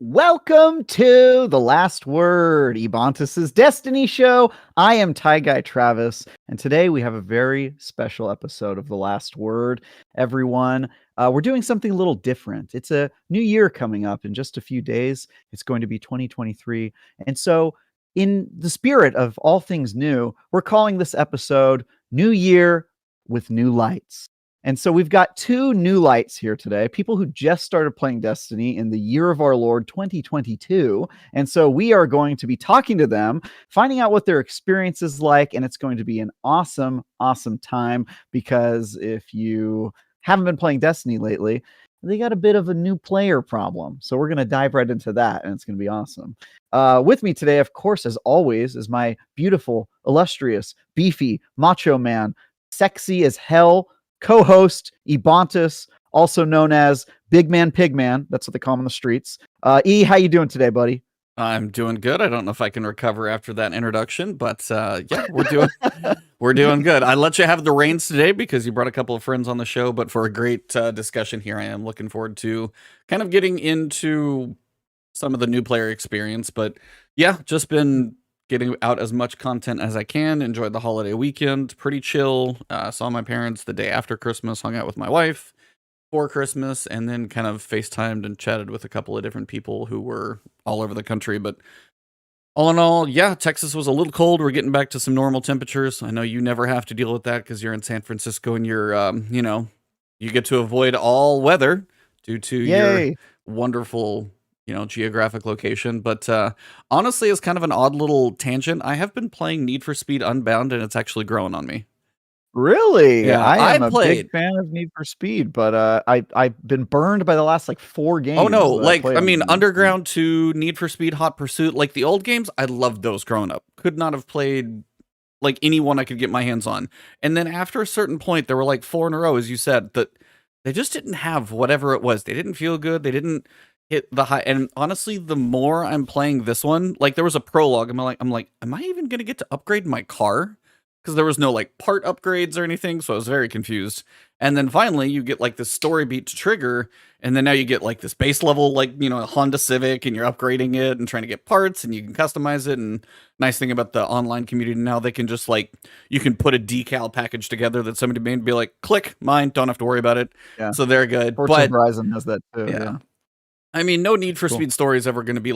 Welcome to The Last Word, Ebontis' Destiny show. I am Tie Guy Travis, and today we have a very special episode of The Last Word. Everyone, we're doing something a little different. It's a new year coming up in just a few days. It's going to be 2023. And so, in the spirit of all things new, we're calling this episode New Year with New Lights. And so we've got two new lights here today, people who just started playing Destiny in the year of our Lord 2022. And so we are going to be talking to them, finding out what their experience is like. And it's going to be an awesome, awesome time, because if you haven't been playing Destiny lately, they got a bit of a new player problem. So we're going to dive right into that, and it's going to be awesome. With me today, of course, as always, is my beautiful, illustrious, beefy, macho man, sexy as hell, co-host Ebontis, also known as Big Man Pigman. That's what they call him on the streets. E, how you doing today, buddy? I'm doing good. I don't know if I can recover after that introduction, but yeah, we're doing good. I let you have the reins today because you brought a couple of friends on the show, but for a great discussion here, I am looking forward to kind of getting into some of the new player experience. But yeah, just been getting out as much content as I can. Enjoyed the holiday weekend, pretty chill. Saw my parents the day after Christmas, hung out with my wife for Christmas, and then kind of FaceTimed and chatted with a couple of different people who were all over the country. But all in all, yeah, Texas was a little cold. We're getting back to some normal temperatures. I know you never have to deal with that because you're in San Francisco and you're, you get to avoid all weather due to your wonderful geographic location. But honestly, it's kind of an odd little tangent. I have been playing Need for Speed Unbound, and it's actually growing on me. Really? Yeah, I am a big fan of Need for Speed, but I've been burned by the last 4 games. Oh no, Underground 2, Need for Speed Hot Pursuit, like the old games, I loved those growing up. Could not have played any one I could get my hands on. And then after a certain point, there were 4 in a row, as you said, that they just didn't have whatever it was. They didn't feel good. They didn't hit the high. And honestly, the more I'm playing this one, there was a prologue. I'm like, am I even gonna get to upgrade my car? Because there was no part upgrades or anything, so I was very confused. And then finally, you get this story beat to trigger, and then now you get this base level Honda Civic, and you're upgrading it and trying to get parts, and you can customize it. And nice thing about the online community now, they can just you can put a decal package together that somebody made and be like, click, mine, don't have to worry about it. Yeah. So they're good. Forza Horizon has that too. Yeah. I mean, no Need for Speed story is ever going to be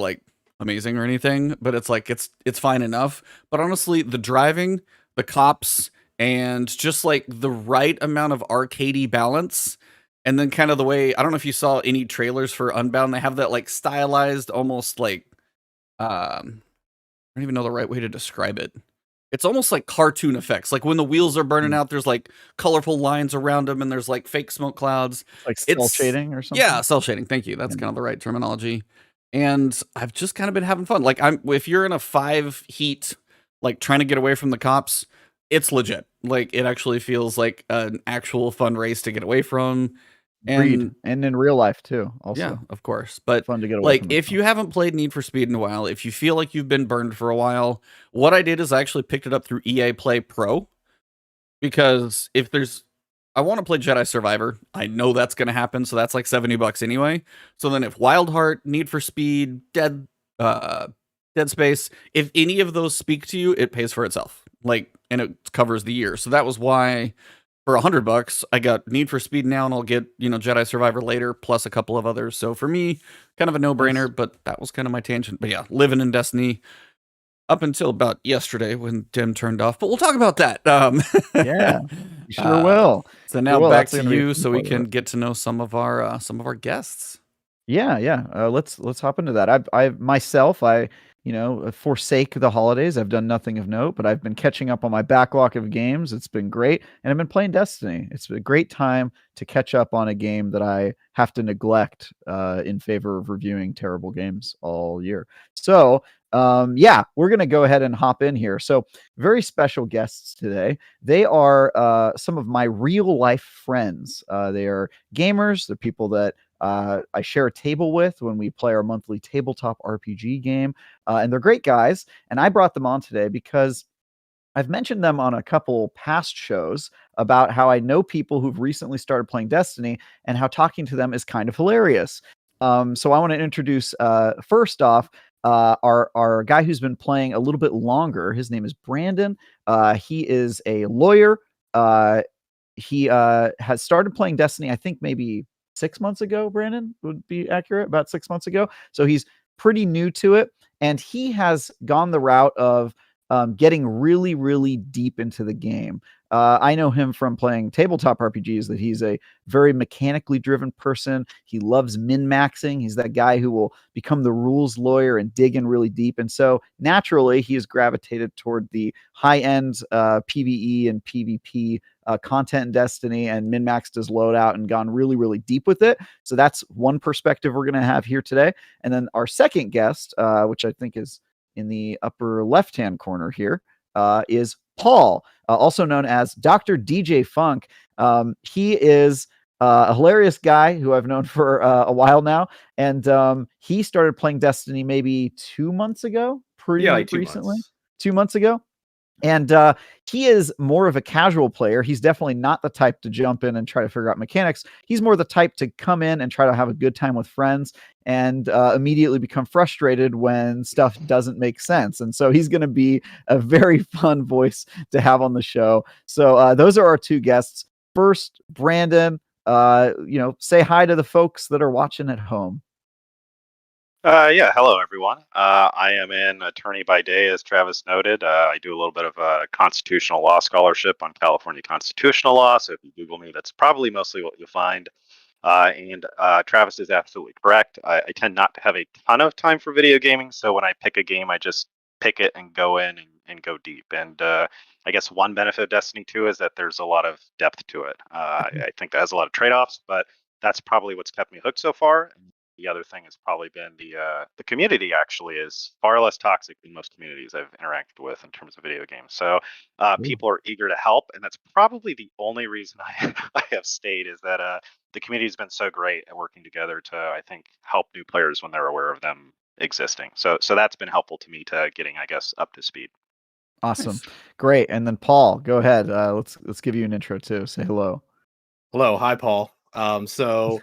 amazing or anything, but it's it's fine enough. But honestly, the driving, the cops, and just the right amount of arcadey balance, and then kind of the way, I don't know if you saw any trailers for Unbound, they have that stylized, almost I don't even know the right way to describe it. It's almost like cartoon effects. When the wheels are burning out, there's colorful lines around them, and there's fake smoke clouds. Cell shading or something? Yeah, cell shading. Thank you. That's kind of the right terminology. And I've just kind of been having fun. If you're in a 5 heat, trying to get away from the cops, it's legit. It actually feels like an actual fun race to get away from. And in real life too, also. Yeah, of course. But fun to get away from if you haven't played Need for Speed in a while, if you feel like you've been burned for a while, what I did is I actually picked it up through EA Play Pro. Because I want to play Jedi Survivor. I know that's going to happen, so that's $70 anyway. So then if Wild Heart, Need for Speed, Dead Space, if any of those speak to you, it pays for itself. And it covers the year. So that was why for $100, I got Need for Speed now, and I'll get, Jedi Survivor later, plus a couple of others. So for me, kind of a no-brainer, but that was kind of my tangent. But yeah, living in Destiny up until about yesterday when Dim turned off. But we'll talk about that. Yeah, you sure will. So now back to you, so we can get to know some of our guests. Yeah. Let's hop into that. I myself, forsake the holidays. I've done nothing of note, but I've been catching up on my backlog of games. It's been great. And I've been playing Destiny. It's a great time to catch up on a game that I have to neglect in favor of reviewing terrible games all year. So, we're going to go ahead and hop in here. So very special guests today. They are some of my real life friends. They are gamers. They're people that I share a table with when we play our monthly tabletop RPG game. And they're great guys. And I brought them on today because I've mentioned them on a couple past shows about how I know people who've recently started playing Destiny and how talking to them is kind of hilarious. So I want to introduce first off our guy who's been playing a little bit longer. His name is Brandon. He is a lawyer. He has started playing Destiny, I think maybe 6 months ago. Brandon would be accurate, about 6 months ago. So he's pretty new to it, and he has gone the route of getting really, really deep into the game. I know him from playing tabletop RPGs, that he's a very mechanically driven person. He loves min-maxing. He's that guy who will become the rules lawyer and dig in really deep. And so naturally, he has gravitated toward the high-end PvE and PvP content in Destiny, and min-maxed his loadout and gone really, really deep with it. So that's one perspective we're going to have here today. And then our second guest, which I think is in the upper left-hand corner here, is Paul, also known as DrdjFunk. He is a hilarious guy who I've known for a while now, and he started playing Destiny maybe 2 months ago, like 2 recently. months. 2 months ago. And he is more of a casual player. He's definitely not the type to jump in and try to figure out mechanics. He's more the type to come in and try to have a good time with friends, and immediately become frustrated when stuff doesn't make sense. And so he's going to be a very fun voice to have on the show. So those are our two guests. First, Brandon, say hi to the folks that are watching at home. Hello everyone. I am an attorney by day, as Travis noted. I do a little bit of a constitutional law scholarship on California constitutional law. So if you Google me, that's probably mostly what you'll find. And Travis is absolutely correct. I tend not to have a ton of time for video gaming. So when I pick a game, I just pick it and go in and go deep. And I guess one benefit of Destiny 2 is that there's a lot of depth to it. I think that has a lot of trade-offs, but that's probably what's kept me hooked so far. The other thing has probably been the community actually is far less toxic than most communities I've interacted with in terms of video games. So people are eager to help, and that's probably the only reason I have stayed, is that the community has been so great at working together to, I think, help new players when they're aware of them existing. So that's been helpful to me to getting, I guess, up to speed. Awesome. Nice. Great. And then Paul, go ahead. Let's give you an intro too. Say hello. Hello, hi Paul. So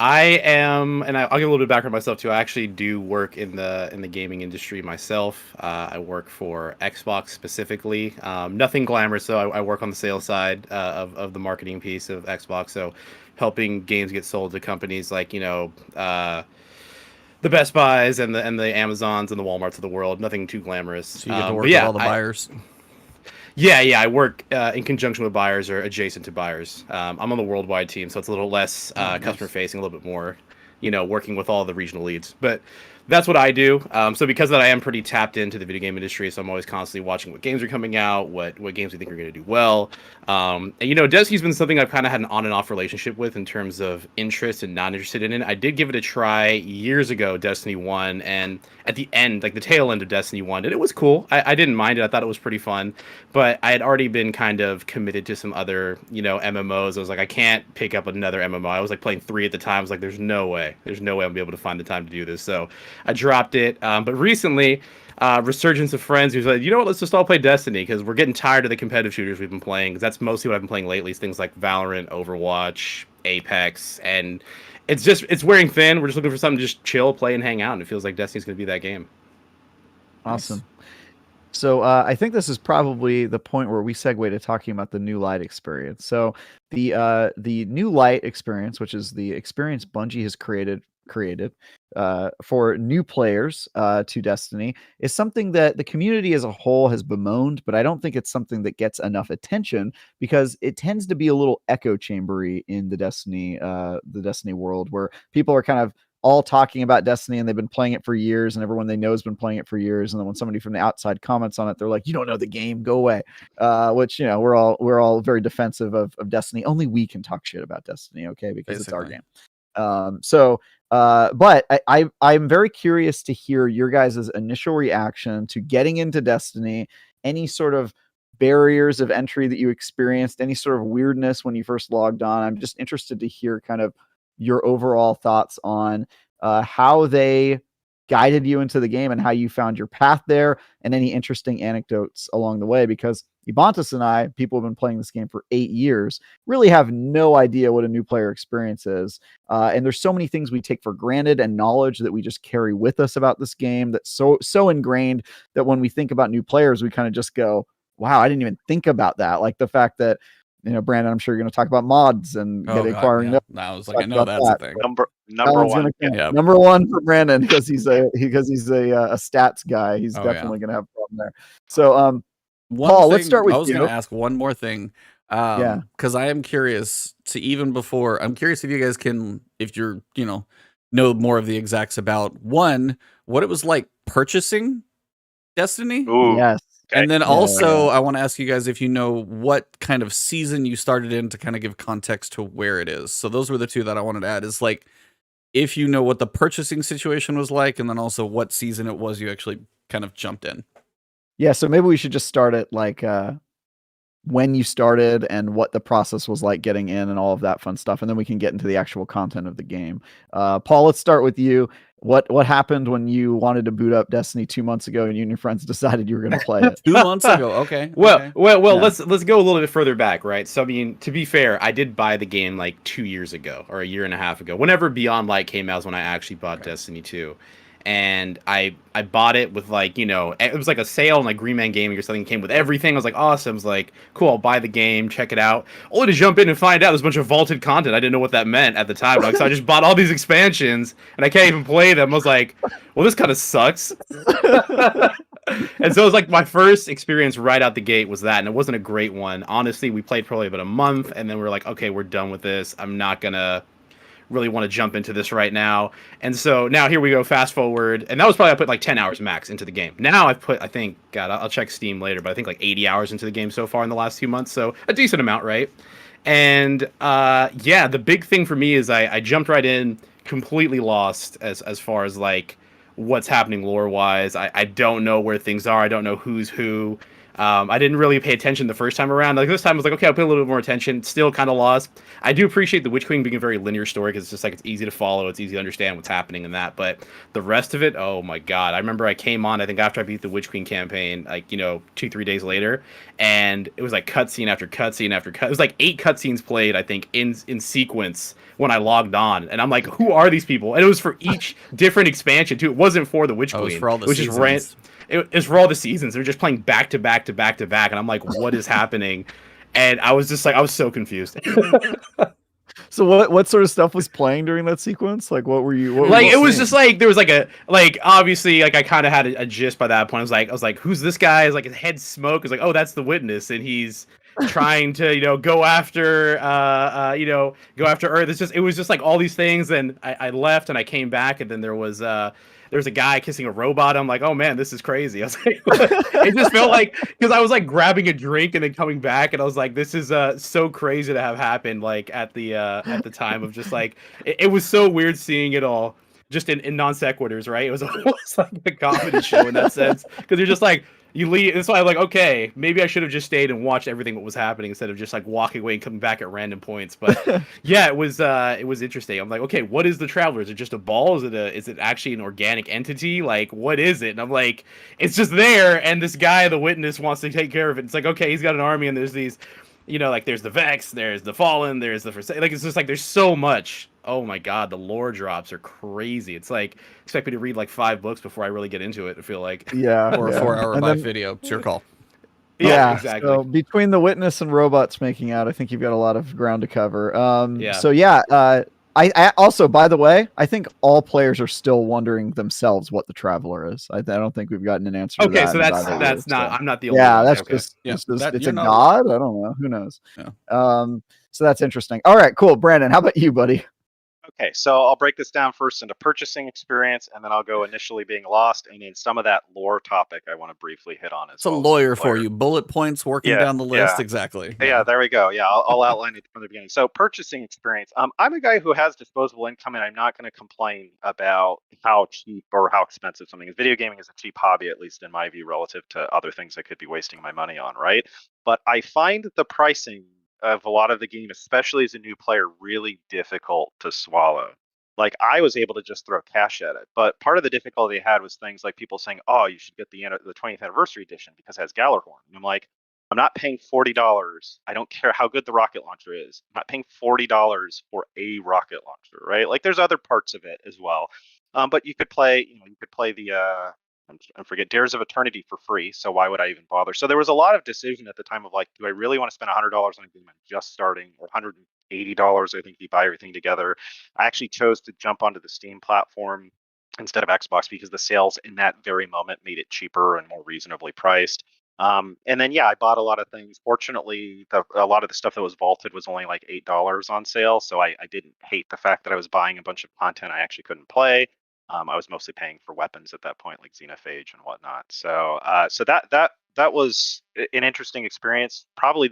I am, and I'll give a little bit of background myself too. I actually do work in the gaming industry myself. I work for Xbox specifically. Nothing glamorous, so I work on the sales side of the marketing piece of Xbox. So helping games get sold to companies like the Best Buys and the Amazons and the Walmarts of the world. Nothing too glamorous. So you get to work with all the buyers. I work in conjunction with buyers or adjacent to buyers. I'm on the worldwide team, so it's a little less customer facing, a little bit more, working with all the regional leads. But that's what I do. So because of that, I am pretty tapped into the video game industry. So I'm always constantly watching what games are coming out, what games we think are going to do well. And Destiny's been something I've kind of had an on and off relationship with in terms of interest and not interested in it. I did give it a try years ago, Destiny 1, and at the end, like the tail end of Destiny 1, and it was cool. I didn't mind it. I thought it was pretty fun, but I had already been kind of committed to some other, MMOs. I was like, I can't pick up another MMO. I was like playing 3 at the time. I was like, there's no way I'll be able to find the time to do this. So I dropped it. But recently, resurgence of friends who's like, let's just all play Destiny, because we're getting tired of the competitive shooters we've been playing, because that's mostly what I've been playing lately, is things like Valorant, Overwatch, Apex, and it's wearing thin. We're just looking for something to just chill, play, and hang out, and it feels like Destiny's going to be that game. Awesome. Nice. So I think this is probably the point where we segue to talking about the new light experience. So the new light experience, which is the experience Bungie has created for new players to Destiny, is something that the community as a whole has bemoaned, but I don't think it's something that gets enough attention, because it tends to be a little echo chambery in the Destiny world, where people are kind of all talking about Destiny and they've been playing it for years, and everyone they know has been playing it for years. And then when somebody from the outside comments on it, they're like, "You don't know the game, go away." Which we're all very defensive of Destiny. Only we can talk shit about Destiny, okay? Because It's our game. But I'm very curious to hear your guys' initial reaction to getting into Destiny. Any sort of barriers of entry that you experienced, any sort of weirdness when you first logged on. I'm just interested to hear kind of your overall thoughts on how they guided you into the game and how you found your path there, and any interesting anecdotes along the way. Because Ebontis and I, people have been playing this game for 8 years, really have no idea what a new player experience is. And there's so many things we take for granted and knowledge that we just carry with us about this game that's so ingrained that when we think about new players, we kind of just go, wow, I didn't even think about that. Like the fact that, Brandon, I'm sure you're going to talk about mods and acquiring yeah. I was like, I know that's a thing. Number one. Yeah. Number one for Brandon because he's a stats guy. He's definitely going to have a problem there. So, Paul, let's start with you. I was going to ask one more thing. Because I am curious I'm curious if you guys can, if you're, know more of the exacts about one, what it was like purchasing Destiny. Ooh. Yes. And then also, I want to ask you guys if you know what kind of season you started in to kind of give context to where it is. So those were the two that I wanted to add, is like, if you know what the purchasing situation was like, and then also what season it was you actually kind of jumped in. Yeah, so maybe we should just start at like when you started and what the process was like getting in and all of that fun stuff, and then we can get into the actual content of the game. Paul, let's start with you. What happened when you wanted to boot up Destiny 2 months ago and you and your friends decided you were going to play it? 2 months ago, okay. Well, let's go a little bit further back, right? So I mean, to be fair, I did buy the game like 2 years ago or a year and a half ago. Whenever Beyond Light came out is when I actually bought Destiny 2. And I bought it with like, it was like a sale on like Green Man Gaming or something. It came with everything. I was like, awesome. I was like, cool, I'll buy the game, check it out. Only to jump in and find out there's a bunch of vaulted content. I didn't know what that meant at the time. Like, so I just bought all these expansions and I can't even play them. I was like, well, this kind of sucks. And so it was like my first experience right out the gate was that, and it wasn't a great one. Honestly, we played probably about a month and then we were like, okay, we're done with this. I'm not gonna really want to jump into this right now. And so now here we go, fast forward, and that was probably I put like 10 hours max into the game. Now I've put, I think, God, I'll check Steam later, but I think like 80 hours into the game so far in the last 2 months, so a decent amount, right? And the big thing for me is I jumped right in, completely lost as far as like what's happening lore wise. I don't know where things are. I don't know who's who. I didn't really pay attention the first time around. Like this time I was like, okay, I'll pay a little bit more attention. Still kind of lost. I do appreciate the Witch Queen being a very linear story because it's just like it's easy to follow. It's easy to understand what's happening in that. But the rest of it, oh my God. I remember I came on, I think after I beat the Witch Queen campaign, like, 2-3 days later. And it was like cutscene after cutscene after cut. It was like 8 cutscenes played, I think, in sequence when I logged on. And I'm like, who are these people? And it was for each different expansion too. It wasn't for the Witch Queen. It was for all the which seasons. Is it's for all the seasons. They're just playing back to back to back to back, and I'm like, what is happening? And I was just like, I was so confused. So what sort of stuff was playing during that sequence? Like what were you it was just like there was like obviously like I kind of had a gist by that point. I was like, who's this guy? Is like his head smoke. It's like, oh, that's the witness, and he's trying to go after Earth. It was just like all these things, and I left and I came back, and then there was a guy kissing a robot. I'm like, oh man, this is crazy. I was like, it just felt like, because I was like grabbing a drink and then coming back, and I was like, this is so crazy to have happened like at the time of just like it was so weird seeing it all just in non sequiturs, right? It was almost like a comedy show in that sense, because you're just like, you leave. That's why I'm like, okay, maybe I should have just stayed and watched everything that was happening instead of just like walking away and coming back at random points. But yeah, it was interesting. I'm like, okay, what is the Traveler? Is it just a ball? Is it actually an organic entity? Like, what is it? And I'm like, it's just there, and this guy, the witness, wants to take care of it. It's like, okay, he's got an army, and there's these, like there's the Vex, there's the Fallen, there's the like it's just like there's so much. Oh my God, the lore drops are crazy. It's like expect me to read like 5 books before I really get into it. I feel like or a 4-hour live video. It's your call. Yeah, exactly. So between the witness and robots making out, I think you've got a lot of ground to cover. Yeah. So yeah, I also, by the way, I think all players are still wondering themselves what the Traveler is. I don't think we've gotten an answer. Okay, to that so that's not. I'm not the only. Yeah, one. that's okay. just. Yeah, it's a god. I don't know. Who knows? Yeah. So that's interesting. All right, cool. Brandon, how about you, buddy? Okay, so I'll break this down first into purchasing experience, and then I'll go initially being lost, and then some of that lore topic I want to briefly hit on. It's a lawyer for you. Bullet points, working down the list. Yeah. Exactly. Yeah, there we go. Yeah, I'll outline it from the beginning. So purchasing experience. I'm a guy who has disposable income, and I'm not going to complain about how cheap or how expensive something is. Video gaming is a cheap hobby, at least in my view, relative to other things I could be wasting my money on, right? But I find the pricing of a lot of the game, especially as a new player, really difficult to swallow. like I was able to just throw cash at it. But part of the difficulty I had was things like people saying, "Oh, you should get the 20th anniversary edition because it has Gallarhorn." And I'm like, I'm not paying $40. I don't care how good the rocket launcher is. I'm not paying $40 for a rocket launcher, right? Like there's other parts of it as well. But you could play, you could play the I forget Dares of Eternity for free. So why would I even bother? So there was a lot of decision at the time of like, do I really want to spend $100 on a game I'm just starting, or $180? I think if you buy everything together. I actually chose to jump onto the Steam platform instead of Xbox because the sales in that very moment made it cheaper and more reasonably priced. And then, yeah, I bought a lot of things. Fortunately, a lot of the stuff that was vaulted was only like $8 on sale. So I didn't hate the fact that I was buying a bunch of content I actually couldn't play. I was mostly paying for weapons at that point, like Xenophage and whatnot. So that was an interesting experience. Probably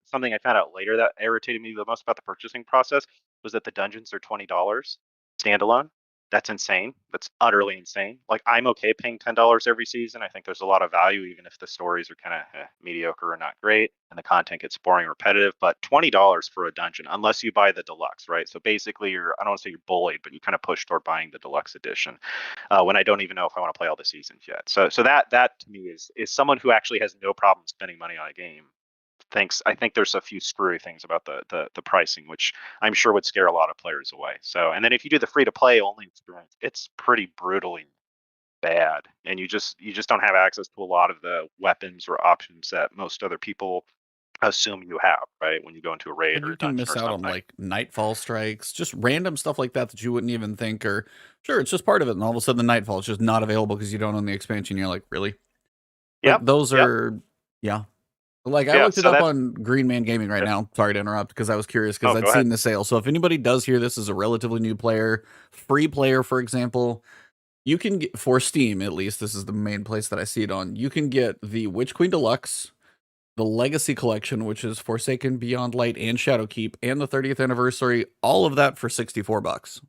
something I found out later that irritated me the most about the purchasing process was that the dungeons are $20 standalone. That's insane. That's utterly insane. Like I'm okay paying $10 every season. I think there's a lot of value, even if the stories are kind of mediocre or not great, and the content gets boring and repetitive. But $20 for a dungeon, unless you buy the deluxe, right? So basically, I don't want to say you're bullied, but you kind of push toward buying the deluxe edition when I don't even know if I want to play all the seasons yet. So that to me is someone who actually has no problem spending money on a game. I think there's a few screwy things about the pricing, which I'm sure would scare a lot of players away. So, and then if you do the free to play only experience, it's pretty brutally bad, and you just don't have access to a lot of the weapons or options that most other people assume you have, right? When you go into a raid And or you a can dungeon miss or out on something. like Nightfall strikes, just random stuff like that you wouldn't even think, or sure, it's just part of it. And all of a sudden the Nightfall is just not available because you don't own the expansion. You're like, really? Yep. Like those Yep. are, yeah. Like I Yeah, looked it so up that's on Green Man Gaming right now. Sorry to interrupt because I was curious because go I'd ahead. seen the sale. So if anybody does hear this as a relatively new player, free player, for example, you can get, for Steam at least, this is the main place that I see it on. You can get the Witch Queen Deluxe, the Legacy Collection, which is Forsaken, Beyond Light, and Shadowkeep, and the 30th anniversary. All of that for $64.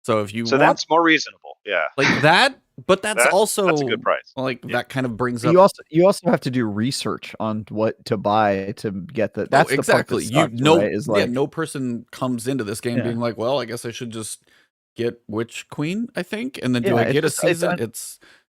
So if you So want that's more reasonable. Yeah. like that, but that's also that's a good price. like Yeah. that kind of brings You up. also have to do research on what to buy to get the. Oh, That's exactly. the part that sucks, right? Is like, no person comes into this game Yeah. being like, well, I guess I should just get Witch Queen, I think, and then do Yeah, I it's get a just- it's season? un-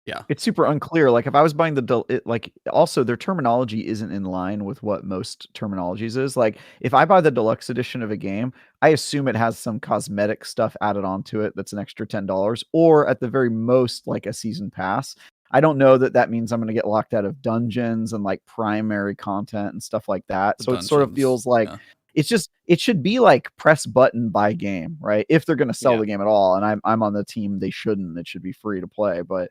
Yeah. It's super unclear. Like if I was buying like also their terminology isn't in line with what most terminologies is. Like if I buy the deluxe edition of a game, I assume it has some cosmetic stuff added onto it that's an extra $10, or at the very most like a season pass. I don't know that means I'm going to get locked out of dungeons and like primary content and stuff like that. The So it sort of dungeons, feels like yeah. it should be like press button buy game, right? If they're going to sell Yeah. the game at all, and I'm on the team they shouldn't. It should be free to play, but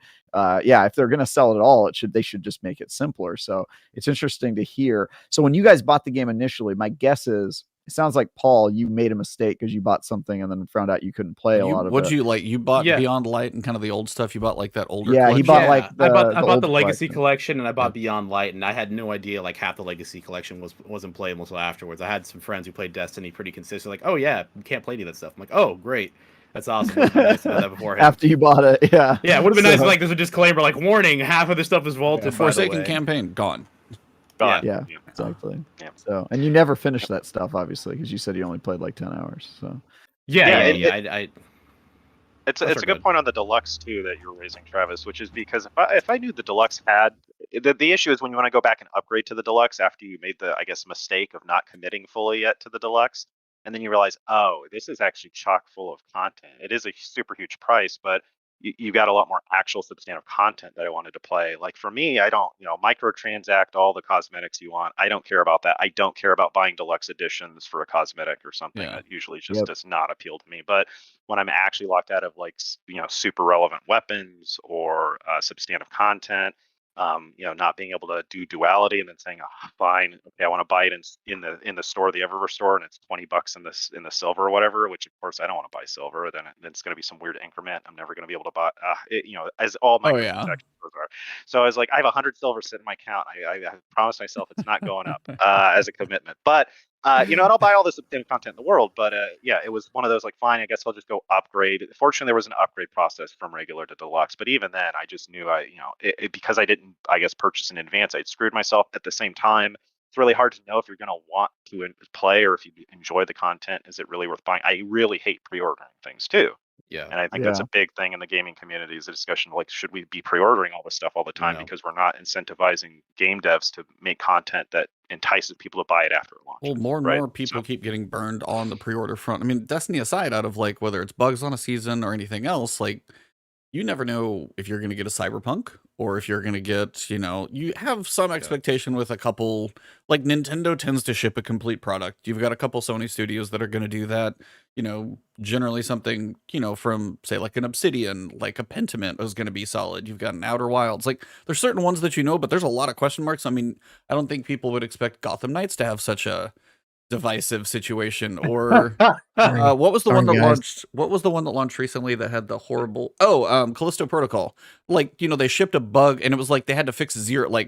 yeah, if they're going to sell it at all, they should just make it simpler. So it's interesting to hear. So when you guys bought the game initially, my guess is it sounds like Paul, you made a mistake because you bought something and then found out you couldn't play a lot of What'd it. you like? You bought Yeah. Beyond Light and kind of the old stuff. You bought like that older. Yeah, he collection? bought like I bought the the old Legacy collection. and I bought Yeah. Beyond Light, and I had no idea like half the Legacy collection wasn't playable until afterwards. I had some friends who played Destiny pretty consistently, like, oh yeah, you can't play any of that stuff. I'm like, oh great, that's awesome. It would have been nice to know that beforehand. After you bought it, yeah. Yeah, it would have been nice So- like there's a disclaimer like warning, half of the stuff is vaulted. The by the Forsaken way. campaign gone. Gone. Yeah, exactly. Yeah. So, and you never finished that stuff, obviously, because you said you only played like 10 hours. So, Yeah. It's a good point on the deluxe too that you're raising, Travis, which is because if I knew the deluxe had the issue is when you want to go back and upgrade to the deluxe after you made the mistake of not committing fully yet to the deluxe, and then you realize, oh, this is actually chock full of content. It is a super huge price, but you got a lot more actual substantive content that I wanted to play. Like for me, I don't, microtransact all the cosmetics you want. I don't care about that. I don't care about buying deluxe editions for a cosmetic or something. Yeah. That usually just does not appeal to me. But when I'm actually locked out of like, super relevant weapons or substantive content, not being able to do duality and then saying, oh, fine, okay, I want to buy it in the store, the Eververse store, and it's $20 in the silver or whatever. Which of course I don't want to buy silver. Then it's going to be some weird increment. I'm never going to be able to buy. As all my are. So I was like, I have 100 silver sitting in my account. I promised myself it's not going up as a commitment. But and I'll buy all the substantive content in the world. But yeah, it was one of those like, fine, I guess I'll just go upgrade. Fortunately, there was an upgrade process from regular to deluxe. But even then, I just knew because I didn't, I guess, purchase in advance, I'd screwed myself. At the same time, it's really hard to know if you're going to want to play or if you enjoy the content. Is it really worth buying? I really hate pre-ordering things too. Yeah. And I think that's a big thing in the gaming community is a discussion of like, should we be pre-ordering all this stuff all the time because we're not incentivizing game devs to make content that entices people to buy it after it launches. Well, more and more people keep getting burned on the pre-order front. I mean, Destiny aside, out of like whether it's bugs on a season or anything else, like you never know if you're going to get a Cyberpunk or if you're going to get, you have some expectation with a couple, like Nintendo tends to ship a complete product. You've got a couple Sony studios that are going to do that, generally something, from say like an Obsidian, like a Pentiment is going to be solid. You've got an Outer Wilds. Like there's certain ones that but there's a lot of question marks. I mean, I don't think people would expect Gotham Knights to have such a divisive situation. Or what was the one that launched? What was the one that launched recently that had the horrible? Callisto Protocol. Like they shipped a bug and it was like they had to fix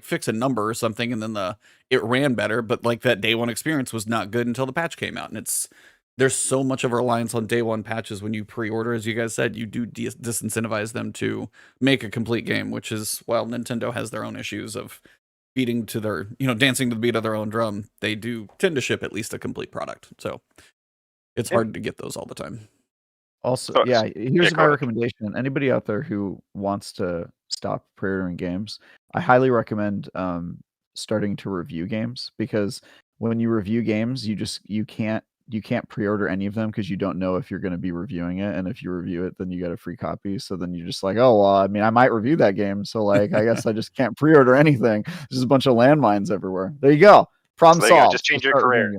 fix a number or something, and then it ran better, but like that day one experience was not good until the patch came out. And there's so much of a reliance on day one patches when you pre-order, as you guys said, you do disincentivize them to make a complete game, which is Nintendo has their own issues of beating to their, dancing to the beat of their own drum. They do tend to ship at least a complete product. So it's hard to get those all the time. Also, here's my recommendation. Anybody out there who wants to stop pre-ordering games, I highly recommend starting to review games, because when you review games, you can't pre-order any of them because you don't know if you're going to be reviewing it, and if you review it, then you get a free copy. So then you're just like, oh well, I mean, I might review that game, so like I guess I just can't pre-order anything. There's just a bunch of landmines everywhere. There you go. Problem solved. Just change your career.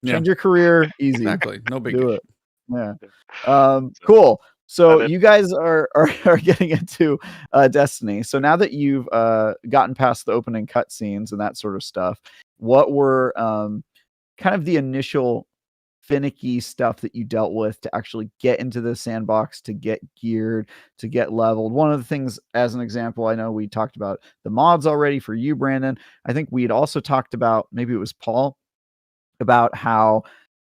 Change your career. Easy. Exactly. No big do it. Yeah. Cool. So you guys are getting into Destiny. So now that you've gotten past the opening cutscenes and that sort of stuff, what were kind of the initial finicky stuff that you dealt with to actually get into the sandbox, to get geared, to get leveled? One of the things, as an example, I know we talked about the mods already for you, Brandon. I think we had also talked about, maybe it was Paul, about how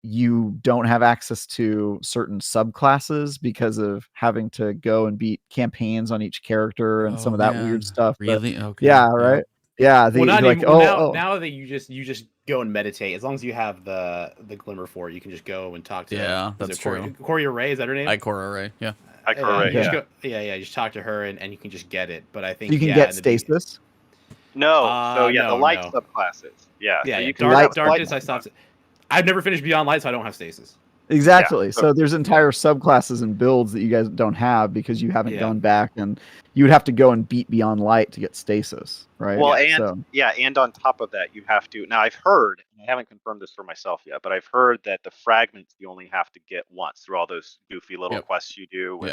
you don't have access to certain subclasses because of having to go and beat campaigns on each character and some of that weird stuff. Really? But, okay. Yeah, right. Yeah. Now that you just go and meditate, as long as you have the glimmer for it, you can just go and talk to. Yeah, that's true. Corey Ray, is that her name? Ikora Ray. Yeah. Ikora Ray. You just talk to her and you can just get it. But I think you can get Stasis. No. The light subclasses. Yeah. Yeah. So you can darkness. I stopped. I've never finished Beyond Light, so I don't have Stasis. Exactly. So there's entire subclasses and builds that you guys don't have because you haven't gone back, and you would have to go and beat Beyond Light to get Stasis, right? Well, and on top of that, you have to. Now, I've heard, and I haven't confirmed this for myself yet, but I've heard that the fragments you only have to get once through all those goofy little quests you do with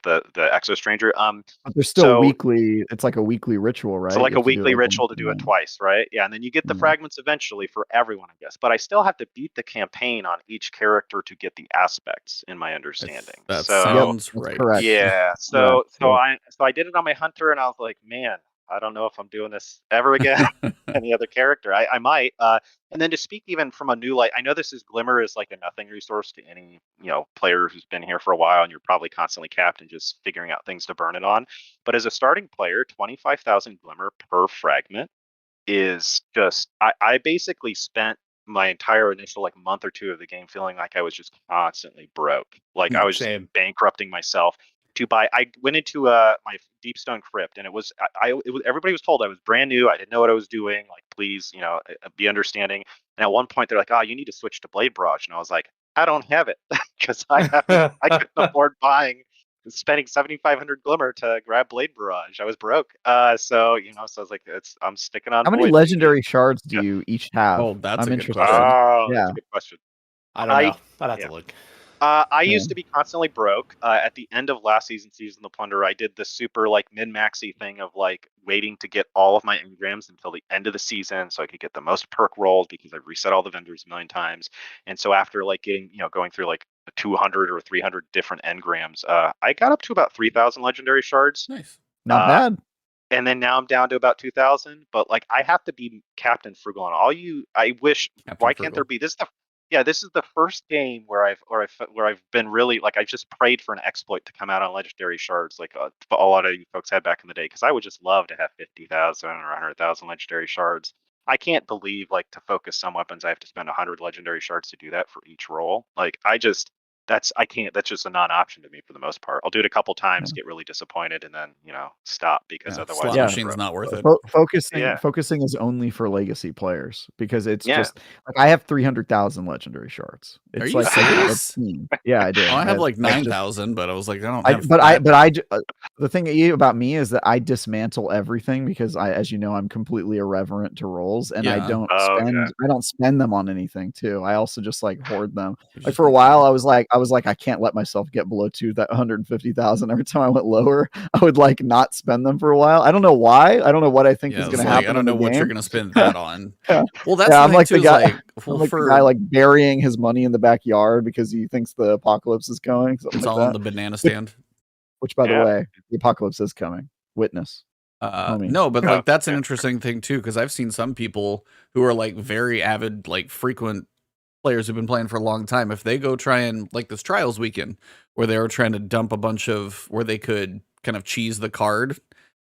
the Exo Stranger. But they're still weekly. It's like a weekly ritual, right? So like a weekly ritual to do it twice, right? Yeah, and then you get the fragments eventually for everyone, I guess. But I still have to beat the campaign on each character to get the aspects, in my understanding. That sounds right. Correct. Yeah. So I did it on my Hunter, and I was like, man, I don't know if I'm doing this ever again. Any other character, I might. And then to speak even from a new light, I know Glimmer is like a nothing resource to any player who's been here for a while, and you're probably constantly capped and just figuring out things to burn it on. But as a starting player, 25,000 Glimmer per fragment is just. I basically spent my entire initial month or two of the game feeling like I was just constantly broke. Like I was just bankrupting myself to buy. I went into my Deepstone Crypt, and it was everybody was told I was brand new. I didn't know what I was doing. Like, please, be understanding. And at one point they're like, "Oh, you need to switch to Blade Barrage," and I was like, "I don't have it because I couldn't afford spending 7,500 Glimmer to grab Blade Barrage. I was broke." So I was like, I'm sticking on. How many legendary shards do you each have? Oh, that's I'm a good interested. question. That's a good question. I don't know. I'd have to look. I used to be constantly broke. At the end of last season of the Plunder, I did the super min-maxy thing of waiting to get all of my engrams until the end of the season so I could get the most perk rolls, because I reset all the vendors a million times. And so after getting going through 200 or 300 different engrams, I got up to about 3,000 legendary shards. Nice. Not bad. And then now I'm down to about 2,000. But I have to be Captain Frugal on all you. I wish. Why can't there be this? This is the first game where I've been really I just prayed for an exploit to come out on legendary shards a lot of you folks had back in the day, because I would just love to have 50,000 or 100,000 legendary shards. I can't believe like to focus some weapons I have to spend 100 legendary shards to do that for each roll. Like I can't. That's just a non-option to me for the most part. I'll do it a couple times, get really disappointed, and then stop because Yeah, otherwise slot I'm machine's not worth it. Yeah. Focusing is only for legacy players because it's Yeah. just like I have 300,000 legendary shards. Are It's you like serious? Yeah, I do. Well, I have like I just- 9,000, but I was like, I don't I, have. but I, that. but I, j- the thing about me is that I dismantle everything because as you know, I'm completely irreverent to rolls, and I Yeah. don't Oh, spend, yeah. I don't spend them on anything too. I also just like hoard them. You're Like just for a like, while, I was like, I can't let myself get below 150,000. Every time I went lower, I would like not spend them for a while. I don't know why. I don't know what I think yeah, is it's going to like, happen. I don't know what you're game. going to spend that on. Yeah. Well, that's Yeah, the I'm thing like too. the Is guy. like, I'm well, like for the guy like burying his money in the backyard because he thinks the apocalypse is coming. Something it's like all that. on the banana stand. Which, by the Yeah. way, the apocalypse is coming. Witness. Homie. No, but Oh, like that's an yeah. interesting thing too, because I've seen some people who are like very avid, like frequent players who've been playing for a long time. If they go try and like this trials weekend where they were trying to dump a bunch of where they could kind of cheese the card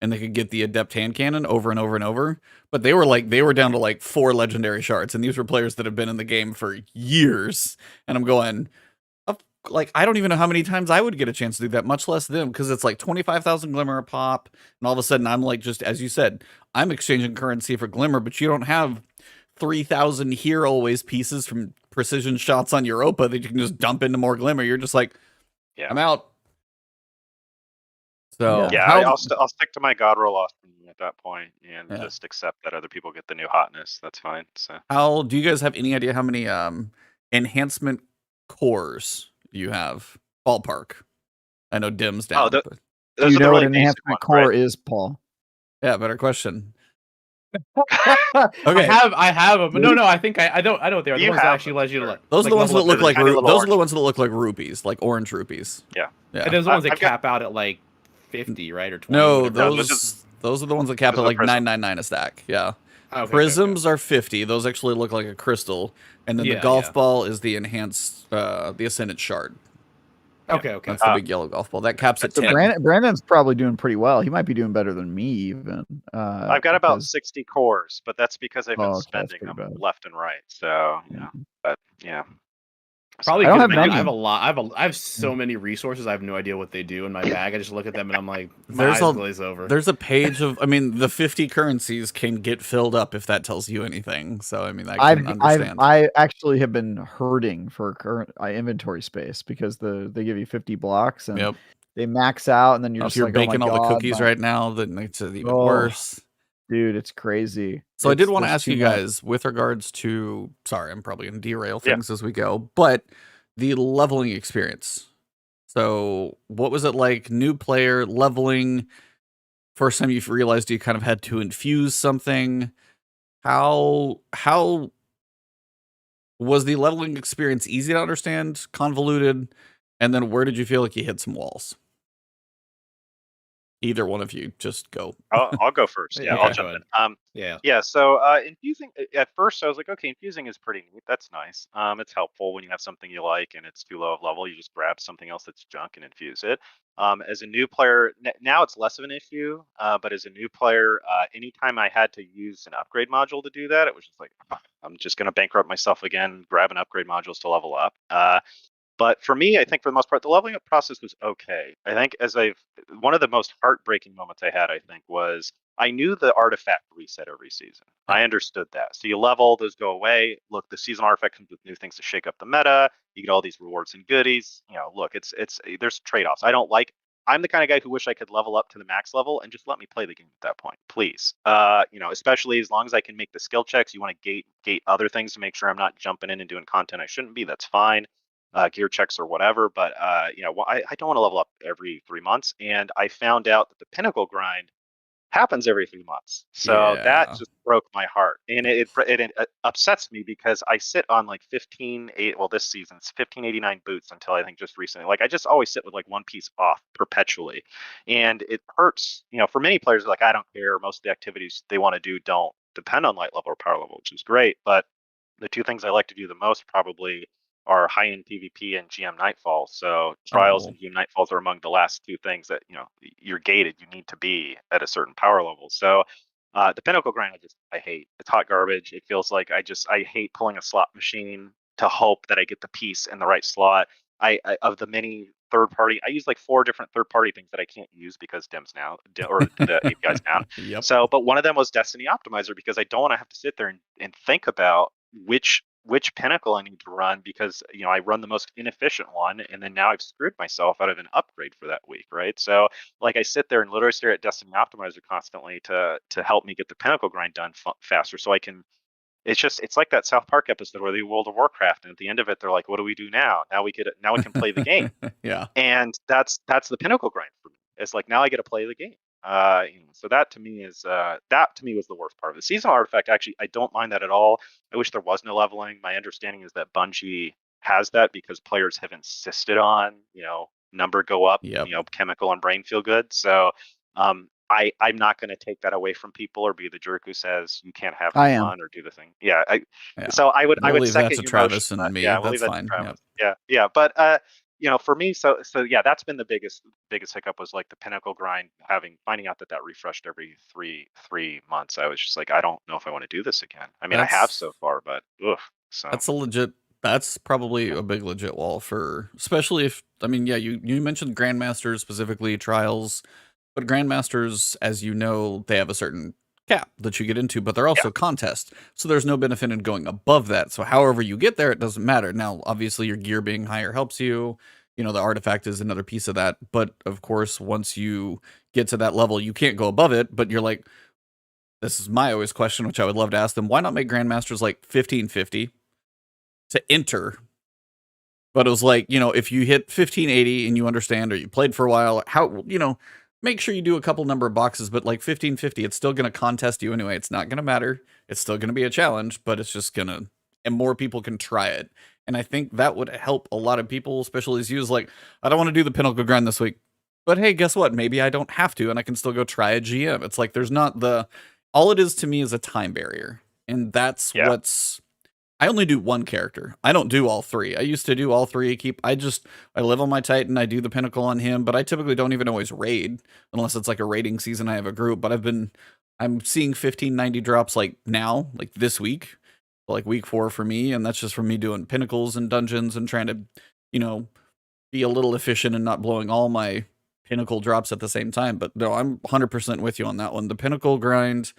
and they could get the adept hand cannon over and over and over, but they were down to like 4 legendary shards, and these were players that have been in the game for years. And I'm going, like, I don't even know how many times I would get a chance to do that, much less them, because it's like 25,000 glimmer a pop, and all of a sudden I'm like, just as you said, I'm exchanging currency for glimmer, but you don't have 3,000 here always pieces from precision shots on Europa that you can just dump into more glimmer. You're just like, Yeah. I'm out. So Yeah, how, I'll stick to my God roll off at that point and Yeah. just accept that other people get the new hotness. That's fine. So how do you guys have any idea how many enhancement cores you have? Ballpark. I know Dim's down. Oh, but those You are the know what really an basic enhancement ones, core right? is, Paul? yeah, better question. I have them. No, I think I don't know what they are. The You ones that have actually them, let you sure. like, Those are the ones that level up look like tiny little those are orange the ones that look like rupees, like orange rupees. Yeah. Yeah. And those are the ones that I've got- cap out at like 50, right, or 20. No, whatever. No, those those are the ones that cap those at are like prisms. 999 a stack. Yeah. Okay, Prisms are 50. Those actually look like a crystal, and then the Yeah, golf yeah. ball is the enhanced, the ascendant shard. Okay. That's the big yellow golf ball. That caps at So 10. Brandon's probably doing pretty well. He might be doing better than me even. I've got about because- 60 cores, but that's because I've been Oh, okay, that's spending pretty them bad. left and right. So but yeah. Probably I don't good, have man. many. I have a lot. I have so many resources. I have no idea what they do in my bag. I just look at them and I'm like, my There's eyes a- glaze over. There's a page of, I mean, the 50 currencies can get filled up if that tells you anything. So I mean, I can understand. I actually have been hurting for current inventory space because they give you 50 blocks and Yep. they max out, and then you're If just you're like, oh my baking all the God, cookies right now, then it's even Oh, worse. dude, it's crazy. So I did want to there's ask too you much. guys with regards to, sorry, I'm probably going to derail Yeah. things as we go, but the leveling experience. So what was it like, new player leveling, first time you realized you kind of had to infuse something? How was the leveling experience easy to understand, convoluted, and then where did you feel like you hit some walls? Either one of you, just go. I'll go first. Yeah, Yeah, I'll go jump ahead. in. Yeah. Yeah, so infusing at first I was like, okay, infusing is pretty neat. That's nice. It's helpful when you have something you like and it's too low of level, you just grab something else that's junk and infuse it. As a new player, now it's less of an issue. But as a new player, anytime I had to use an upgrade module to do that, it was just like, I'm just going to bankrupt myself again, grabbing upgrade modules to level up. But for me, I think for the most part, the leveling up process was okay. I think one of the most heartbreaking moments I had, I think, was I knew the artifact reset every season. I understood that. So you level, those go away. Look, the seasonal artifact comes with new things to shake up the meta. You get all these rewards and goodies. Look, there's trade-offs. I'm the kind of guy who wish I could level up to the max level and just let me play the game at that point, please. Especially as long as I can make the skill checks. You want to gate other things to make sure I'm not jumping in and doing content I shouldn't be. That's fine. Gear checks or whatever, but I don't want to level up every 3 months. And I found out that the Pinnacle grind happens every 3 months, so that just broke my heart, and it upsets me because I sit on like 15.8. Well, this season it's 1589 boots until I think just recently. Like I just always sit with like one piece off perpetually, and it hurts. For many players, like I don't care. Most of the activities they want to do don't depend on light level or power level, which is great. But the two things I like to do the most probably are high-end PvP and GM Nightfall. So Trials and GM Nightfalls are among the last two things that, you're gated. You need to be at a certain power level. So The Pinnacle grind, I hate. It's hot garbage. It feels like I hate pulling a slot machine to hope that I get the piece in the right slot. I of the many third party, I use like 4 different third party things that I can't use because Dim's now or the API's down. Yep. So, but one of them was Destiny Optimizer because I don't want to have to sit there and think about which Pinnacle I need to run because I run the most inefficient one, and then now I've screwed myself out of an upgrade for that week, right? So like I sit there and literally stare at Destiny Optimizer constantly to help me get the Pinnacle grind done faster, so I can. It's like that South Park episode where they World of Warcraft, and at the end of it, they're like, "What do we do now? Now we can play the game." Yeah. And that's the Pinnacle grind for me. It's like now I get to play the game. So that to me was the worst part of it. The seasonal artifact, actually, I don't mind that at all. I wish there was no leveling. My understanding is that Bungie has that because players have insisted on number go up, Yep. chemical and brain feel good. So I'm not going to take that away from people or be the jerk who says you can't have fun or do the thing. Yeah. Yeah. So I would We'll leave that second to your Travis motion. and me. Yeah, we'll That's leave that to fine. Travis. Yep. Yeah. But for me, so yeah, that's been the biggest hiccup was like the Pinnacle grind, finding out that refreshed every three months. I was just like, I don't know if I want to do this again. I mean, I have so far, but so that's probably a big legit wall for, especially if, I mean, yeah, you mentioned Grandmasters, specifically Trials, but Grandmasters, as you know, they have a certain cap that you get into, but they're also contests. So there's no benefit in going above that. So however you get there, it doesn't matter. Now, obviously your gear being higher helps you. The artifact is another piece of that. But of course, once you get to that level, you can't go above it, but you're like, this is my always question, which I would love to ask them. Why not make Grandmasters like 1550 to enter? But it was like, if you hit 1580 and you understand, or you played for a while, how, make sure you do a couple number of boxes, but like 1550, it's still going to contest you anyway. It's not going to matter. It's still going to be a challenge, but it's just going to, and more people can try it. And I think that would help a lot of people, especially as you, is like, I don't want to do the Pinnacle grind this week, but hey, guess what? Maybe I don't have to, and I can still go try a GM. It's like, there's not all it is to me is a time barrier. And that's what's, I only do one character. I don't do all 3. I used to do all 3. I live on my Titan. I do the Pinnacle on him, but I typically don't even always raid unless it's like a raiding season. I have a group, but I'm seeing 1590 drops like now, like this week, like week 4 for me. And that's just from me doing Pinnacles and dungeons and trying to, be a little efficient and not blowing all my Pinnacle drops at the same time. But no, I'm 100% with you on that one. The Pinnacle grind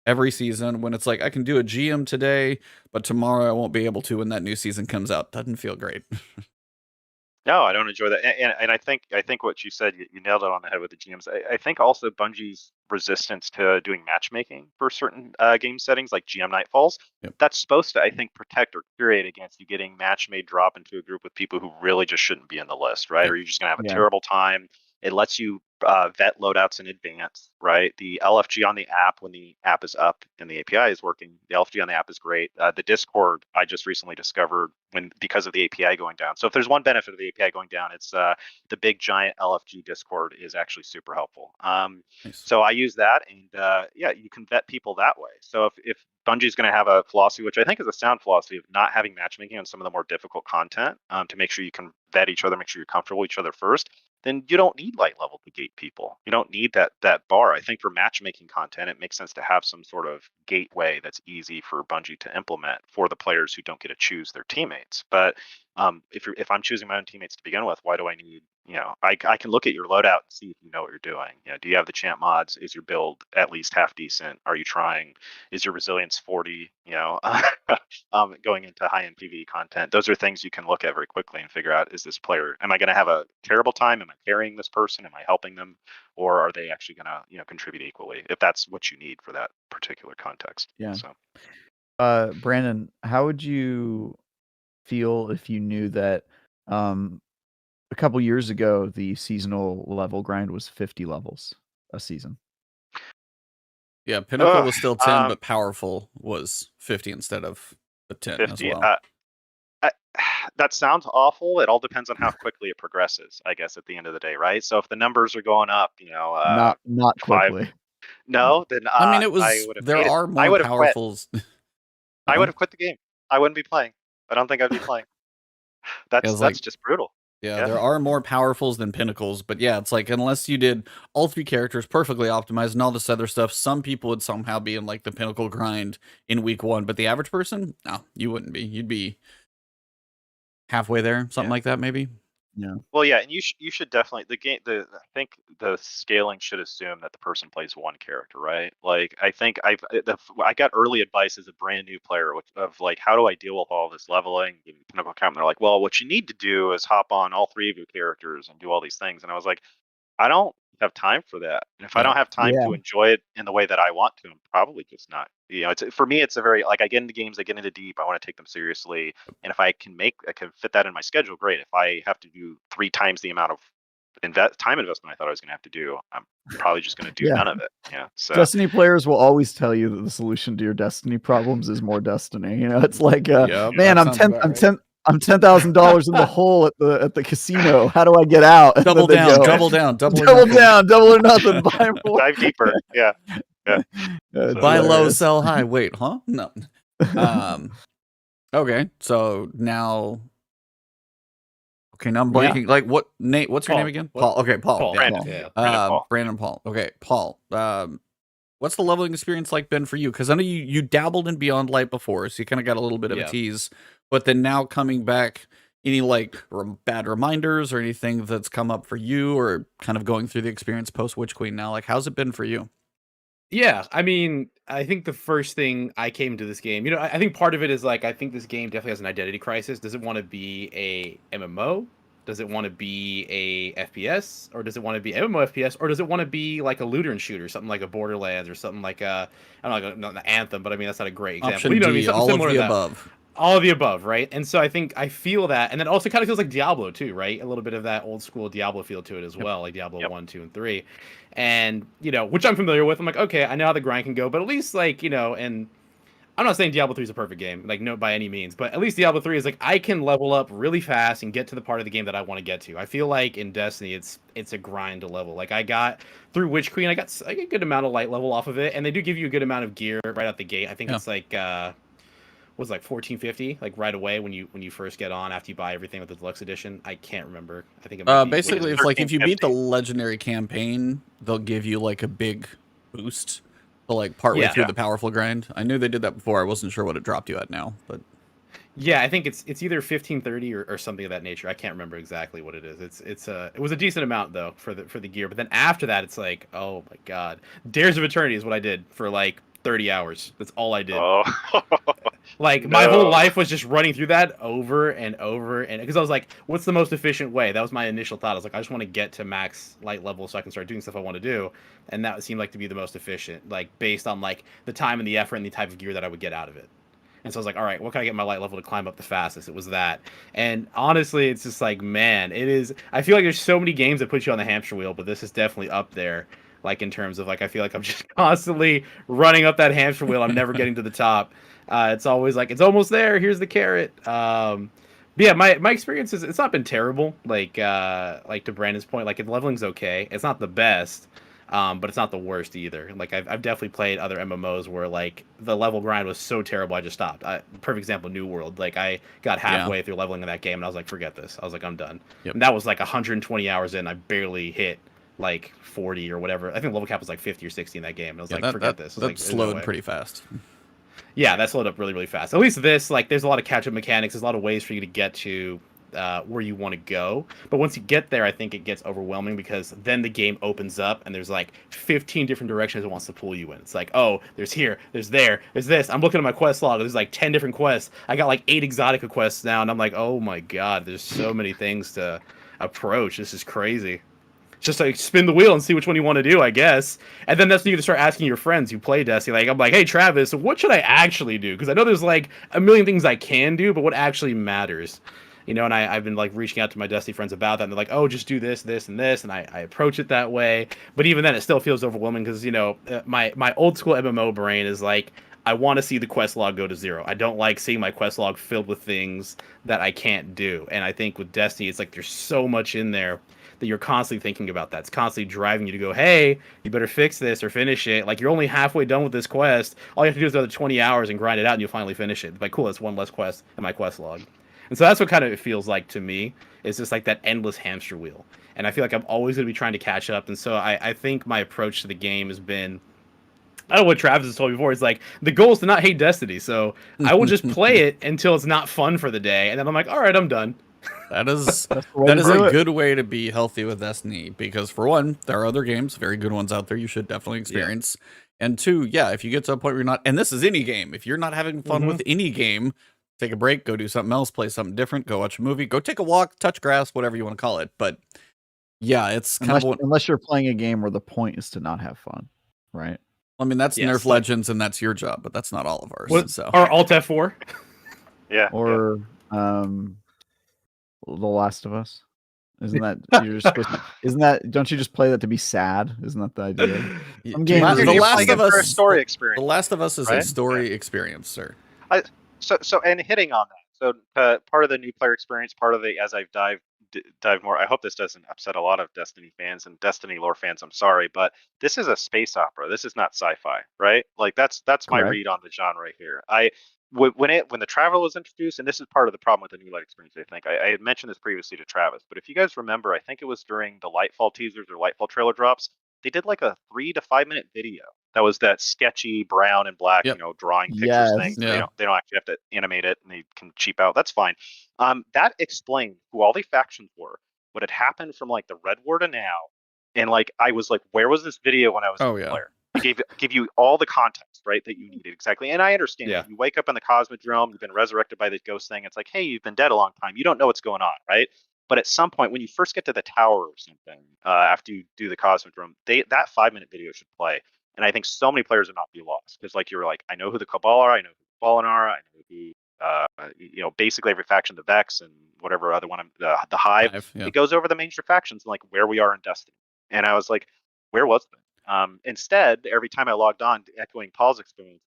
every season, when it's like I can do a GM today, but tomorrow I won't be able to when that new season comes out, doesn't feel great. No, I don't enjoy that. And I think what you said, you nailed it on the head with the GMs. I think also Bungie's resistance to doing matchmaking for certain game settings like GM Nightfalls, that's supposed to, I think, protect or curate against you getting match made drop into a group with people who really just shouldn't be in the list, right? Or you're just gonna have a terrible time. It lets you vet loadouts in advance, right? The LFG on the app, when the app is up and the API is working, the LFG on the app is great. The Discord, I just recently discovered because of the API going down. So if there's one benefit of the API going down, it's the big giant LFG Discord is actually super helpful. Nice. So I use that, and you can vet people that way. So if Bungie's going to have a philosophy, which I think is a sound philosophy, of not having matchmaking on some of the more difficult content, to make sure you can vet each other, make sure you're comfortable with each other first, then you don't need light level to gate people. You don't need that bar. I think for matchmaking content, it makes sense to have some sort of gateway that's easy for Bungie to implement for the players who don't get to choose their teammates. But if I'm choosing my own teammates to begin with, why do I need, I can look at your loadout and see if you know what you're doing. Do you have the champ mods? Is your build at least half decent? Are you trying? Is your resilience 40? Going into high end PvE content, those are things you can look at very quickly and figure out, is this player, am I going to have a terrible time? Am I carrying this person? Am I helping them? Or are they actually going to, contribute equally, if that's what you need for that particular context? Yeah. So, Brandon, how would you feel if you knew that a couple years ago the seasonal level grind was 50 levels a season? Yeah, Pinnacle was still 10, but Powerful was 50 instead of the 10 50. as well. That sounds awful. It all depends on how quickly it progresses, I guess, at the end of the day, right? So if the numbers are going up, not quickly. No, then I mean, it was. I would have There are more powerfuls. I would have quit the game. I wouldn't be playing. I don't think I'd be playing. That's just brutal. Yeah, there are more powerfuls than pinnacles, but yeah, it's like unless you did all 3 characters perfectly optimized and all this other stuff, some people would somehow be in like the pinnacle grind in week 1, but the average person, no, you wouldn't be. You'd be halfway there, something like that, maybe. Yeah. Well, yeah, and you should definitely I think the scaling should assume that the person plays one character, right? Like I think I got early advice as a brand new player of like how do I deal with all this leveling? Pinnacle account, and they're like, well, what you need to do is hop on all 3 of your characters and do all these things. And I was like, I don't have time for that. And if I don't have time to enjoy it in the way that I want to, I'm probably just not. For me, it's a very like I get into games, I get into deep, I want to take them seriously, and if I can fit that in my schedule, great. If I have to do 3 times the amount of time investment I thought I was going to have to do, I'm probably just going to do none of it. Yeah. So Destiny players will always tell you that the solution to your Destiny problems is more Destiny. It's like, man, I'm $10,000 in the hole at the casino. How do I get out? And double down, double or nothing. Buy more. Dive deeper. Yeah. Buy low, sell high. Wait, huh? No. Okay, so now. Okay, now I'm blanking. Like what? Nate, what's your name again? Paul. Okay, Paul. Brandon. Yeah. Brandon Paul. Okay, Paul. What's the leveling experience like been for you? Because I know you dabbled in Beyond Light before, so you kind of got a little bit of a tease. But then now coming back, any like bad reminders or anything that's come up for you, or kind of going through the experience post Witch Queen now? Like, how's it been for you? Yeah, I mean, I think the first thing I came to this game, I think part of it is like I think this game definitely has an identity crisis. Does it want to be a MMO? Does it want to be a FPS, or does it want to be MMO FPS, or does it want to be like a looter and shooter, something like a Borderlands, or something like I don't know, like not an Anthem, but I mean that's not a great example. Option you know D, what I mean? Something all similar of to the that. above. All of the above, right? And so I think I feel that, and then also kind of feels like Diablo too, right? A little bit of that old school Diablo feel to it as well, like Diablo 1, 2, and 3, and which I'm familiar with. I'm like, okay, I know how the grind can go, but at least like and I'm not saying Diablo 3 is a perfect game, like no by any means, but at least Diablo 3 is like I can level up really fast and get to the part of the game that I want to get to. I feel like in Destiny, it's a grind to level. Like I got through Witch Queen, I got a good amount of light level off of it, and they do give you a good amount of gear right out the gate. I think it's like. Was like 1450 like right away when you first get on after you buy everything with the deluxe edition. I can't remember. I think it basically it's like if you beat the legendary campaign, they'll give you like a big boost to like partway through the powerful grind. I knew they did that before. I wasn't sure what it dropped you at now, but yeah, I think it's either 1530 or something of that nature. I can't remember exactly what it is. It was a decent amount though for the gear, but then after that it's like, oh my god, Dares of Eternity is what I did for like 30 hours. That's all I did. Oh. Like my whole life was just running through that over and over, and because I was like, what's the most efficient way? That was my initial thought. I was like, I just want to get to max light level so I can start doing stuff I want to do, and that seemed like to be the most efficient, like based on like the time and the effort and the type of gear that I would get out of it. And so I was like, all right, what can I get my light level to climb up the fastest? It was that. And honestly, it's just like, man, it is. I feel like there's so many games that put you on the hamster wheel, but this is definitely up there. Like in terms of like, I feel like I'm just constantly running up that hamster wheel. I'm never getting to the top. It's always like, it's almost there. Here's the carrot. But yeah, my experience is, it's not been terrible. Like to Brandon's point, like the leveling's okay. It's not the best, but it's not the worst either. Like I've definitely played other MMOs where like the level grind was so terrible I just stopped. Perfect example, New World. Like I got halfway through leveling in that game and I was like, forget this. I was like, I'm done. Yep. And that was like 120 hours in. I barely hit like 40 or whatever. I think level cap was like 50 or 60 in that game. And I was like, forget this. That like, slowed pretty fast. Yeah, that slowed up really, really fast. At least this, like, there's a lot of catch-up mechanics. There's a lot of ways for you to get to where you want to go. But once you get there, I think it gets overwhelming because then the game opens up and there's like 15 different directions it wants to pull you in. It's like, oh, there's here, there's there, there's this. I'm looking at my quest log. There's like 10 different quests. I got like 8 exotica quests now, and I'm like, oh my god, there's so many things to approach. This is crazy. Just like spin the wheel and see which one you want to do, I guess. And then that's when you start asking your friends who play Destiny. Like, I'm like, hey, Travis, what should I actually do? Because I know there's like a million things I can do, but what actually matters? And I've been like reaching out to my Destiny friends about that. And they're like, oh, just do this, this, and this. And I approach it that way. But even then, it still feels overwhelming because, my old school MMO brain is like, I want to see the quest log go to 0. I don't like seeing my quest log filled with things that I can't do. And I think with Destiny, it's like there's so much in there that you're constantly thinking about that. It's constantly driving you to go, hey, you better fix this or finish it. Like, you're only halfway done with this quest. All you have to do is another 20 hours and grind it out, and you'll finally finish it. Like, cool, that's one less quest in my quest log. And so that's what kind of it feels like to me. It's just like that endless hamster wheel. And I feel like I'm always going to be trying to catch up. And so I think my approach to the game has been, I don't know what Travis has told me before. It's like, the goal is to not hate Destiny. So I will just play it until it's not fun for the day. And then I'm like, all right, I'm done. That is a good way to be healthy with Destiny, because for one, there are other games, very good ones out there you should definitely experience. Yeah. And two, if you get to a point where you're not, and this is any game, if you're not having fun with any game, take a break, go do something else, play something different, go watch a movie, go take a walk, touch grass, whatever you want to call it. But yeah, it's kind of unless you're playing a game where the point is to not have fun, right? I mean, that's Nerf Legends, and that's your job, but that's not all of ours. Or Alt F4. Yeah. Or The Last of Us. Isn't that you're just supposed to, isn't that, don't you just play that to be sad? Isn't that the idea? The Last of Us, a story experience. The Last of Us is right? a story experience, sir. So and hitting on that. So part of the new player experience, part of the, as I've dived more, I hope this doesn't upset a lot of Destiny fans and Destiny lore fans. I'm sorry, but this is a space opera. This is not sci-fi, right? Like that's my read on the genre here. When the travel was introduced, and this is part of the problem with the new light experience, I think I had mentioned this previously to Travis, but if you guys remember, I think it was during the Lightfall teasers or Lightfall trailer drops, they did like a 3 to 5 minute video that was that sketchy brown and black, drawing pictures thing. Yeah. They don't actually have to animate it, and they can cheap out. That's fine. That explained who all the factions were, what had happened from like the Red War to now, and like I was like, where was this video when I was a player? It give you all the context, right, that you needed exactly. And I understand you wake up in the Cosmodrome, you've been resurrected by this ghost thing. It's like, hey, you've been dead a long time. You don't know what's going on, right? But at some point, when you first get to the tower or something, after you do the Cosmodrome, that 5 minute video should play. And I think so many players would not be lost because, like, you're like, I know who the Cabal are, I know who the Fallen are, I know who basically every faction, the Vex and whatever other one, the Hive. It goes over the major factions and like where we are in Destiny. And I was like, where was that? Instead, every time I logged on, echoing Paul's experience,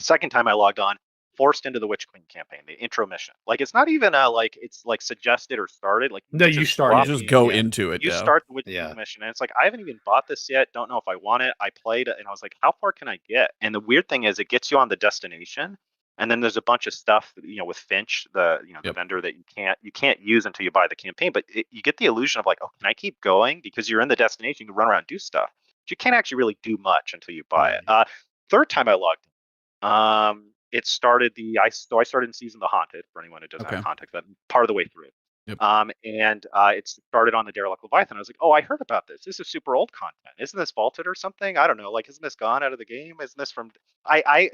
second time I logged on, forced into the Witch Queen campaign, the intro mission. Like it's not even it's like suggested or started. Like no, you start. You just go into it. You start the Witch Queen mission, and it's like I haven't even bought this yet. Don't know if I want it. I played it, and I was like, how far can I get? And the weird thing is, it gets you on the destination, and then there's a bunch of stuff, with Finch, the the vendor that you can't use until you buy the campaign. But you get the illusion of like, oh, can I keep going because you're in the destination? You can run around and do stuff. You can't actually really do much until you buy it. Third time I logged in, it started I started in Season of the Haunted, for anyone who doesn't have context, that part of the way through it. And it started on the Derelict Leviathan. I was like, oh, I heard about this. This is super old content. Isn't this vaulted or something? I don't know. Like, isn't this gone out of the game? Isn't this from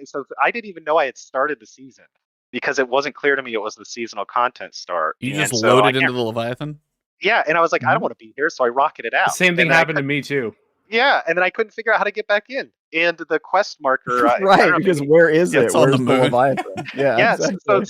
so I didn't even know I had started the season because it wasn't clear to me it was the seasonal content start. You just loaded into the Leviathan? Yeah, and I was like, I don't want to be here, so I rocketed out. The same thing happened to me too. Yeah, and then I couldn't figure out how to get back in. And the quest marker, right? Because where is it? It's on the moon. Leviathan? Yeah. Exactly. So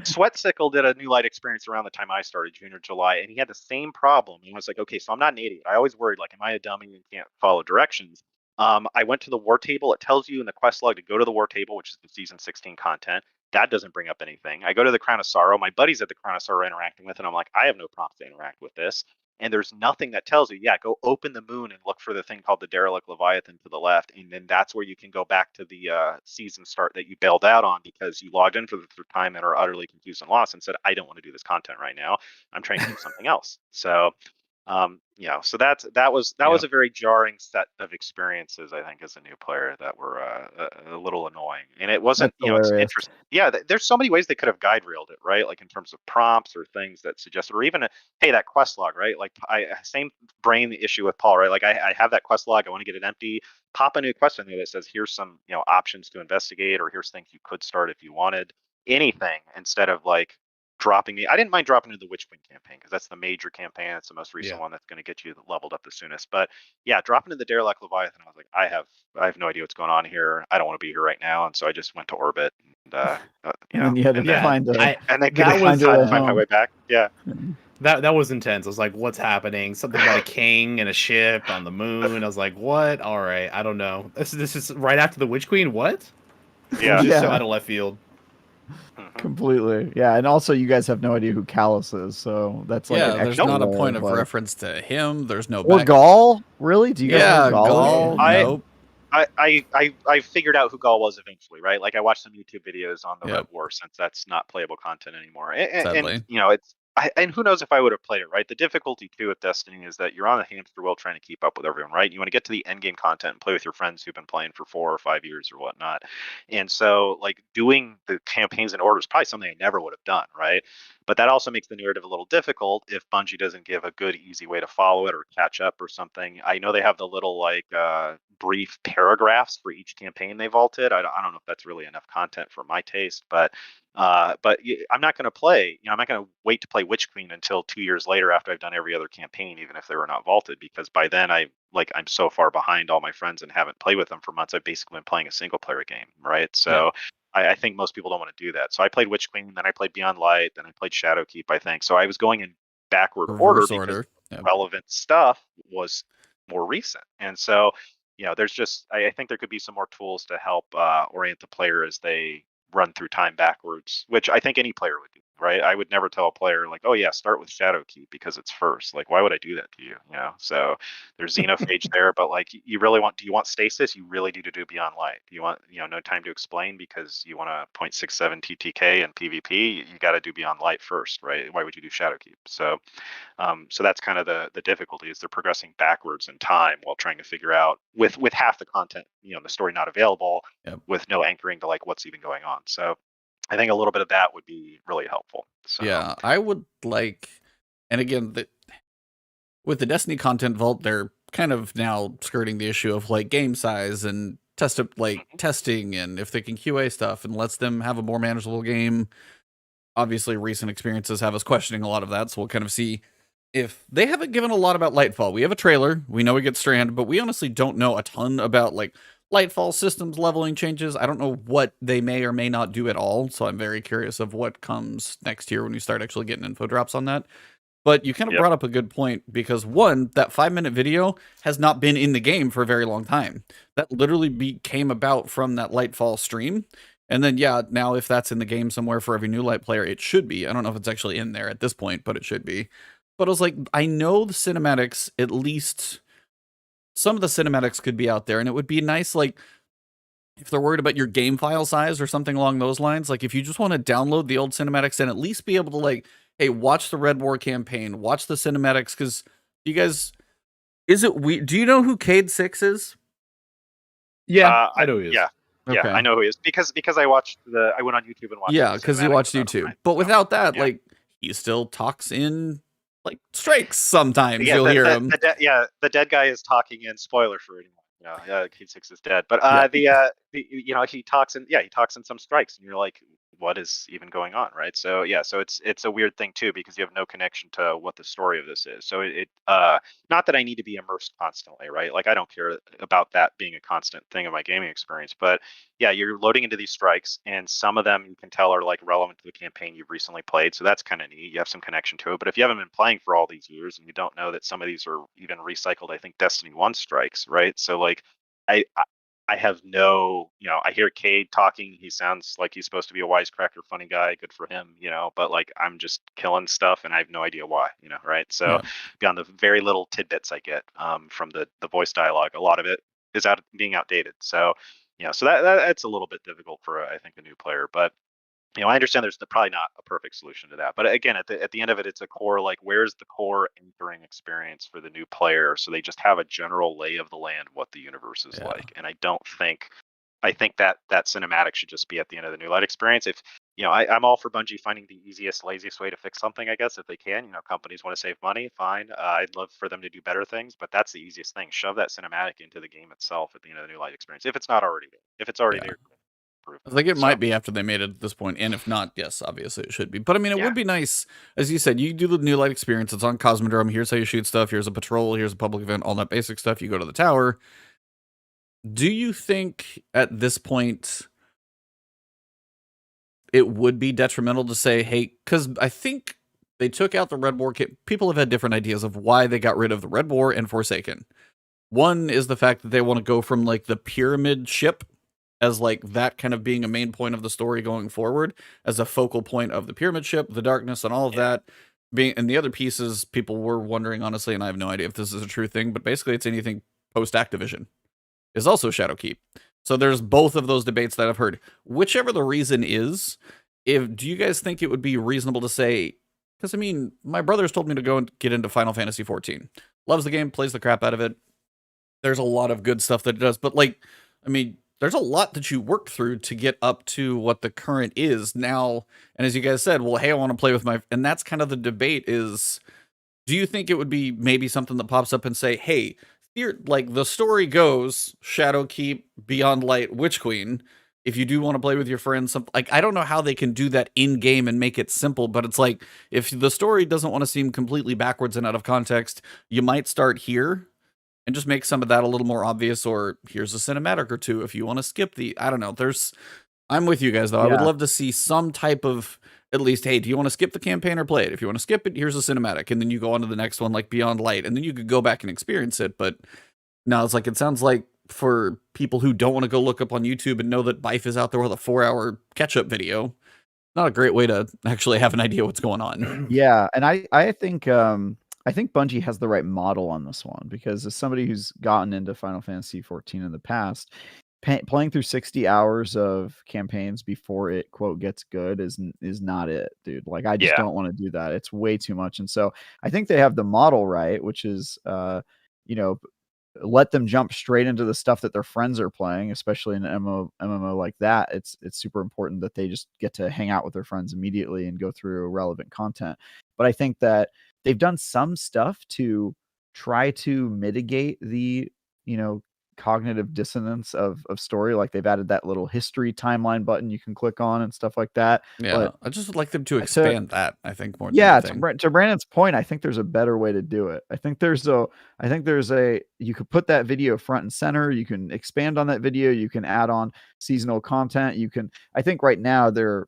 Sweatsickle did a new light experience around the time I started, June or July, and he had the same problem. And I was like, okay, so I'm not an idiot. I always worried, like, am I a dummy and can't follow directions? I went to the war table. It tells you in the quest log to go to the war table, which is the season 16 content. That doesn't bring up anything. I go to the Crown of Sorrow. My buddies at the Crown of Sorrow are interacting with, and I'm like, I have no prompts to interact with this. And there's nothing that tells you, go open the moon and look for the thing called the Derelict Leviathan to the left. And then that's where you can go back to the season start that you bailed out on because you logged in for the third time and are utterly confused and lost and said, I don't want to do this content right now. I'm trying to do something else. So, so that was a very jarring set of experiences, I think, as a new player that were a little annoying. And it wasn't, it's interesting. Yeah, there's so many ways they could have guide railed it, right? Like in terms of prompts or things that suggested, or even hey, that quest log, right? Like same brain issue with Paul, right? Like I have that quest log, I want to get it empty, pop a new quest in there that says here's some options to investigate, or here's things you could start if you wanted anything, instead of like dropping me. I didn't mind dropping into the Witch Queen campaign because that's the major campaign. It's the most recent one that's going to get you leveled up the soonest. But dropping into the Derelict Leviathan, I was like, I have no idea what's going on here. I don't want to be here right now, and so I just went to orbit. And and you had to find my way back. Yeah. That was intense. I was like, what's happening? Something about a king and a ship on the moon. I was like, what? All right, I don't know. This is right after the Witch Queen. What? Yeah. Just so out of left field. Completely. Yeah, and also you guys have no idea who Callus is, so that's like an there's not a point of reference to him. There's no or Gaul, really? Do you guys know Gaul? Nope. I figured out who Gaul was eventually, right? Like I watched some YouTube videos on the Yep. Red War since that's not playable content anymore. Sadly. And you know, and who knows if I would have played it, right? The difficulty too with Destiny is that you're on a hamster wheel trying to keep up with everyone, right? You want to get to the end game content and play with your friends who've been playing for 4 or 5 years or whatnot. And so like doing the campaigns in order is probably something I never would have done, right? But that also makes the narrative a little difficult if Bungie doesn't give a good, easy way to follow it or catch up or something. I know they have the little like brief paragraphs for each campaign they vaulted. I don't know if that's really enough content for my taste, but I'm not going to play. You know, I'm not going to wait to play Witch Queen until 2 years later after I've done every other campaign, even if they were not vaulted, because by then I'm so far behind all my friends and haven't played with them for months. I've basically been playing a single player game, right? So. Yeah. I think most people don't want to do that. So I played Witch Queen, then I played Beyond Light, then I played Shadowkeep, I think. So I was going in backward order because relevant stuff was more recent. And so, you know, there's just, I think there could be some more tools to help orient the player as they run through time backwards, which I think any player would do, right? I would never tell a player like, oh yeah, start with Shadowkeep because it's first. Like, why would I do that to you? You know, so there's Xenophage there, but like, do you want Stasis? You really need to do Beyond Light. Do you want, you know, No Time to Explain because you want a 0.67 TTK and PvP? You got to do Beyond Light first, right? Why would you do Shadowkeep? So, so that's kind of the difficulty is they're progressing backwards in time while trying to figure out with half the content, you know, the story not available, with no anchoring to like what's even going on. So I think a little bit of that would be really helpful. So yeah, I would like, and again, with the Destiny content vault, they're kind of now skirting the issue of like game size and testing, and if they can QA stuff and lets them have a more manageable game. Obviously, recent experiences have us questioning a lot of that, so we'll kind of see if they haven't given a lot about Lightfall. We have a trailer, we know we get stranded, but we honestly don't know a ton about like Lightfall systems leveling changes. I don't know what they may or may not do at all, so I'm very curious of what comes next year when we start actually getting info drops on that. But you kind of brought up a good point, because one, that 5-minute video has not been in the game for a very long time. That literally came about from that Lightfall stream. And then, yeah, now if that's in the game somewhere for every new Light player, it should be. I don't know if it's actually in there at this point, but it should be. But I was like, I know the cinematics, at least some of the cinematics could be out there, and it would be nice, like, if they're worried about your game file size or something along those lines, like if you just want to download the old cinematics and at least be able to like, hey, watch the Red War campaign, watch the cinematics, because you guys, is it weird? Do you know who Cade 6 is? Yeah, I know who he is. Yeah. Okay. Yeah, I know who he is because I went on YouTube and watched. Yeah, because you watched YouTube. But without that, like, he still talks in like strikes sometimes. You'll hear him. The dead guy is talking in, spoiler for anyone. You know, Cade 6 is dead. But you know, he talks in some strikes, and you're like, what is even going on, right? So yeah, so it's a weird thing too, because you have no connection to what the story of this is. So it not that I need to be immersed constantly, right? Like I don't care about that being a constant thing in my gaming experience, but yeah, you're loading into these strikes, and some of them you can tell are like relevant to the campaign you've recently played. So that's kind of neat. You have some connection to it. But if you haven't been playing for all these years and you don't know that some of these are even recycled, I think Destiny 1 strikes, right? So like I have no, you know, I hear Cade talking. He sounds like he's supposed to be a wisecracker, funny guy. Good for him, you know, but like I'm just killing stuff and I have no idea why, you know, right? So beyond the very little tidbits I get from the voice dialogue, a lot of it is being outdated. So, you know, so that's a little bit difficult for, I think, a new player. But you know, I understand there's probably not a perfect solution to that, but again, at the end of it, it's a core, like where's the core anchoring experience for the new player, so they just have a general lay of the land, what the universe is like. And I think that cinematic should just be at the end of the new light experience. If you know, I'm all for Bungie finding the easiest, laziest way to fix something, I guess, if they can. You know, companies want to save money, fine. I'd love for them to do better things, but that's the easiest thing. Shove that cinematic into the game itself at the end of the new light experience, if it's not already there. If it's already there, I think it might be after they made it at this point, and if not, yes, obviously it should be. But I mean, it would be nice, as you said, you do the new light experience. It's on Cosmodrome. Here's how you shoot stuff. Here's a patrol. Here's a public event. All that basic stuff. You go to the tower. Do you think at this point it would be detrimental to say, hey, because I think they took out the Red War kit. People have had different ideas of why they got rid of the Red War and Forsaken. One is the fact that they want to go from like the pyramid ship as like that kind of being a main point of the story going forward, as a focal point of the pyramid ship, the darkness, and all of that. And the other pieces, people were wondering, honestly, and I have no idea if this is a true thing, but basically it's anything post-Activision. is also Shadowkeep. So there's both of those debates that I've heard. Whichever the reason is, do you guys think it would be reasonable to say, because I mean, my brother's told me to go and get into Final Fantasy 14. Loves the game, plays the crap out of it. There's a lot of good stuff that it does, but like, I mean, there's a lot that you work through to get up to what the current is now. And as you guys said, well, hey, I want to play with and that's kind of the debate is, do you think it would be maybe something that pops up and say, hey, here, like the story goes, Shadowkeep, Beyond Light, Witch Queen. If you do want to play with your friends, like, I don't know how they can do that in game and make it simple, but it's like, if the story doesn't want to seem completely backwards and out of context, you might start here and just make some of that a little more obvious, or here's a cinematic or two if you want to skip I don't know. I'm with you guys though. I would love to see some type of, at least, hey, do you want to skip the campaign or play it? If you want to skip it, here's a cinematic, and then you go on to the next one, like Beyond Light, and then you could go back and experience it. But now it's like, it sounds like for people who don't want to go look up on YouTube and know that Bife is out there with a 4-hour catch-up video, not a great way to actually have an idea what's going on. Yeah, and I think Bungie has the right model on this one, because as somebody who's gotten into Final Fantasy 14 in the past, playing through 60 hours of campaigns before it quote gets good is not it, dude. Like, I just don't want to do that. It's way too much. And so I think they have the model right, which is let them jump straight into the stuff that their friends are playing, especially in an MMO like that. It's super important that they just get to hang out with their friends immediately and go through relevant content. But I think that they've done some stuff to try to mitigate the, cognitive dissonance of story. Like, they've added that little history timeline button you can click on and stuff like that. Yeah, but I just would like them to expand that, I think, more. To Brandon's point, I think there's a better way to do it. I think there's you could put that video front and center. You can expand on that video. You can add on seasonal content. I think right now their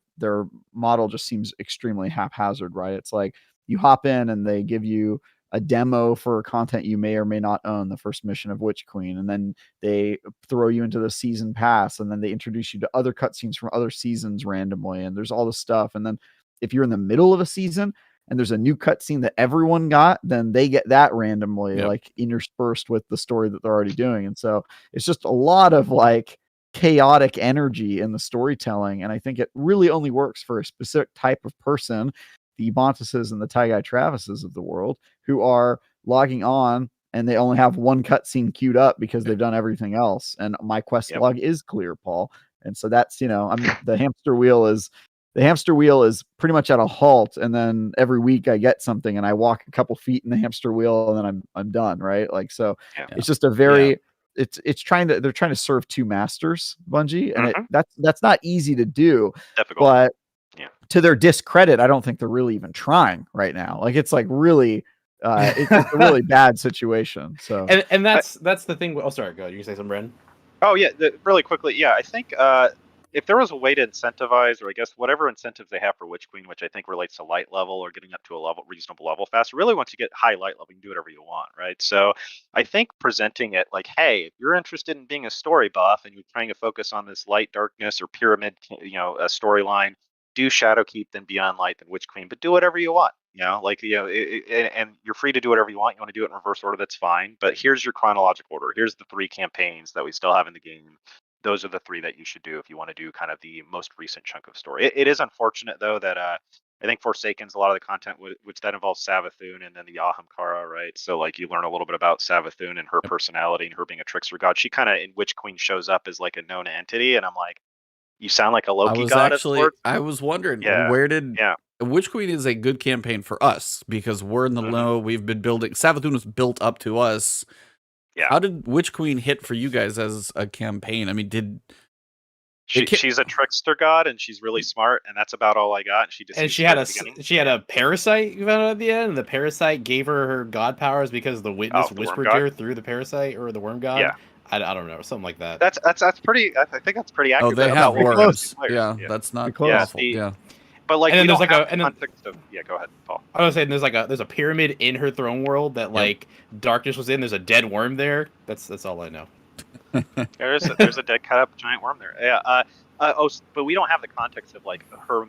model just seems extremely haphazard, right? It's like you hop in and they give you a demo for content you may or may not own, the first mission of Witch Queen, and then they throw you into the season pass, and then they introduce you to other cutscenes from other seasons randomly, and there's all this stuff. And then if you're in the middle of a season and there's a new cutscene that everyone got, then they get that randomly, like interspersed with the story that they're already doing. And so it's just a lot of like chaotic energy in the storytelling, and I think it really only works for a specific type of person, the Ebontises and the Taigai Travises of the world, who are logging on and they only have one cutscene queued up because they've done everything else. And my quest log is clear, Paul. And so that's, the hamster wheel is pretty much at a halt. And then every week I get something and I walk a couple feet in the hamster wheel and then I'm done. Right. Like, so it's just a very, they're trying to serve two masters, Bungie. And that's not easy to do. Difficult. But to their discredit, I don't think they're really even trying right now. Like, it's like really, it's a really bad situation. So, and that's the thing. Oh, sorry, go. You can say something, Brandon. Oh yeah, really quickly. Yeah, I think if there was a way to incentivize, or I guess whatever incentives they have for Witch Queen, which I think relates to light level or getting up to a reasonable level fast. Really, once you get high light level, you can do whatever you want, right? So I think presenting it like, hey, if you're interested in being a story buff and you're trying to focus on this light darkness or pyramid, a storyline, do Shadowkeep, then Beyond Light, then Witch Queen, but do whatever you want. And you're free to do whatever you want. You want to do it in reverse order, that's fine. But here's your chronological order. Here's the 3 campaigns that we still have in the game. Those are the 3 that you should do if you want to do kind of the most recent chunk of story. It is unfortunate, though, that I think Forsaken's a lot of the content, which that involves Savathun and then the Ahamkara, right? So, like, you learn a little bit about Savathun and her personality and her being a trickster god. She kind of, in Witch Queen, shows up as, like, a known entity, and I'm like, you sound like a Loki god. I was wondering, Witch Queen is a good campaign for us because we're in the know. We've been building. Savathun was built up to us. Yeah. How did Witch Queen hit for you guys as a campaign? I mean, she's a trickster god and she's really smart, and that's about all I got. And she had a parasite you found out at the end, and the parasite gave her god powers because the witness whispered to her through the parasite or the worm god. Yeah. I don't know, something like that. That's pretty. I think that's pretty accurate. Oh, they have worms. Yeah, that's not awful. But like, and then go ahead, Paul. I was saying there's a pyramid in her throne world that like darkness was in. There's a dead worm there. That's all I know. There's a dead cut up giant worm there. Yeah. But we don't have the context of like her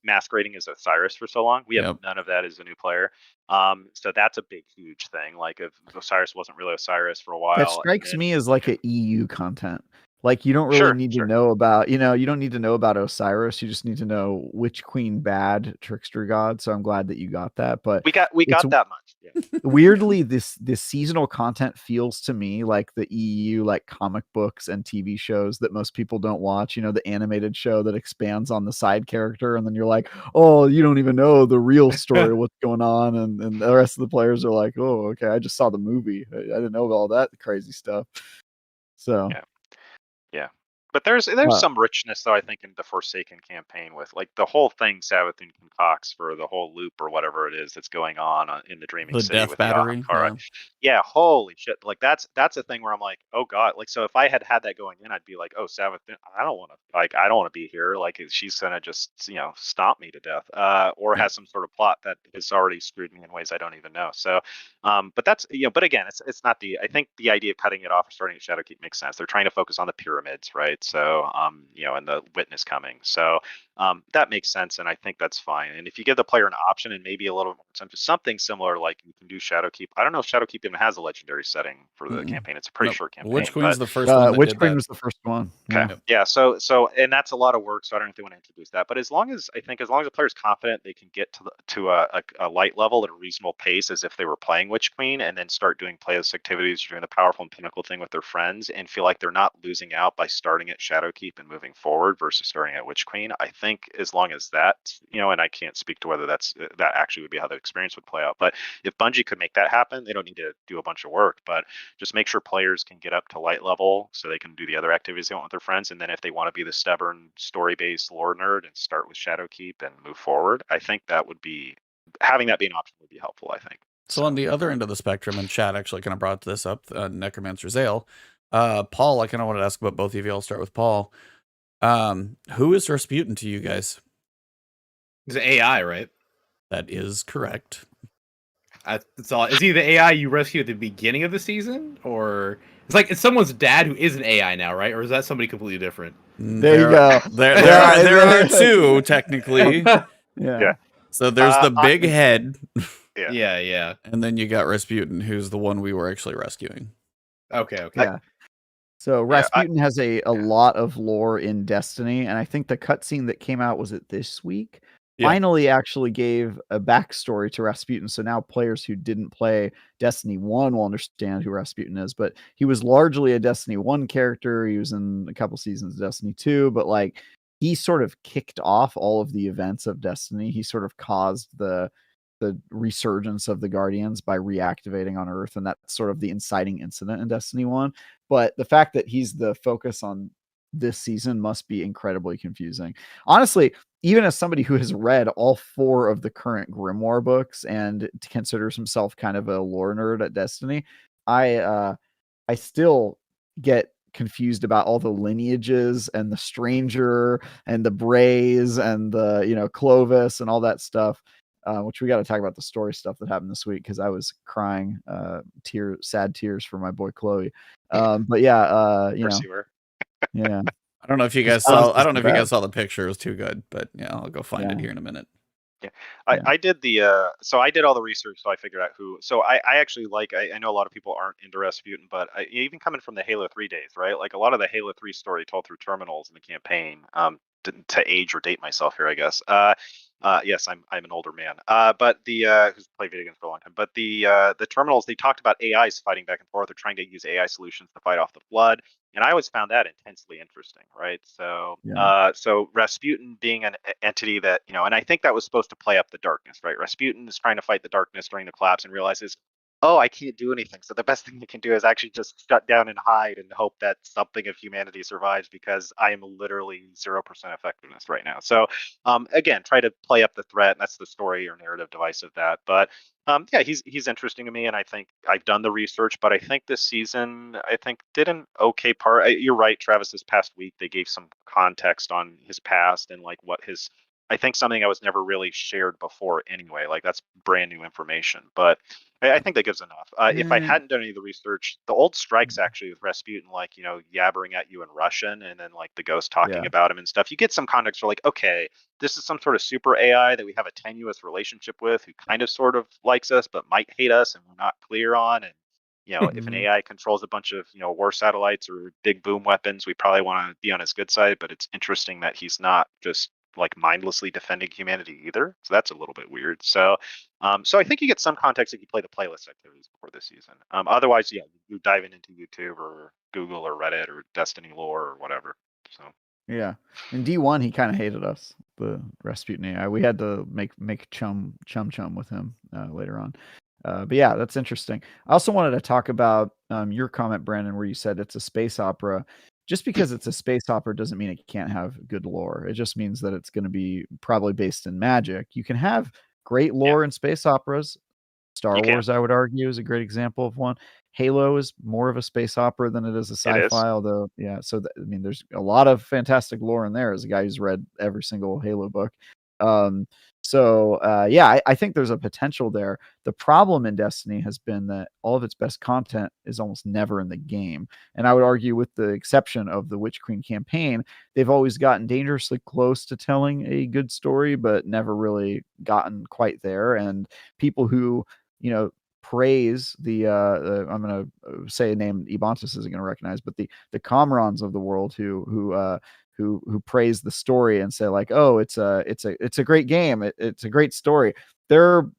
masquerading as Osiris for so long. We have Yep. none of that as a new player. So that's a big, huge thing. Like if Osiris wasn't really Osiris for a while. That strikes me as like a EU content. Like you don't really Sure, need sure. to know about, you don't need to know about Osiris. You just need to know which queen bad trickster god. So I'm glad that you got that. But We got it's that much. Yeah. weirdly, this seasonal content feels to me like the EU, like comic books and TV shows that most people don't watch. The animated show that expands on the side character, and then you're like, oh, you don't even know the real story, what's going on, and the rest of the players are like, oh, okay, I just saw the movie. I didn't know all that crazy stuff. So Yeah. But there's some richness though, I think, in the Forsaken campaign with like the whole thing Savathun concocts for the whole loop or whatever it is that's going on in the Dreaming The City death with battery. the Ahamkara. Yeah, holy shit. Like that's a thing where I'm like, oh god. Like so if I had that going in, I'd be like, oh Savathun, I don't want to be here. Like she's gonna just stomp me to death. Or Yeah. has some sort of plot that has already screwed me in ways I don't even know. So but that's but again, it's not I think the idea of cutting it off or starting at Shadowkeep makes sense. They're trying to focus on the pyramids, right? So and the witness coming. So that makes sense, and I think that's fine. And if you give the player an option and maybe a little more incentive, something similar, like you can do Shadowkeep. I don't know if Shadowkeep even has a legendary setting for the campaign. It's a pretty short campaign. Witch Queen's the first one that Witch did Queen that. was the first one. Okay. Yeah. So and that's a lot of work. So I don't know if they want to introduce that. But as long as the player's confident, they can get to a light level at a reasonable pace, as if they were playing Witch Queen, and then start doing playlist activities, doing the powerful and Pinnacle thing with their friends, and feel like they're not losing out by starting at Shadowkeep and moving forward versus starting at Witch Queen. I think as long as that, and I can't speak to whether that actually would be how the experience would play out. But if Bungie could make that happen, they don't need to do a bunch of work, but just make sure players can get up to light level so they can do the other activities they want with their friends. And then if they want to be the stubborn story-based lore nerd and start with Shadowkeep and move forward, I think that would be having that be an option would be helpful, I think. So on the other end of the spectrum, and Chad actually kind of brought this up, Necromancer Zale. Paul, I kind of wanted to ask about both of you. I'll start with Paul. Who is Rasputin to you guys? It's AI, right? That is correct. That's all. Is he the AI you rescued at the beginning of the season, or it's someone's dad who is an AI now, right? Or is that somebody completely different? There you go. There are two technically. Yeah. So there's the big head. Yeah. And then you got Rasputin, who's the one we were actually rescuing. Okay. Yeah. So Rasputin has a lot of lore in Destiny, and I think the cutscene that came out, was it this week? Yeah. Finally actually gave a backstory to Rasputin. So now players who didn't play Destiny 1 will understand who Rasputin is, but he was largely a Destiny 1 character. He was in a couple seasons of Destiny 2, but like he sort of kicked off all of the events of Destiny. He sort of caused the resurgence of the Guardians by reactivating on Earth, and that's sort of the inciting incident in Destiny 1. But the fact that he's the focus on this season must be incredibly confusing. Honestly, even as somebody who has read all 4 of the current Grimoire books and considers himself kind of a lore nerd at Destiny, I still get confused about all the lineages and the Stranger and the Braze and the Clovis and all that stuff. Which we got to talk about the story stuff that happened this week, because I was crying sad tears for my boy Chloe. But yeah, yeah. I don't know if you guys saw. I don't know if you guys saw the picture. It was too good, but yeah, I'll go find it here in a minute. Yeah, I did I did all the research, so I figured out who. So I actually I know a lot of people aren't into Rasputin, but even coming from the Halo 3 days, right? Like a lot of the Halo 3 story told through terminals in the campaign. To age or date myself here, I guess. Yes, I'm an older man. But who's played video games for a long time. But the terminals, they talked about AIs fighting back and forth. They're trying to use AI solutions to fight off the flood, and I always found that intensely interesting, right? So so Rasputin being an entity that and I think that was supposed to play up the darkness, right? Rasputin is trying to fight the darkness during the collapse and realizes, oh, I can't do anything. So the best thing they can do is actually just shut down and hide and hope that something of humanity survives, because I am literally 0% effectiveness right now. So again, try to play up the threat. And that's the story or narrative device of that. But yeah, he's interesting to me, and I think I've done the research. But I think this season, did an okay part. You're right, Travis. This past week, they gave some context on his past and like what his I think something that was never really shared before anyway. Like that's brand new information, but I think that gives enough. If I hadn't done any of the research, the old strikes actually with Rasputin, like, yabbering at you in Russian and then like the ghost talking Yeah. about him and stuff, you get some context for like, okay, this is some sort of super AI that we have a tenuous relationship with who kind of sort of likes us but might hate us and we're not clear on. And if an AI controls a bunch of war satellites or big boom weapons, we probably want to be on his good side. But it's interesting that he's not just like mindlessly defending humanity either. So that's a little bit weird. So I think you get some context if you play the playlist activities before this season. Otherwise, yeah, you dive into YouTube or Google or Reddit or Destiny lore or whatever. So Yeah. In D1, he kind of hated us, the Rasputin AI. We had to make chum with him later on. But yeah, that's interesting. I also wanted to talk about your comment, Brandon, where you said it's a space opera. Just because it's a space opera doesn't mean it can't have good lore. It just means that it's going to be probably based in magic. You can have great lore in space operas. Star You can. Wars, I would argue, is a great example of one. Halo is more of a space opera than it is a sci-fi, although, yeah. So, I mean, there's a lot of fantastic lore in there as a guy who's read every single Halo book. Yeah, I think there's a potential there. The problem in Destiny has been that all of its best content is almost never in the game. And I would argue, with the exception of the Witch Queen campaign, they've always gotten dangerously close to telling a good story, but never really gotten quite there. And people who, praise the I'm gonna say a name Ebontis isn't gonna recognize, but the Comrons of the world who praise the story and say like, oh, it's a great game, it's a great story. They're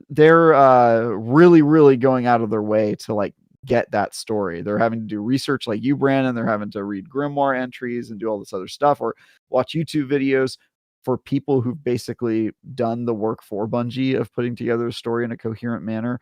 really, really going out of their way to like get that story. They're having to do research like you, Brandon. They're having to read grimoire entries and do all this other stuff, or watch YouTube videos for people who've basically done the work for Bungie of putting together a story in a coherent manner.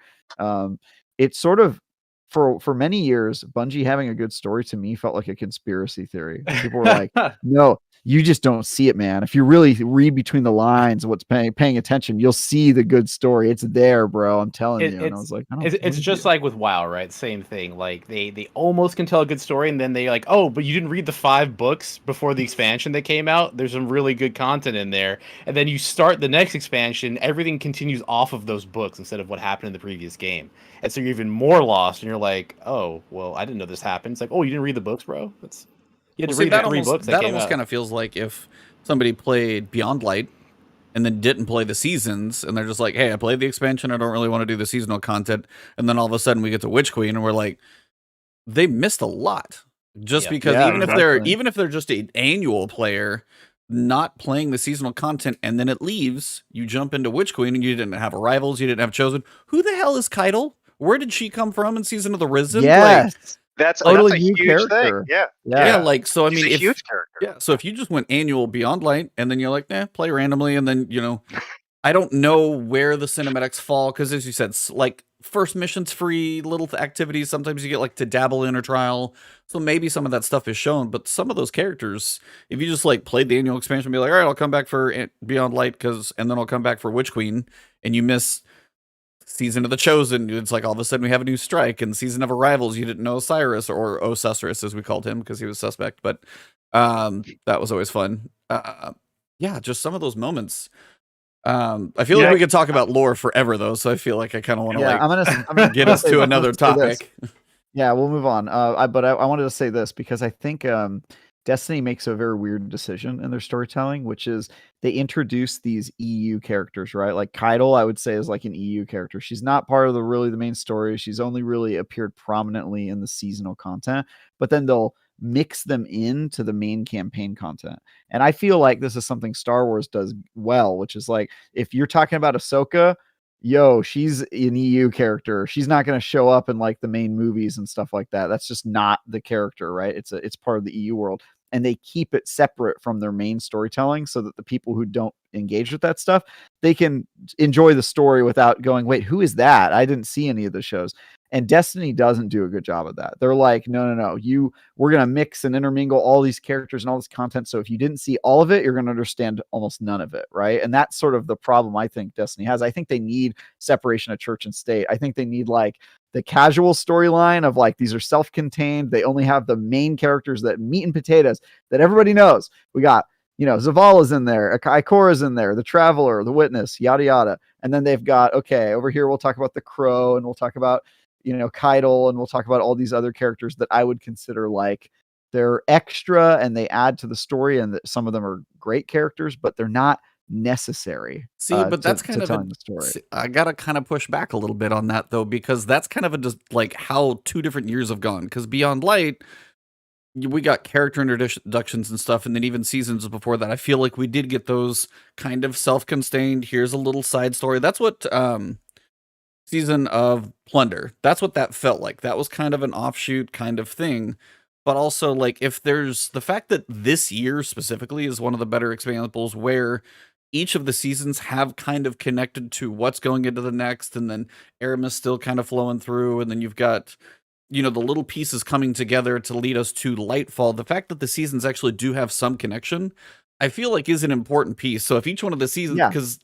It's sort of, for many years, Bungie having a good story to me felt like a conspiracy theory. People were like, no, you just don't see it, man. If you really read between the lines of what's paying attention, you'll see the good story. It's there, bro. I'm telling you. And I was like, it's just like with WoW, right? Same thing. Like they almost can tell a good story, and then they like, oh, but you didn't read the 5 books before the expansion that came out. There's some really good content in there, and then you start the next expansion. Everything continues off of those books instead of what happened in the previous game, and so you're even more lost. And you're like, oh, well, I didn't know this happened. It's like, oh, you didn't read the books, bro. You had to read the 3 books that came out. Kind of feels like if somebody played Beyond Light and then didn't play the seasons, and they're just like, hey, I played the expansion, I don't really want to do the seasonal content, and then all of a sudden we get to Witch Queen, and we're like, they missed a lot. Just because even if they're just an annual player, not playing the seasonal content, and then it leaves, you jump into Witch Queen, and you didn't have Arrivals, you didn't have Chosen. Who the hell is Caiatl? Where did she come from in Season of the Risen? Yes. Like, that's totally a new huge character. thing. Yeah. Like, so I mean, a huge character. Yeah. So if you just went annual Beyond Light, and then you're like, play randomly, and then I don't know where the cinematics fall, because as you said, like first mission's free, little activities. Sometimes you get like to dabble in or trial, so maybe some of that stuff is shown. But some of those characters, if you just like played the annual expansion, be like, all right, I'll come back for Beyond Light, and then I'll come back for Witch Queen, and you miss Season of the Chosen, it's like all of a sudden we have a new strike, and Season of Arrivals, you didn't know Cyrus, or Osusurus as we called him because he was suspect, but that was always fun. Yeah, just some of those moments. I feel like we could talk about lore forever though, so I feel like I kind of want to I'm gonna get us to another topic. Yeah, we'll move on. But I wanted to say this because I think Destiny makes a very weird decision in their storytelling, which is they introduce these EU characters, right? Like Caiatl, I would say, is like an EU character. She's not part of the main story. She's only really appeared prominently in the seasonal content, but then they'll mix them into the main campaign content. And I feel like this is something Star Wars does well, which is like, if you're talking about Ahsoka, she's an EU character. She's not going to show up in like the main movies and stuff like that. That's just not the character, right? It's part of the EU world. And they keep it separate from their main storytelling so that the people who don't engage with that stuff, they can enjoy the story without going, wait, who is that? I didn't see any of the shows. And Destiny doesn't do a good job of that. They're like, no, we're going to mix and intermingle all these characters and all this content. So if you didn't see all of it, you're going to understand almost none of it, right? And that's sort of the problem I think Destiny has. I think they need separation of church and state. I think they need like the casual storyline of like, these are self-contained. They only have the main characters, that meat and potatoes that everybody knows. We got Zavala's in there, Ikora's in there, the Traveler, the Witness, yada yada. And then they've got, okay, over here we'll talk about the Crow, and we'll talk about Caiatl, and we'll talk about all these other characters that I would consider like they're extra and they add to the story, and that some of them are great characters, but they're not necessary. See, but that's kind of telling the story. I gotta kind of push back a little bit on that though, because that's kind of just like how 2 different years have gone. Because Beyond Light, we got character introductions and stuff, and then even seasons before that, I feel like we did get those kind of self-contained. Here's a little side story. That's what Season of Plunder. That's what that felt like. That was kind of an offshoot kind of thing. But also, like, if there's the fact that this year specifically is one of the better examples where each of the seasons have kind of connected to what's going into the next, and then Aramis still kind of flowing through, and then you've got, the little pieces coming together to lead us to Lightfall. The fact that the seasons actually do have some connection, I feel like is an important piece. So if each one of the seasons, because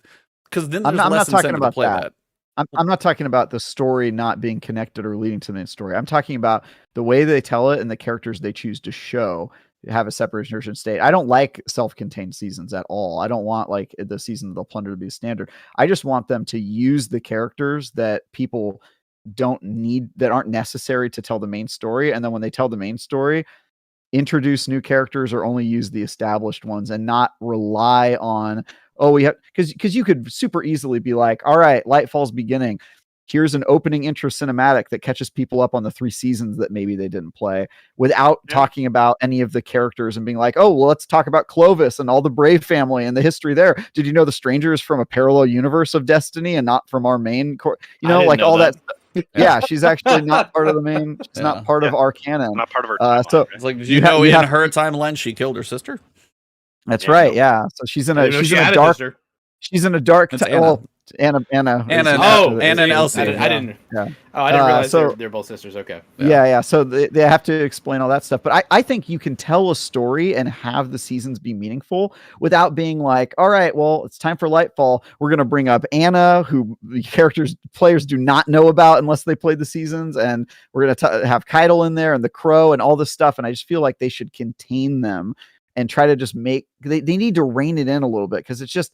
then there's less incentive to play that. I'm not talking about the story not being connected or leading to the main story. I'm talking about the way they tell it and the characters they choose to show have a separation state. I don't like self-contained seasons at all. I don't want like the Season of the Plunder to be standard. I just want them to use the characters that people don't need, that aren't necessary to tell the main story. And then when they tell the main story, introduce new characters or only use the established ones, and not rely on, we have, because you could super easily be like, all right, Lightfall's beginning, here's an opening intro cinematic that catches people up on the 3 seasons that maybe they didn't play, without talking about any of the characters and being like, let's talk about Clovis and all the Brave family and the history there. Did you know the Stranger is from a parallel universe of Destiny and not from our main core? Like all that. Yeah, she's actually not part of the main. She's not part of our canon. Not part of our timeline. So it's like, did you know in her timeline she killed her sister? That's right. Yeah. So she's in a dark. She's in a dark. Anna and Elsie. I didn't. Yeah. Oh, I didn't realize they're both sisters. Okay. Yeah. So they have to explain all that stuff. But I think you can tell a story and have the seasons be meaningful without being like, all right, well, it's time for Lightfall. We're going to bring up Anna, who the players do not know about unless they played the seasons. And we're going to have Caiatl in there and the Crow and all this stuff. And I just feel like they should contain them and try to just they need to rein it in a little bit, because it's just,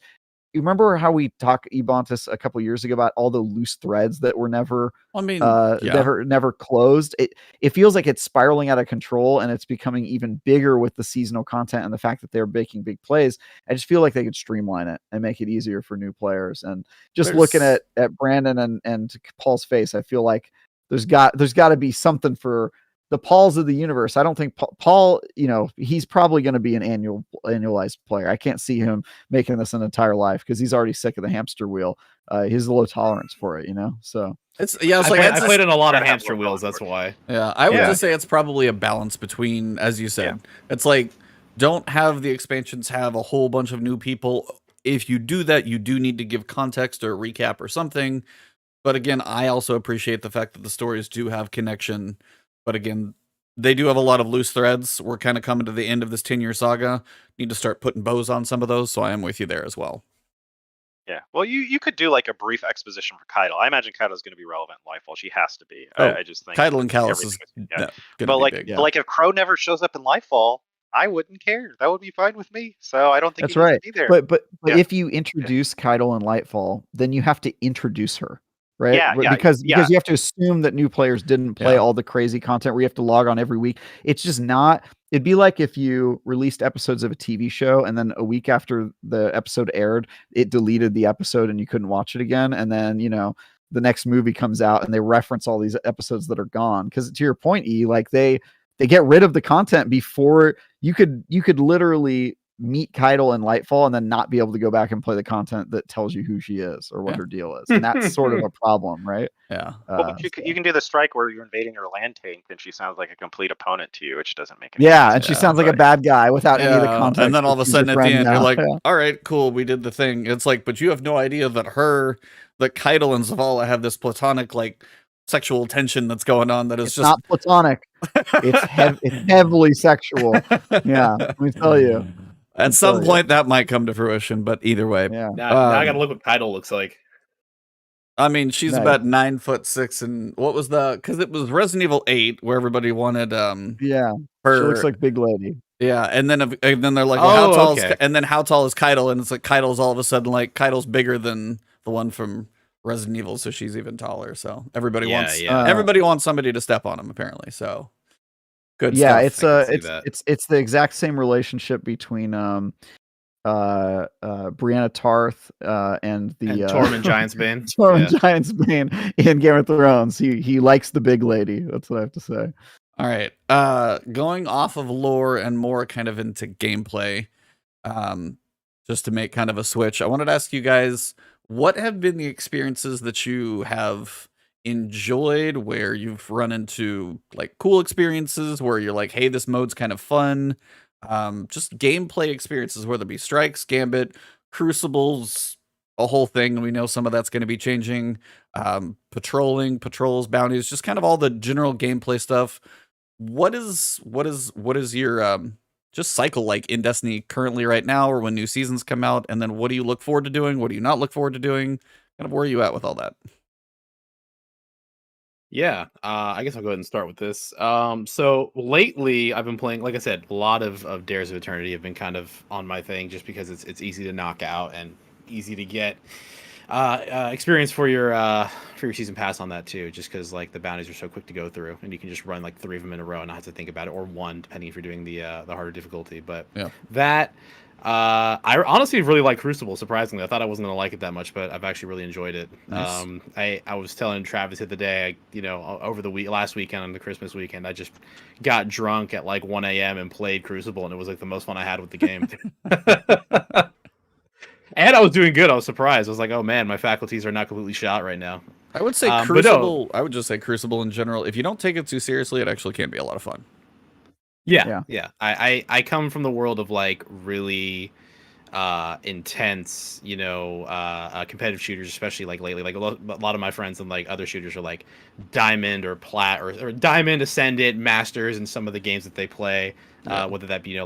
you remember how we talked Ebontis a couple years ago about all the loose threads that were never, never closed. It feels like it's spiraling out of control, and it's becoming even bigger with the seasonal content and the fact that they're making big plays. I just feel like they could streamline it and make it easier for new players. And just looking at Brandon and Paul's face, I feel like there's got to be something for the Pauls of the universe. I don't think Paul, he's probably going to be an annualized player. I can't see him making this an entire life, because he's already sick of the hamster wheel. He has a low tolerance for it, So it's I played in a lot of hamster wheels. That's why. Yeah, I would just say it's probably a balance between, as you said, it's like, don't have the expansions have a whole bunch of new people. If you do that, you do need to give context or a recap or something. But again, I also appreciate the fact that the stories do have connection. But again, they do have a lot of loose threads. We're kind of coming to the end of this 10-year saga. Need to start putting bows on some of those, so I am with you there as well. Yeah, well, you could do like a brief exposition for Caiatl. I imagine Caiatl is going to be relevant in Lightfall. She has to be. I just think Caiatl and Callus is but if Crow never shows up in Lightfall, I wouldn't care. That would be fine with me. So I don't think that's right. Be there. But if you introduce Caiatl in Lightfall, then you have to introduce her. Right. Because you have to assume that new players didn't play all the crazy content where you have to log on every week. It's just not. It'd be like if you released episodes of a TV show and then a week after the episode aired, it deleted the episode and you couldn't watch it again. And then, the next movie comes out and they reference all these episodes that are gone. Because to your point, like they get rid of the content before you could literally meet Caiatl in Lightfall and then not be able to go back and play the content that tells you who she is or what her deal is. And that's sort of a problem, right? Yeah. But you can do the strike where you're invading her land tank and she sounds like a complete opponent to you, which doesn't make any sense. And she sounds like a bad guy without any of the context. And then all of a sudden at the end, you're like, all right, cool, we did the thing. It's like, but you have no idea that Caiatl and Zavala have this platonic, like, sexual tension that's going on that is just not platonic. It's heavily sexual. Yeah, let me tell you. At some point, that might come to fruition, but either way. Yeah. Now I gotta look what Caiatl looks like. I mean, she's about 9'6", and what was because it was Resident Evil 8 where everybody wanted her. She looks like Big Lady. Yeah, and then they're like, well, how Oh, tall okay. is, and then how tall is Caiatl? And it's like Caiatl's all of a sudden like Caiatl's bigger than the one from Resident Evil, so she's even taller. So everybody wants somebody to step on him apparently. So good Yeah, stuff. it's the exact same relationship between Brianna Tarth and Tormund Giantsbane. Tormund Giantsbane in Game of Thrones. He likes the big lady. That's what I have to say. All right. Going off of lore and more kind of into gameplay, just to make kind of a switch, I wanted to ask you guys, what have been the experiences that you have enjoyed where you've run into like cool experiences where you're like, hey, this mode's kind of fun? Just gameplay experiences, whether it be strikes, gambit, crucibles, a whole thing. We know some of that's going to be changing. Patrols, bounties, just kind of all the general gameplay stuff. What is your just cycle like in Destiny currently right now, or when new seasons come out? And then what do you look forward to doing? What do you not look forward to doing? Kind of where are you at with all that? Yeah, I guess I'll go ahead and start with this. So lately I've been playing, like I said, a lot of Dares of Eternity have been kind of on my thing, just because it's easy to knock out and easy to get experience for your season pass on that too, just because like the bounties are so quick to go through, and you can just run like 3 of them in a row and not have to think about it, or one, depending if you're doing the harder difficulty. But yeah, that I honestly really like Crucible. Surprisingly, I thought I wasn't gonna like it that much, but I've actually really enjoyed it. Nice. I was telling Travis the other day, over the last weekend, on the Christmas weekend, I just got drunk at like 1 a.m. and played Crucible, and it was like the most fun I had with the game. And I was doing good. I was surprised. I was like, oh man, my faculties are not completely shot right now. I would say Crucible. No. I would just say Crucible in general. If you don't take it too seriously, it actually can be a lot of fun. Yeah. I come from the world of like really intense, competitive shooters, especially like lately. Like a lot of my friends and like other shooters are like Diamond or Plat or Diamond, Ascendant, Masters in some of the games that they play. Whether that be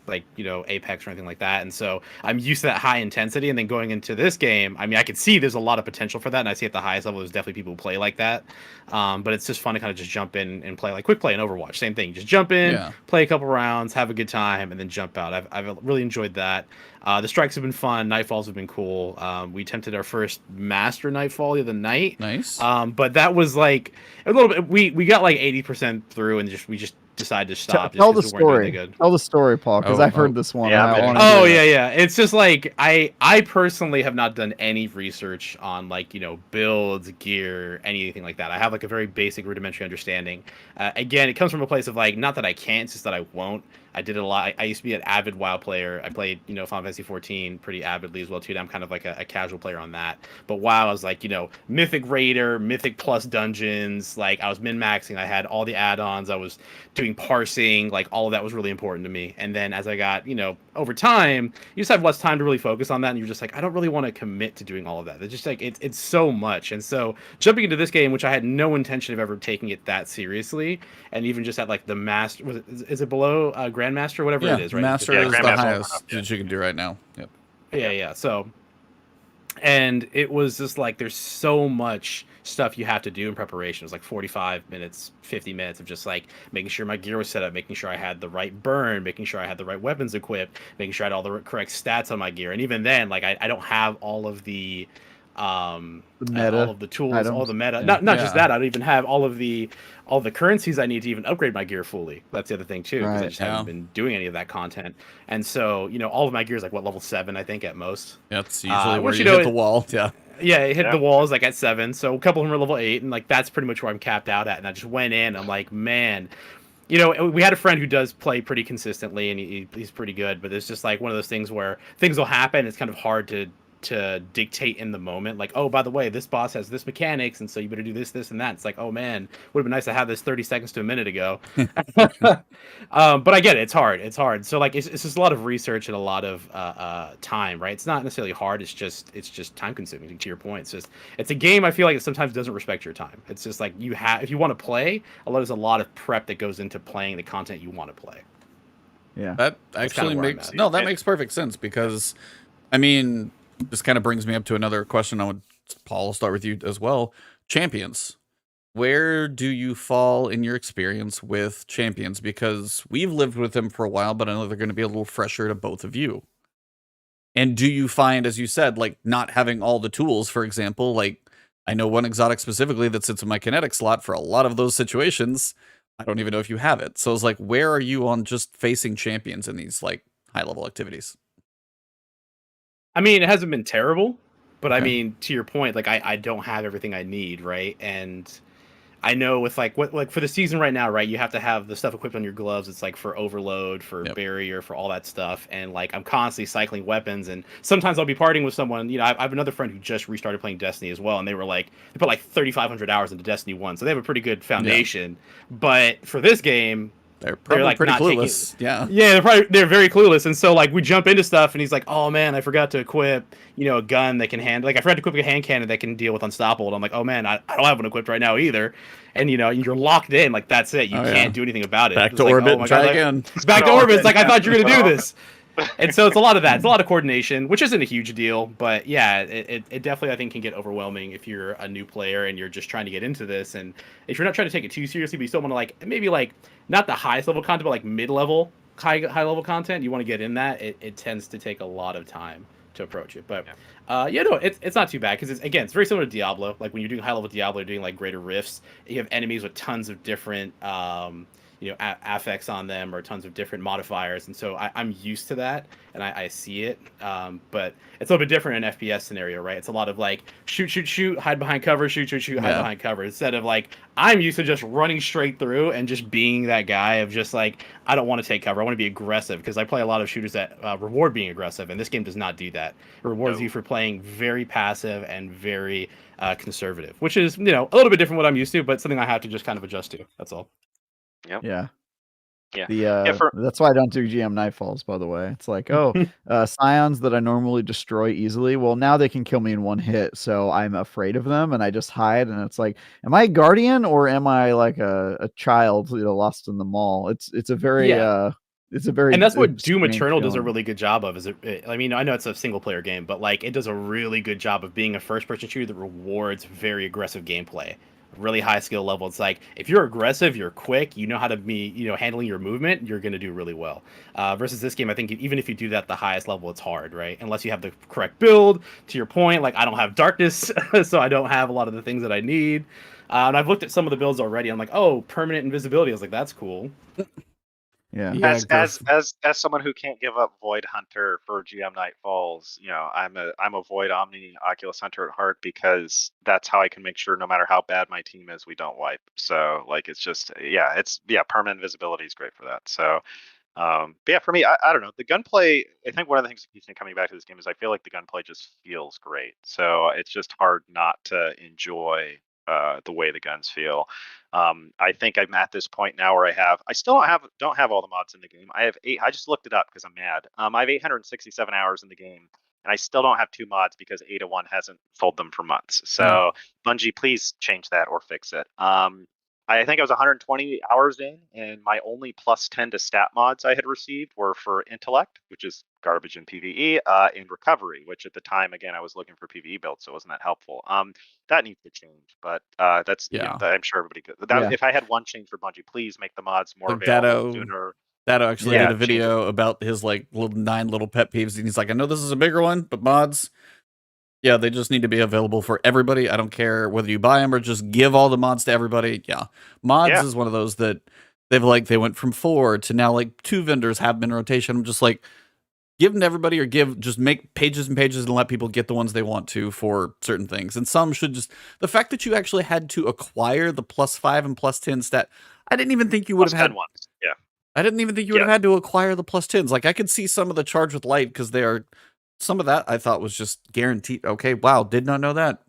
Apex or anything like that. And so I'm used to that high intensity, and then going into this game, I mean, I could see there's a lot of potential for that, and I see at the highest level there's definitely people who play like that. But it's just fun to kind of just jump in and play like quick play in Overwatch. Same thing, just jump in, play a couple rounds, have a good time, and then jump out. I've really enjoyed that. The strikes have been fun. Nightfalls have been cool. We attempted our first Master Nightfall the other night. Nice. But that was like a little bit. We got like 80% through, and we just decided to stop. Tell the story. Tell the story, Paul, because I've heard this one. Yeah. It's just like I personally have not done any research on like builds, gear, anything like that. I have like a very basic rudimentary understanding. Again, it comes from a place of like, not that I can't, it's just that I won't. I did a lot. I used to be an avid WoW player. I played, Final Fantasy 14 pretty avidly as well too. I'm kind of like a casual player on that. But WoW, I was like, Mythic Raider, Mythic Plus dungeons. Like I was min-maxing. I had all the add-ons. I was doing parsing. Like all of that was really important to me. And then as I got, over time, you just have less time to really focus on that. And you're just like, I don't really want to commit to doing all of that. It's just like, it's so much. And so jumping into this game, which I had no intention of ever taking it that seriously, and even just at like the master, is it below Grandmaster, whatever it is, right? Master is the highest that you can do right now. Yep. Yeah. So, and it was just like, there's so much stuff you have to do in preparation. It was like 45 minutes, 50 minutes of just like making sure my gear was set up, making sure I had the right burn, making sure I had the right weapons equipped, making sure I had all the correct stats on my gear. And even then, like I don't have all of the meta, all of the tools, items. All the meta. Not just that, I don't even have all the currencies I need to even upgrade my gear fully. That's the other thing too, because I just haven't been doing any of that content. And so, all of my gear is like level 7, I think, at most. That's usually where you hit the wall. Yeah, it hit the walls like at 7. So a couple of them are level 8, and like that's pretty much where I'm capped out at. And I just went in. I'm like, man. We had a friend who does play pretty consistently, and he's pretty good. But it's just like one of those things where things will happen. It's kind of hard to dictate in the moment, like, oh, by the way, this boss has this mechanics, and so you better do this and that. It's like, oh man, would have been nice to have this 30 seconds to a minute ago. But I get it. It's hard. So like, it's just a lot of research and a lot of time, right? It's not necessarily hard. It's just time consuming. To your point, it's a game. I feel like it sometimes doesn't respect your time. It's just like if you want to play, there's a lot of prep that goes into playing the content you want to play. Yeah, that actually makes perfect sense, because I mean, this kind of brings me up to another question. Paul, I'll start with you as well. Champions. where do you fall in your experience with champions? Because we've lived with them for a while, but I know they're going to be a little fresher to both of you. And do you find, as you said, like not having all the tools, for example, like I know one exotic specifically that sits in my kinetic slot for a lot of those situations. I don't even know if you have it. So it's like, where are you on just facing champions in these like high level activities? I mean, it hasn't been terrible, but I Okay. mean, to your point, like I don't have everything I need, right? And I know with like what like for the season right now, right? You have to have the stuff equipped on your gloves. It's like for overload, for Yep. barrier, for all that stuff. And like I'm constantly cycling weapons, and sometimes I'll be partying with someone. You know, I have another friend who just restarted playing Destiny as well, and they put like 3,500 hours into Destiny 1, so they have a pretty good foundation. But for this game, They're probably like pretty not clueless. taking, yeah, they're very clueless, and so like we jump into stuff, and he's like, "Oh man, I forgot to equip, a gun that can handle. Like I forgot to equip a hand cannon that can deal with unstoppable." And I'm like, "Oh man, I don't have one equipped right now either." And you're locked in, like that's it. You can't do anything about it. Back It's to like, orbit oh my and try God, again. back to orbit. It's like I thought you were gonna do No. this. And so it's a lot of that. It's a lot of coordination, which isn't a huge deal, but yeah, it definitely I think can get overwhelming if you're a new player and you're just trying to get into this, and if you're not trying to take it too seriously, but you still want to like maybe like not the highest level content, but like mid level high level content, you want to get in that. It tends to take a lot of time to approach it, but no, it's not too bad because it's very similar to Diablo. Like when you're doing high level Diablo, you're doing like greater rifts. You have enemies with tons of different affects on them or tons of different modifiers, and so I'm used to that and I see it, but it's a little bit different in an FPS scenario, right? It's a lot of like shoot, hide behind cover, shoot, hide behind cover, instead of like I'm used to just running straight through and just being that guy of just like I don't want to take cover, I want to be aggressive, because I play a lot of shooters that reward being aggressive, and this game does not do that. It rewards you for playing very passive and very conservative, which is a little bit different what I'm used to, but something I have to just kind of adjust to. That's all. Yep. Yeah. Yeah. That's why I don't do GM Nightfalls, by the way. It's like, scions that I normally destroy easily, well, now they can kill me in one hit, so I'm afraid of them, and I just hide, and it's like, am I a guardian, or am I like a child, lost in the mall? It's a very and that's what Doom strange Eternal does a feeling. really good job of. I mean, I know it's a single player game, but like it does a really good job of being a first person shooter that rewards very aggressive gameplay, really high skill level. It's like if you're aggressive, you're quick, you know how to be, handling your movement, you're going to do really well. Versus this game, I think even if you do that at the highest level, it's hard, right? Unless you have the correct build. To your point, like I don't have darkness, so I don't have a lot of the things that I need. And I've looked at some of the builds already. I'm like, oh, permanent invisibility. I was like, that's cool. Yeah. As someone who can't give up Void Hunter for GM Nightfalls, I'm a Void Omni Oculus Hunter at heart, because that's how I can make sure no matter how bad my team is, we don't wipe. So like it's just permanent invisibility is great for that. So but yeah, for me, I don't know. The gunplay, I think one of the things that keeps me coming back to this game is I feel like the gunplay just feels great. So it's just hard not to enjoy the way the guns feel. I think I'm at this point now where I still don't have all the mods in the game. I have I just looked it up because I'm mad. I have 867 hours in the game, and I still don't have 2 mods because Ada 1 hasn't sold them for months. So Bungie, please change that or fix it. I think I was 120 hours in, and my only +10 to stat mods I had received were for Intellect, which is garbage in PvE, and Recovery, which at the time, again, I was looking for PvE builds, so it wasn't that helpful. That needs to change, but that's I'm sure everybody could. If I had one change for Bungie, please make the mods more available sooner. Dato actually did a video about his like 9 little pet peeves, and he's like, I know this is a bigger one, but mods, yeah, they just need to be available for everybody. I don't care whether you buy them or just give all the mods to everybody. Yeah. Mods is one of those that they went from 4 to now like 2 vendors have been in rotation. I'm just like, give them to everybody, or just make pages and pages and let people get the ones they want to for certain things. And some should just, the fact that you actually had to acquire the +5 and +10 stat, I didn't even think you would have had ones. Yeah. I didn't even think you would have had to acquire the +10s. Like I could see some of the Charge with Light, because they are, some of that I thought was just guaranteed. Okay, wow, did not know that.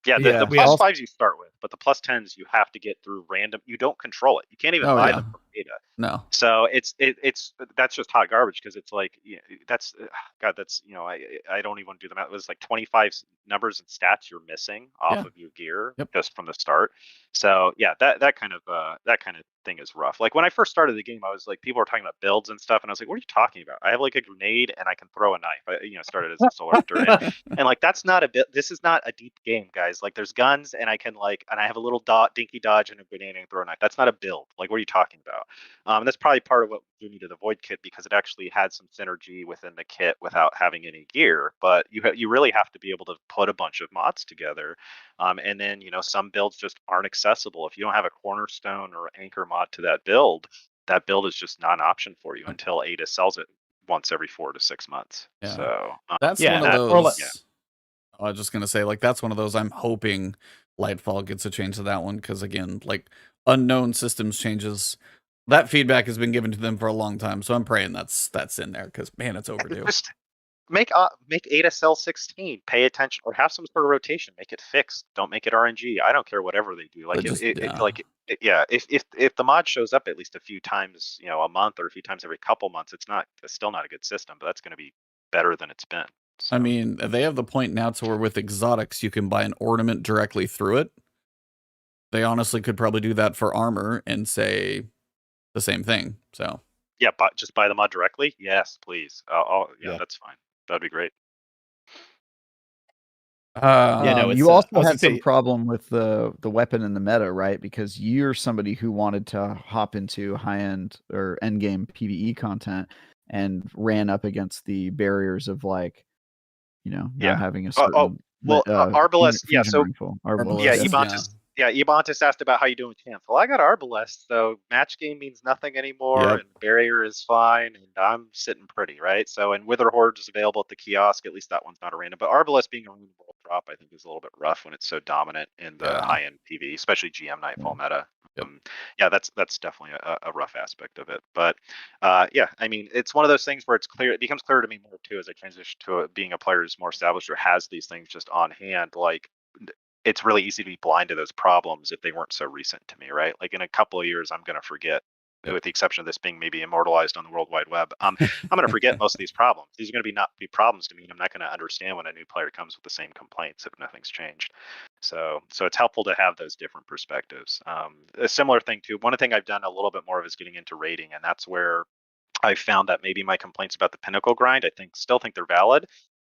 Yeah, the +5s you start with, but the +10s you have to get through random. You don't control it. You can't even buy them from data. No. So that's just hot garbage, because it's like that's God. That's I don't even do the math. It was like 25 numbers and stats you're missing off of your gear just from the start. So yeah, that kind of thing is rough. Like when I first started the game, I was like, people were talking about builds and stuff, and I was like, what are you talking about? I have like a grenade and I can throw a knife. I started as a soul archer, and like that's not a bit. This is not a deep game, guys. Like there's guns and I can and I have a little dinky dodge and a grenade and throw a knife. That's not a build. Like what are you talking about? That's probably part of what drew me to the Void kit, because it actually had some synergy within the kit without having any gear. But you really have to be able to put a bunch of mods together. And then, some builds just aren't accessible. If you don't have a cornerstone or anchor mod to that build is just not an option for you until Ada sells it once every 4 to 6 months. Yeah. So that's yeah, one of or those. yeah. I was just gonna say, like, that's one of those. I'm hoping Lightfall gets a change to that one, because again, like, unknown systems changes. That feedback has been given to them for a long time, so I'm praying that's in there, because man, it's overdue. just make Ada sell 16. Pay attention, or have some sort of rotation. Make it fixed. Don't make it RNG. I don't care whatever they do. Like if the mod shows up at least a few times, a month, or a few times every couple months, it's still not a good system, but that's going to be better than it's been. So. I mean, they have the point now to where with exotics you can buy an ornament directly through it. They honestly could probably do that for armor and say the same thing. So yeah, but just buy the mod directly. Yes, please. Yeah. That's fine. That'd be great. You also had some problem with the weapon in the meta, right? Because you're somebody who wanted to hop into high-end or endgame PvE content and ran up against the barriers of, like, not having a certain Arbalest. Yeah, so Arbalest, Ebontis asked about how you doing with champs. Well, I got Arbalest, so match game means nothing anymore, and barrier is fine, and I'm sitting pretty, right? So, and Wither Horde is available at the kiosk. At least that one's not a random, but Arbalest being a random world drop, I think, is a little bit rough when it's so dominant in the high-end PvE, especially GM Nightfall meta. That's definitely a rough aspect of it. But I mean, it's one of those things where it becomes clear to me more too as I transition to being a player who's more established or has these things just on hand. Like, it's really easy to be blind to those problems if they weren't so recent to me, right? Like in a couple of years, I'm going to forget, with the exception of this being maybe immortalized on the World Wide Web. I'm going to forget most of these problems. These are going to not be problems to me, and I'm not going to understand when a new player comes with the same complaints if nothing's changed. So it's helpful to have those different perspectives. A similar thing too. One thing I've done a little bit more of is getting into rating, and that's where I found that maybe my complaints about the Pinnacle grind, still think they're valid.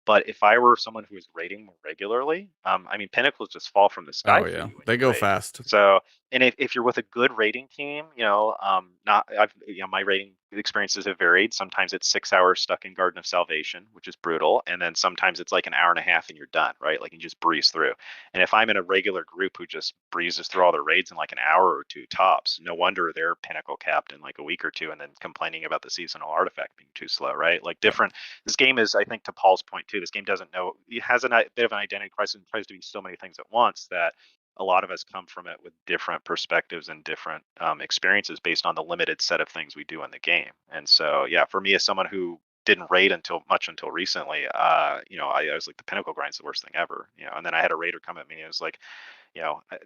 But if I were someone who is raiding more regularly, I mean, Pinnacles just fall from the sky. Oh yeah, they go fast. So, and if you're with a good raiding team, my raiding experiences have varied. Sometimes it's 6 hours stuck in Garden of Salvation, which is brutal, and then sometimes it's like an hour and a half and you're done, right? Like you just breeze through. And if I'm in a regular group who just breezes through all their raids in like an hour or two tops, no wonder they're Pinnacle capped in like a week or two, and then complaining about the seasonal artifact being too slow, right? Like different. This game is, I think, to Paul's point too. This game doesn't know. It has a bit of an identity crisis and tries to be so many things at once that a lot of us come from it with different perspectives and different experiences based on the limited set of things we do in the game. And so, yeah, for me as someone who didn't raid until recently, I was like, the Pinnacle grind's the worst thing ever, and then I had a raider come at me and it was like,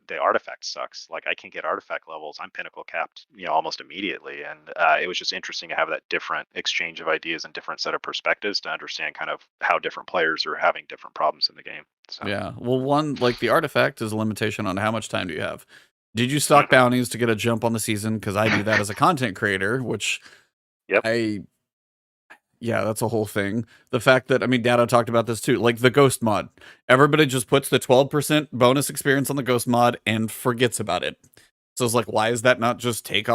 the artifact sucks. Like I can get artifact levels. I'm Pinnacle capped, almost immediately. And it was just interesting to have that different exchange of ideas and different set of perspectives to understand kind of how different players are having different problems in the game. So. Yeah. Well, one, like the artifact is a limitation on how much time do you have. Did you stock bounties to get a jump on the season? Because I do that as a content creator, which that's a whole thing. The fact that, I mean, Dado talked about this too, like the Ghost mod. Everybody just puts the 12% bonus experience on the Ghost mod and forgets about it. So it's like, why is that not just take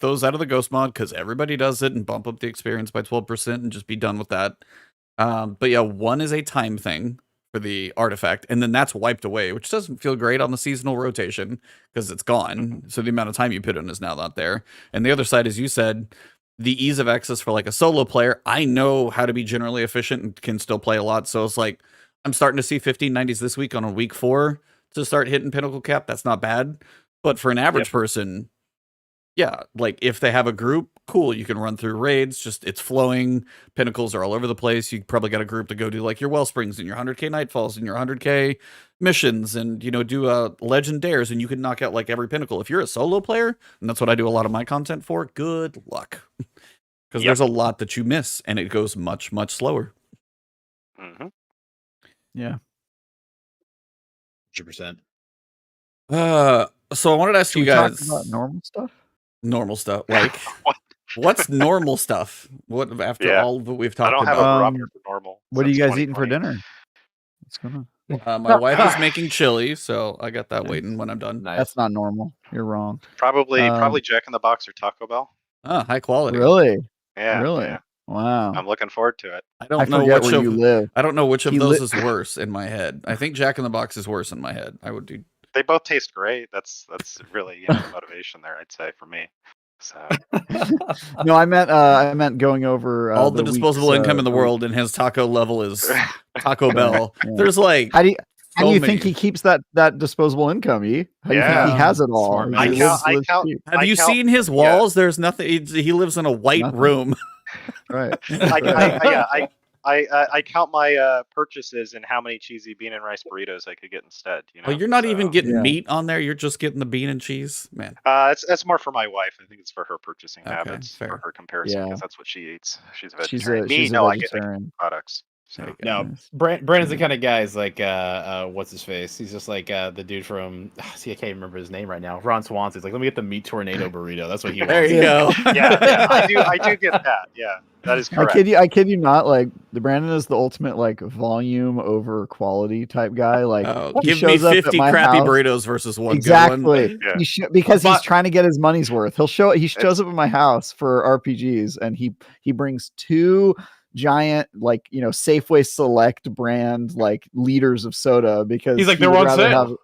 those out of the Ghost mod? Because everybody does it and bump up the experience by 12% and just be done with that. But yeah, one is a time thing for the artifact, and then that's wiped away, which doesn't feel great on the seasonal rotation because it's gone. So the amount of time you put in is now not there. And the other side, as you said, the ease of access for like a solo player. I know how to be generally efficient and can still play a lot. So it's like, I'm starting to see 1590s this week on a week 4 to start hitting Pinnacle cap. That's not bad. But for an average person, yeah, like if they have a group, cool, you can run through raids, just it's flowing, Pinnacles are all over the place. You probably got a group to go do like your Wellsprings and your 100k Nightfalls and your 100k missions and, do legend dares, and you can knock out like every Pinnacle. If you're a solo player, and that's what I do a lot of my content for, good luck. Because there's a lot that you miss, and it goes much, much slower. Yeah. 100%. So I wanted to ask Should you we talk guys about normal stuff? normal stuff. Like, What? what's normal stuff? What after Yeah. all that we've I talked don't have a about? barometer for normal. What are you since guys eating for 2020. dinner? What's going on? My wife is making chili, so I got that waiting when I'm done. Nice. That's not normal. You're wrong. Probably Um, Jack in the Box or Taco Bell. Ah, high quality. Really? Yeah. Really? Yeah. Wow. I'm looking forward to it. I I don't know forget which where of you live. I don't know which of He those li- is worse in my head. I think Jack in the Box is worse in my head. I would do. They both taste great. That's really motivation there. I'd say for me. So No, I meant going over All the week's, disposable income in the week. world, and his taco level is Taco Bell. Yeah. There's like How do you many. think he keeps that disposable income? How do you think Yeah. he has it all? Smart He man. lives cheap. Have I you count- seen his walls? There's nothing. He lives in a white Nothing. room. Right. I count my purchases and how many cheesy bean and rice burritos I could get instead. Well, you're not even getting Yeah. meat on there. You're just getting the bean and cheese, man. That's more for my wife. I think it's for her purchasing Okay, habits, fair. for her comparison, Yeah. because that's what she eats. She's a She's vegetarian. a I get vegetarian. products. So. There you go. No, Nice. Brandon's the kind of guy is like, what's his face? He's just like the dude from, see, I can't remember his name right now. Ron Swanson's like, let me get the meat tornado burrito. That's what he wants. There you go. Yeah, I do get that. Yeah, that is correct. I kid you not. Like the Brandon is the ultimate like volume over quality type guy. Like Oh, he give me shows up at 50 my crappy house- burritos versus one good one. Exactly. Yeah. Because he's But- trying to get his money's worth. He shows up at my house for RPGs, and he brings 2 giant Safeway Select brand like liters of soda because He's like, he they're would on rather sale.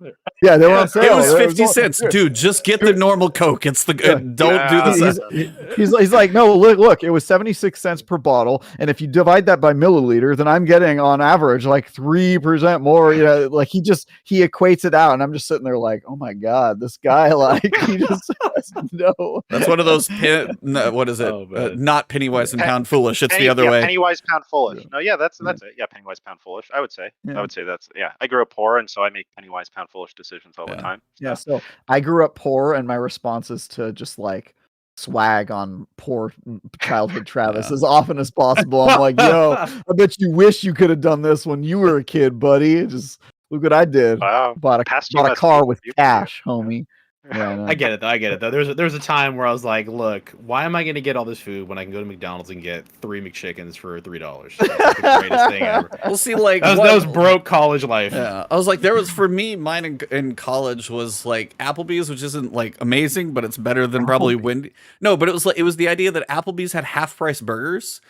Yeah, they were on sale. It was They 50 cents, dude. Just get the normal Coke. It's the good. Don't do the. He's like, no, look, it was 76 cents per bottle, and if you divide that by milliliter, then I'm getting on average like 3% more. Like he equates it out, and I'm just sitting there like, oh my god, this guy like he just doesn't know. That's one of those. What is it? Oh, man. Not penny wise and pound foolish. It's the other way. Pennywise, pound foolish. No, yeah, that's it. Yeah, pennywise, pound foolish. I would say. Yeah. I would say that's I grew up poor, and so I make pennywise, pound foolish decisions all the Yeah. time. Yeah, so I grew up poor, and my response is to just like swag on poor childhood Travis as often as possible. I'm like, yo, I bet you wish you could have done this when you were a kid, buddy. Just look what I did. Wow. Bought a Past car USD, with you can do cash, it. homie. Yeah, I know. I get it though. There was a time where I was like, look, why am I going to get all this food when I can go to McDonald's and get 3 McChickens for $3? That's like the greatest thing ever. We'll see. Like That was broke college life. Yeah, I was like, there was for me, mine in college was like Applebee's, which isn't like amazing, but it's better than probably Wendy. No, but it was the idea that Applebee's had half price burgers,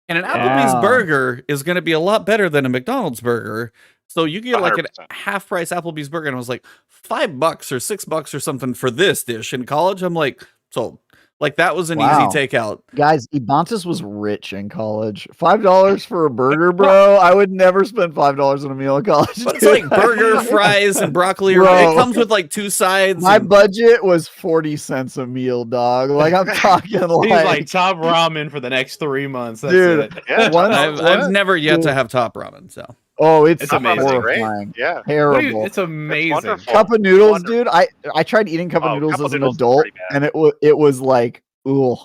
and an Applebee's Yeah. burger is going to be a lot better than a McDonald's burger. So you get like a 100%. half price Applebee's burger, and I was like $5 or $6 or something for this dish. In college, I'm like, sold. Like that was an Wow. easy takeout. Guys, Ebontis was rich in college. $5 for a burger, bro. I would never spend $5 on a meal in college. But it's dude. like burger, fries, and broccoli. Bro. It comes with like 2 sides. My and- budget was 40 cents a meal, dog. Like I'm talking He's like, like top ramen for the next 3 months. That's Dude. it. Yeah, One- I've never yet Dude. to have top ramen. So oh, it's It's amazing, right? horrifying. Yeah. What Terrible. do you- it's amazing. wonderful. Cup of noodles, Wonderful. dude. I tried eating cup of noodles Cup of as an noodles is adult, pretty bad. and it was like, ooh.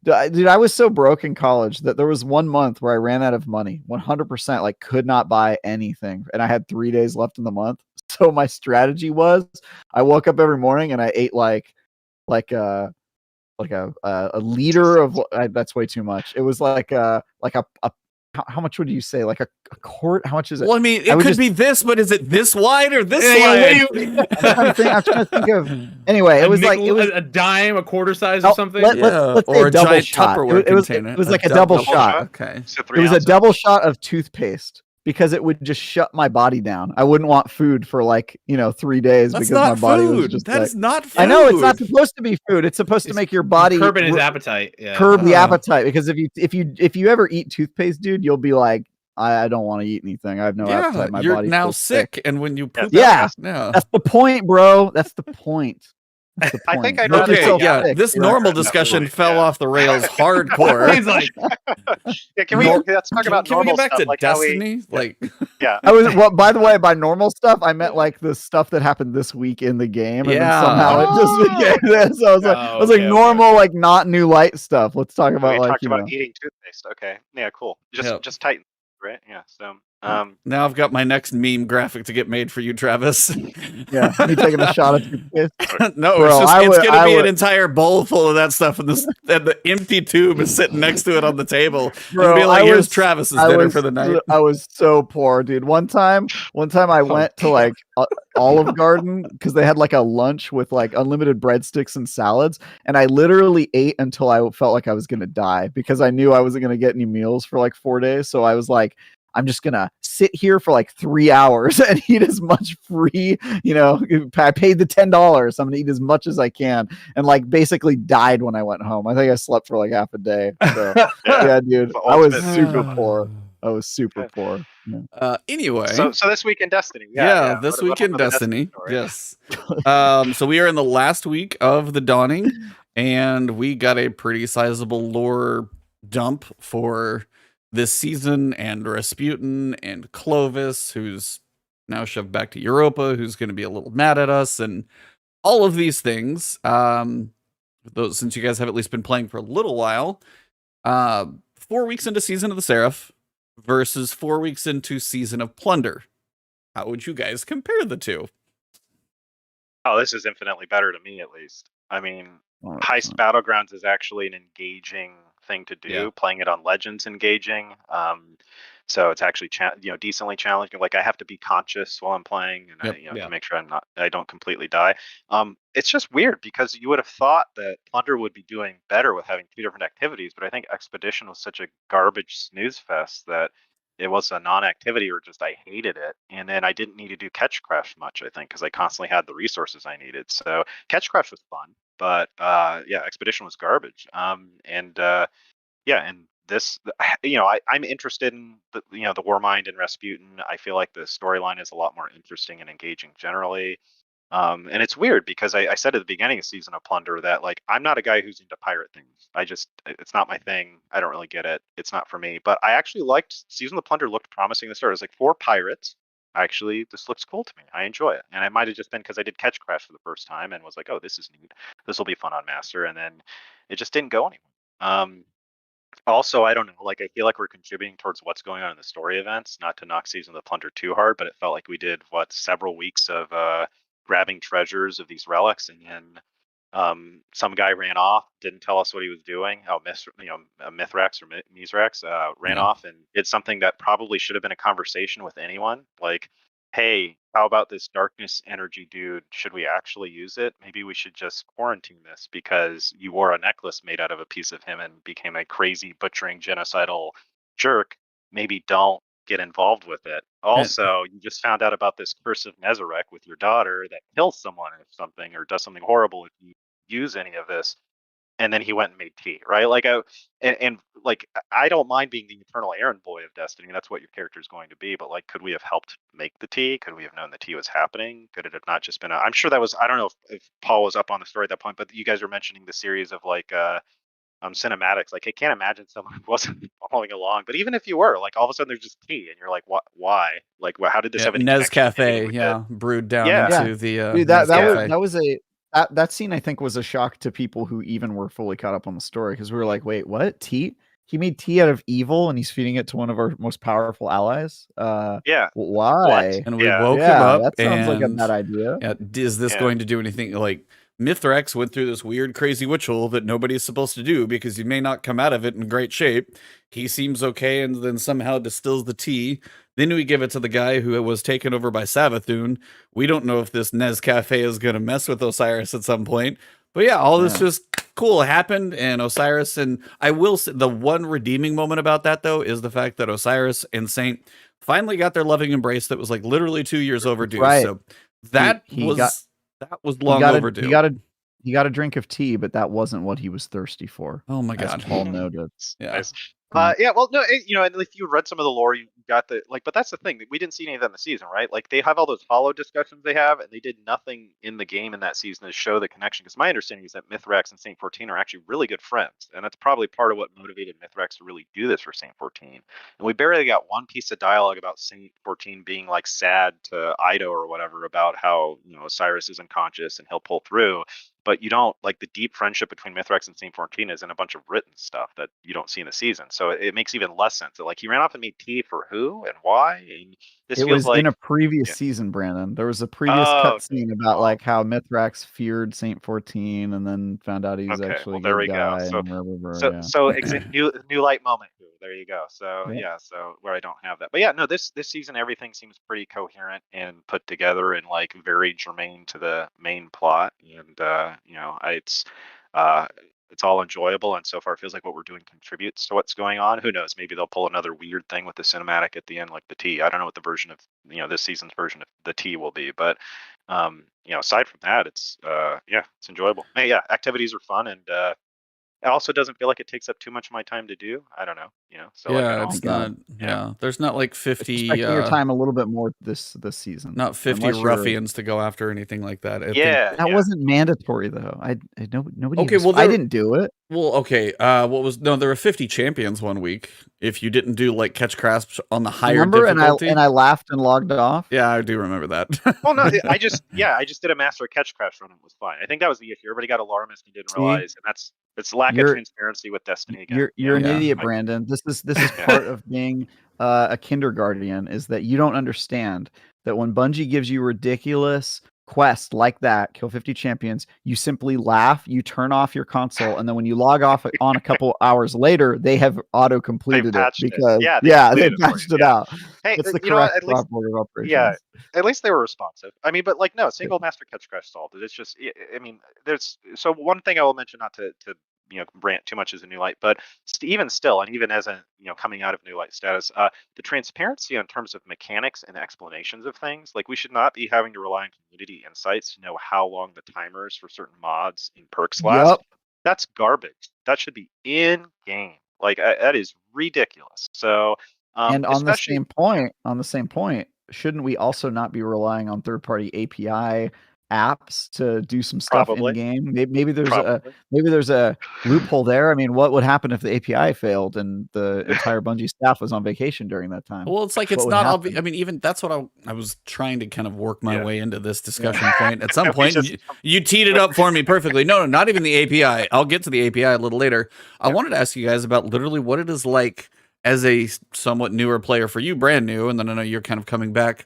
Dude, I was so broke in college that there was 1 month where I ran out of money, 100%, like could not buy anything, and I had 3 days left in the month. So my strategy was, I woke up every morning and I ate like a liter of that's way too much. It was like a how much would you say, like a quart? How much is it? well, I mean, I it would could just- be this, but is it this wide or this Yeah, wide? I'm trying to think of. Anyway, it was like it was a dime, a quarter size or Oh, something. let's say or a a double giant shot. Tupperware It was container. like a double double shot. shot? Okay. So It 3 was a ounces. double shot of toothpaste because it would just shut my body down. I wouldn't want food for 3 days That's because my not body was food. just That like, is not food. I know it's not supposed to be food. It's supposed to It's make your body curbing his appetite. Yeah. curb the Uh. appetite, because if you ever eat toothpaste, dude, you'll be like, I don't want to eat anything. I have no Yeah, appetite. My you're body now feels sick, and when you poop, Yeah. yeah. That's the point, bro. That's the point. That's the I point. think I'd Make rather- Okay, yourself yeah. sick. This You're normal right. discussion Absolutely, fell yeah. off the rails hardcore. He's like, Yeah, can we let's talk about Can we normal get back stuff, to like how we, Destiny? Like, yeah. I was by the way, by normal stuff, I meant like the stuff that happened this week in the game, and Yeah. then somehow it just became this. So I was like, Oh, I was like okay, normal, like not new light stuff. Let's talk about We like talked you about know. eating toothpaste. Okay. Yeah, cool. Yep. Just tighten, right? Yeah. So Now I've got my next meme graphic to get made for you, Travis. Yeah, me taking a shot at your face. No, Bro, it's gonna be an entire bowl full of that stuff, and the empty tube is sitting next to it on the table. Bro, and be like, here's Travis's dinner for the night. I was so poor, dude. One time I went to like Olive Garden because they had like a lunch with like unlimited breadsticks and salads, and I literally ate until I felt like I was gonna die because I knew I wasn't gonna get any meals for like 4 days. So I was like, I'm just gonna sit here for like 3 hours and eat as much free, I paid the $10. I'm gonna eat as much as I can, and like basically died when I went home. I think I slept for like half a day. So yeah, dude, I was super poor. I was super poor. Yeah. Anyway, so this week in Destiny. This week in Destiny. Yes. So we are in the last week of the Dawning, and we got a pretty sizable lore dump for this season, and Rasputin and Clovis, who's now shoved back to Europa, who's going to be a little mad at us, and all of these things. Since you guys have at least been playing for a little while, 4 weeks into Season of the Seraph versus 4 weeks into Season of Plunder. How would you guys compare the two? Oh, this is infinitely better to me, at least. I mean, Heist Battlegrounds is actually an engaging thing to do. Yeah. Playing it on Legends engaging. So it's actually decently challenging. Like I have to be conscious while I'm playing, and to make sure I don't completely die. It's just weird because you would have thought that Plunder would be doing better with having 2 different activities, but I think Expedition was such a garbage snooze fest that it was a non-activity, or just I hated it. And then I didn't need to do Catch Crash much, I think, because I constantly had the resources I needed. So Catch Crash was fun, but Expedition was garbage. And this, I'm interested in the Warmind and Rasputin. I feel like the storyline is a lot more interesting and engaging generally. And it's weird because I said at the beginning of Season of Plunder that like I'm not a guy who's into pirate things. It's not my thing. I don't really get it. It's not for me. But I actually liked Season of Plunder. Looked promising at the start. It was like 4 pirates. Actually, this looks cool to me. I enjoy it. And it might have just been because I did Catch Crash for the first time and was like, oh, this is neat. This will be fun on Master. And then it just didn't go anywhere. Also, I don't know, like I feel like we're contributing towards what's going on in the story events, not to knock Season of the Plunder too hard, but it felt like we did several weeks of grabbing treasures of these relics, and then some guy ran off, didn't tell us what he was doing. Mithrax or Mithrax ran off and did something that probably should have been a conversation with anyone. Like, hey, how about this darkness energy dude? Should we actually use it? Maybe we should just quarantine this because you wore a necklace made out of a piece of him and became a crazy, butchering, genocidal jerk. Maybe don't get involved with it. Also, you just found out about this curse of Nezarec with your daughter that kills someone if something, or does something horrible if you use any of this. And then he went and made tea, right? Like, I don't mind being the eternal errand boy of Destiny. That's what your character is going to be. But like, could we have helped make the tea? Could we have known the tea was happening? Could it have not just been I'm sure that was, I don't know if Paul was up on the story at that point, but you guys were mentioning the series of like cinematics. Like, I can't imagine someone who wasn't following along. But even if you were, like, all of a sudden there's just tea, and you're like, what? Why? Like, how did this have any Nez connection Cafe? Brewed down into the. Dude, that was that scene, I think, was a shock to people who even were fully caught up on the story, because we were like, wait, what? Tea? He made tea out of evil and he's feeding it to one of our most powerful allies? Yeah. Why? And we woke him up. That sounds like a bad idea. Is this going to do anything? Like, Mithrax went through this weird, crazy ritual that nobody's supposed to do because you may not come out of it in great shape. He seems okay, and then somehow distills the tea. Then we give it to the guy who was taken over by Savathun. We don't know if this Nez Cafe is going to mess with Osiris at some point. But yeah, all this just cool happened, and Osiris, and I will say the one redeeming moment about that, though, is the fact that Osiris and Saint finally got their loving embrace that was like literally 2 years overdue. Right. So that was long overdue. He got a drink of tea, but that wasn't what he was thirsty for. Oh my God. Paul noted. Yeah. Nice. Well, no, and if you read some of the lore, you got but that's the thing. We didn't see any of that in the season, right? Like, they have all those hollow discussions they have, and they did nothing in the game in that season to show the connection. Because my understanding is that Mithrax and Saint 14 are actually really good friends, and that's probably part of what motivated Mithrax to really do this for Saint 14. And we barely got one piece of dialogue about Saint 14 being like sad to Ido or whatever about how Osiris is unconscious and he'll pull through. But you don't, like, the deep friendship between Mithrax and Saint 14 is in a bunch of written stuff that you don't see in the season. So so it makes even less sense. Like he ran off and made T for who and why? And this It feels was like in a previous yeah. season, Brandon. There was a previous Oh, cutscene okay. about Well, like how Mithrax feared Saint 14 and then found out he's okay. actually Well, a there good we go. guy So and whatever. so Yeah. so new light moment. Who? There you go. So Yeah. yeah. So where I don't have that, but yeah, no. This season everything seems pretty coherent and put together and like very germane to the main plot. And you know, uh it's all enjoyable, and so far it feels like what we're doing contributes to what's going on. Who knows? Maybe they'll pull another weird thing with the cinematic at the end, like the T. I don't know what the version of this season's version of the T will be, but aside from that, it's yeah, it's enjoyable. Hey, yeah, activities are fun, and it also doesn't feel like it takes up too much of my time to do. I don't know, so like I Yeah, don't. it's God. not. Yeah, there's not like It's 50. respecting your time a little bit more this season. Not 50 Unless you're ruffians to go after or anything like that. I think. Yeah, that yeah. wasn't mandatory though. Nobody Okay, was, well, I there- didn't do it. Well, okay. What was no? There were 50 champions one week. If you didn't do like catch crafts on the higher Remember, difficulty, and I laughed and logged off. yeah, I do remember that. Well, no, I just did a master catch crash run and it was fine. I think that was the issue. Everybody got alarmist and didn't See? realize, and it's lack of You're- transparency with Destiny again. You're an Yeah. idiot, Brandon. This is part of being a kindergarten, is that you don't understand that when Bungie gives you ridiculous quest like that, kill 50 champions, you simply laugh, you turn off your console, and then when you log off on a couple hours later, they have auto completed it patched it. because Yeah, they completed it for patched you, it yeah. out. Hey, It's the you know what, correct at least order of operations. yeah, at least they were responsive. I mean, but like no, single master catch crash solved it. It's just I mean, there's so one thing I will mention, not to rant too much as a new light, but even still, and even as a coming out of new light status, the transparency in terms of mechanics and explanations of things, like we should not be having to rely on community insights to know how long the timers for certain mods and perks last. Yup. That's garbage. That should be in game. Like that is ridiculous. So And on the especially same point, shouldn't we also not be relying on third-party API apps to do some stuff in Probably. game? Maybe there's Probably. a loophole there. I mean, what would happen if the API failed and the entire Bungie staff was on vacation during that time? Well, it's like What it's would not happen? obvious. I mean, even that's what I was trying to kind of work my Yeah. way into this discussion point. At some We point, just- you teed it up for me perfectly. No, not even the API. I'll get to the API a little later. I Yeah. wanted to ask you guys about literally what it is like as a somewhat newer player for you, brand new, and then I know you're kind of coming back.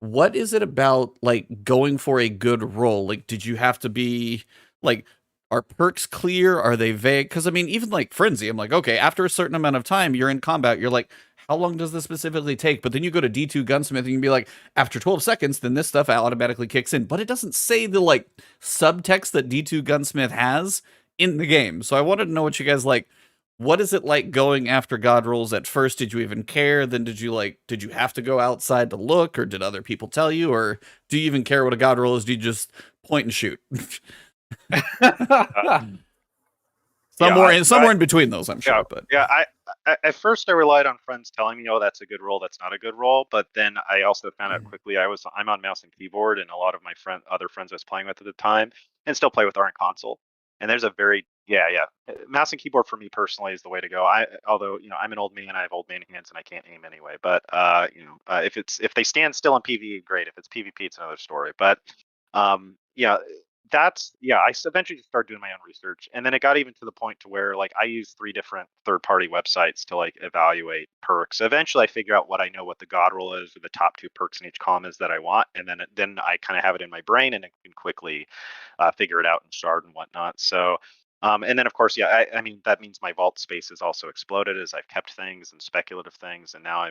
What is it about like going for a good roll? Like, did you have to be like, are perks clear? Are they vague? Because I mean, even like Frenzy, I'm like, okay, after a certain amount of time, you're in combat. You're like, how long does this specifically take? But then you go to D2 Gunsmith and you can be like, after 12 seconds, then this stuff automatically kicks in. But it doesn't say the like subtext that D2 Gunsmith has in the game. So I wanted to know what you guys like. What is it like going after god rolls at first? Did you even care? Then did you have to go outside to look, or did other people tell you, or do you even care what a god roll is? Do you just point and shoot? Somewhere in between those, I'm sure. But I at first I relied on friends telling me, oh, that's a good roll, that's not a good roll. But then I also found out quickly I'm on mouse and keyboard, and a lot of my other friends I was playing with at the time and still play with are on console. And there's a very mouse and keyboard for me personally is the way to go. Although I'm an old man, I have old man hands and I can't aim anyway. But if they stand still in PvE, great. If it's PvP, it's another story. But I eventually just started doing my own research, and then it got even to the point to where like I use 3 different third-party websites to like evaluate perks. Eventually, I figure out what I know what the god roll is, or the top 2 perks in each column is that I want, and then I kind of have it in my brain and I can quickly figure it out in Shard and whatnot. So. And then of course, I mean that means my vault space has also exploded as I've kept things and speculative things, and now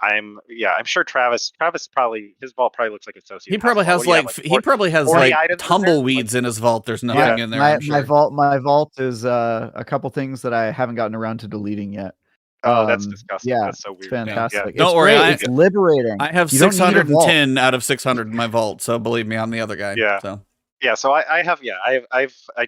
I'm sure Travis probably his vault probably looks like a sociopath. he probably has like tumbleweeds in his vault. There's nothing in there. My vault is a couple things that I haven't gotten around to deleting yet. Oh, that's disgusting. Yeah, that's so weird. It's fantastic. Yeah. Don't worry, it's liberating. I have You don't need a vault. 610 out of 600 in my vault, so believe me, I'm the other guy. Yeah. So. Yeah, so I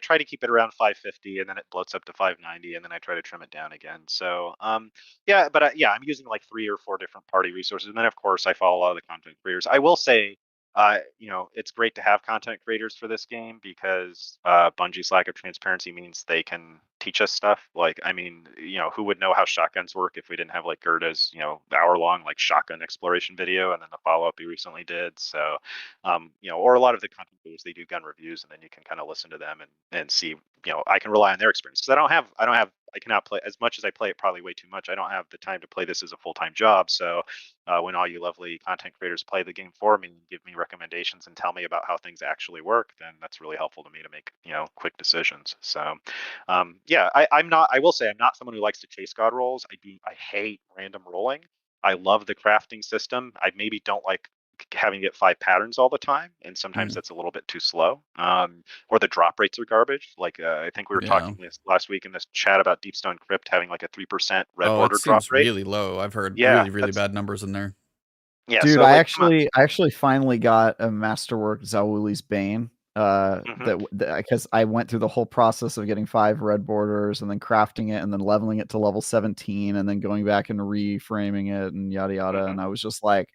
try to keep it around 550, and then it bloats up to 590, and then I try to trim it down again. So I'm using like 3 or 4 different party resources, and then of course I follow a lot of the content creators. I will say, it's great to have content creators for this game because Bungie's lack of transparency means they can teach us stuff. Like, I mean, who would know how shotguns work if we didn't have like Gerda's, hour-long like shotgun exploration video, and then the follow-up he recently did. So, or a lot of the content creators, they do gun reviews, and then you can kind of listen to them and see I can rely on their experience, because I cannot play as much as I play it, probably way too much. I don't have the time to play this as a full-time job. So when all you lovely content creators play the game for me and give me recommendations and tell me about how things actually work, then that's really helpful to me to make quick decisions. So I will say I'm not someone who likes to chase god rolls. I hate random rolling. I love the crafting system. I maybe don't like having to get 5 patterns all the time, and sometimes that's a little bit too slow. Or the drop rates are garbage. Like I think we were talking this last week in this chat about Deepstone Crypt having like a 3% red border drop rate. Really low. I've heard really bad numbers in there. Yeah, dude, so, I like, actually finally got a masterwork Zawuli's Bane. Because I went through the whole process of getting 5 red borders and then crafting it and then leveling it to level 17 and then going back and reframing it and yada yada. And I was just like,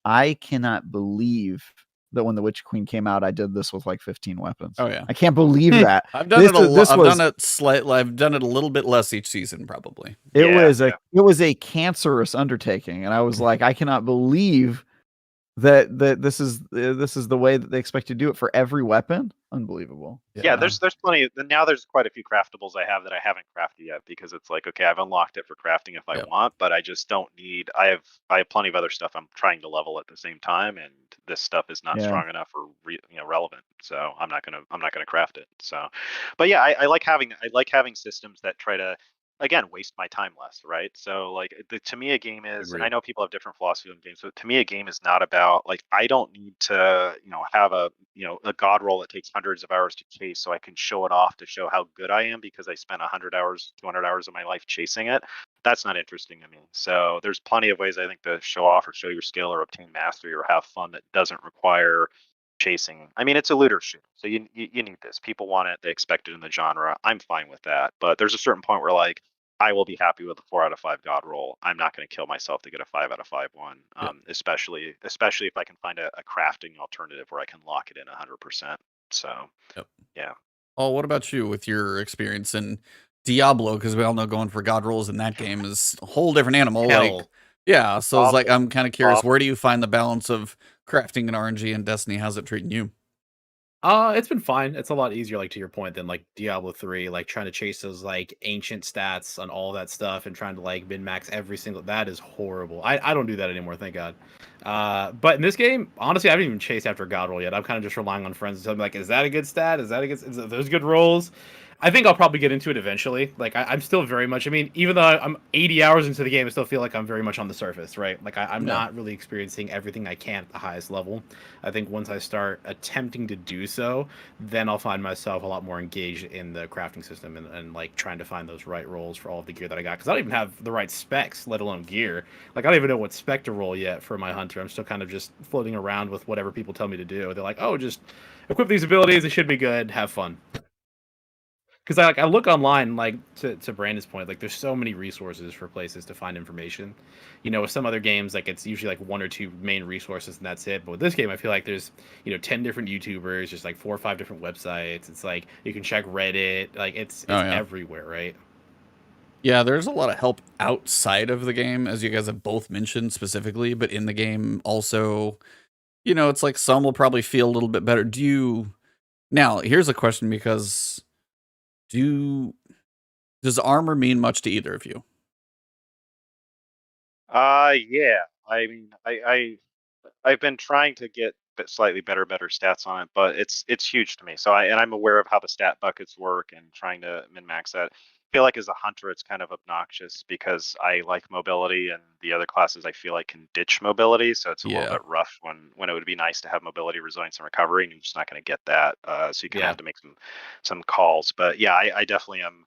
I cannot believe that when the Witch Queen came out, I did this with like 15 weapons. Oh yeah, I can't believe that. I've done it I've done it a little bit less each season, probably. It was a cancerous undertaking, and I was like, I cannot believe that this is the way that they expect to do it for every weapon. Unbelievable. Yeah, there's plenty. Now there's quite a few craftables I have that I haven't crafted yet, because it's like, okay, I've unlocked it for crafting if I want, but I just don't need. I have plenty of other stuff I'm trying to level at the same time, and this stuff is not strong enough or relevant. So I'm not gonna craft it. So, but yeah, I like having systems that try to, again, waste my time less, right? So like to me a game is, and I know people have different philosophy on games, but to me a game is not about, like, I don't need to have a god roll that takes hundreds of hours to chase so I can show it off to show how good I am because I spent 100 hours 200 hours of my life chasing it. That's not interesting to me. So there's plenty of ways I think to show off or show your skill or obtain mastery or have fun that doesn't require chasing. I mean, it's a looter shooter, so you need this. People want it, they expect it in the genre. I'm fine with that, but there's a certain point where, like, I will be happy with a 4 out of 5 god roll. I'm not going to kill myself to get a 5 out of 5 one, especially if I can find a crafting alternative where I can lock it in 100%. So yeah. Oh, what about you with your experience in Diablo? Because we all know going for god rolls in that game is a whole different animal. Hell. Like, yeah, so it's like, I'm kind of curious, Awful. where do you find the balance of crafting and RNG in Destiny? How's it treating you? It's been fine. It's a lot easier, like to your point, than like Diablo 3, like trying to chase those like ancient stats on all that stuff and trying to like min-max every single. That is horrible. I don't do that anymore, thank God. But in this game, honestly, I haven't even chased after a god roll yet. I'm kind of just relying on friends to tell me, like, is that a good stat? Is those good rolls? I think I'll probably get into it eventually. Like, I'm still very much, I mean, even though I'm 80 hours into the game, I still feel like I'm very much on the surface, right? Like, I'm not really experiencing everything I can at the highest level. I think once I start attempting to do so, then I'll find myself a lot more engaged in the crafting system and like, trying to find those right rolls for all of the gear that I got. Because I don't even have the right specs, let alone gear. Like, I don't even know what spec to roll yet for my hunter. I'm still kind of just floating around with whatever people tell me to do. They're like, oh, just equip these abilities. It should be good. Have fun. Because I look online, like to Brandon's point, like there's so many resources for places to find information. With some other games, like it's usually like 1 or 2 main resources and that's it. But with this game, I feel like there's 10 different YouTubers, just like 4 or 5 different websites. It's like you can check Reddit, like it's everywhere, right? Yeah, there's a lot of help outside of the game, as you guys have both mentioned specifically, but in the game also, it's like some will probably feel a little bit better. Now, here's a question, because does armor mean much to either of you? Yeah. I mean, I've been trying to get slightly better stats on it, but it's huge to me. So I'm aware of how the stat buckets work and trying to min max that. I feel like as a hunter, it's kind of obnoxious because I like mobility, and the other classes I feel like can ditch mobility. So it's a little bit rough when it would be nice to have mobility, resilience, and recovery, and you're just not going to get that. So you kind of have to make some calls. But yeah, I definitely am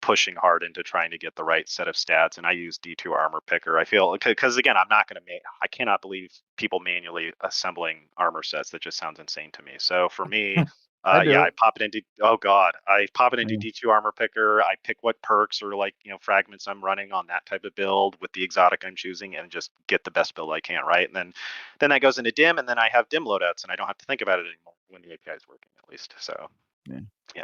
pushing hard into trying to get the right set of stats. And I use D2 armor picker. I feel, because again, I cannot believe people manually assembling armor sets. That just sounds insane to me. So for me, I pop it into, D2 armor picker. I pick what perks or fragments I'm running on that type of build with the exotic I'm choosing, and just get the best build I can, right? And then that goes into dim, and then I have dim loadouts, and I don't have to think about it anymore when the API is working, at least. So yeah.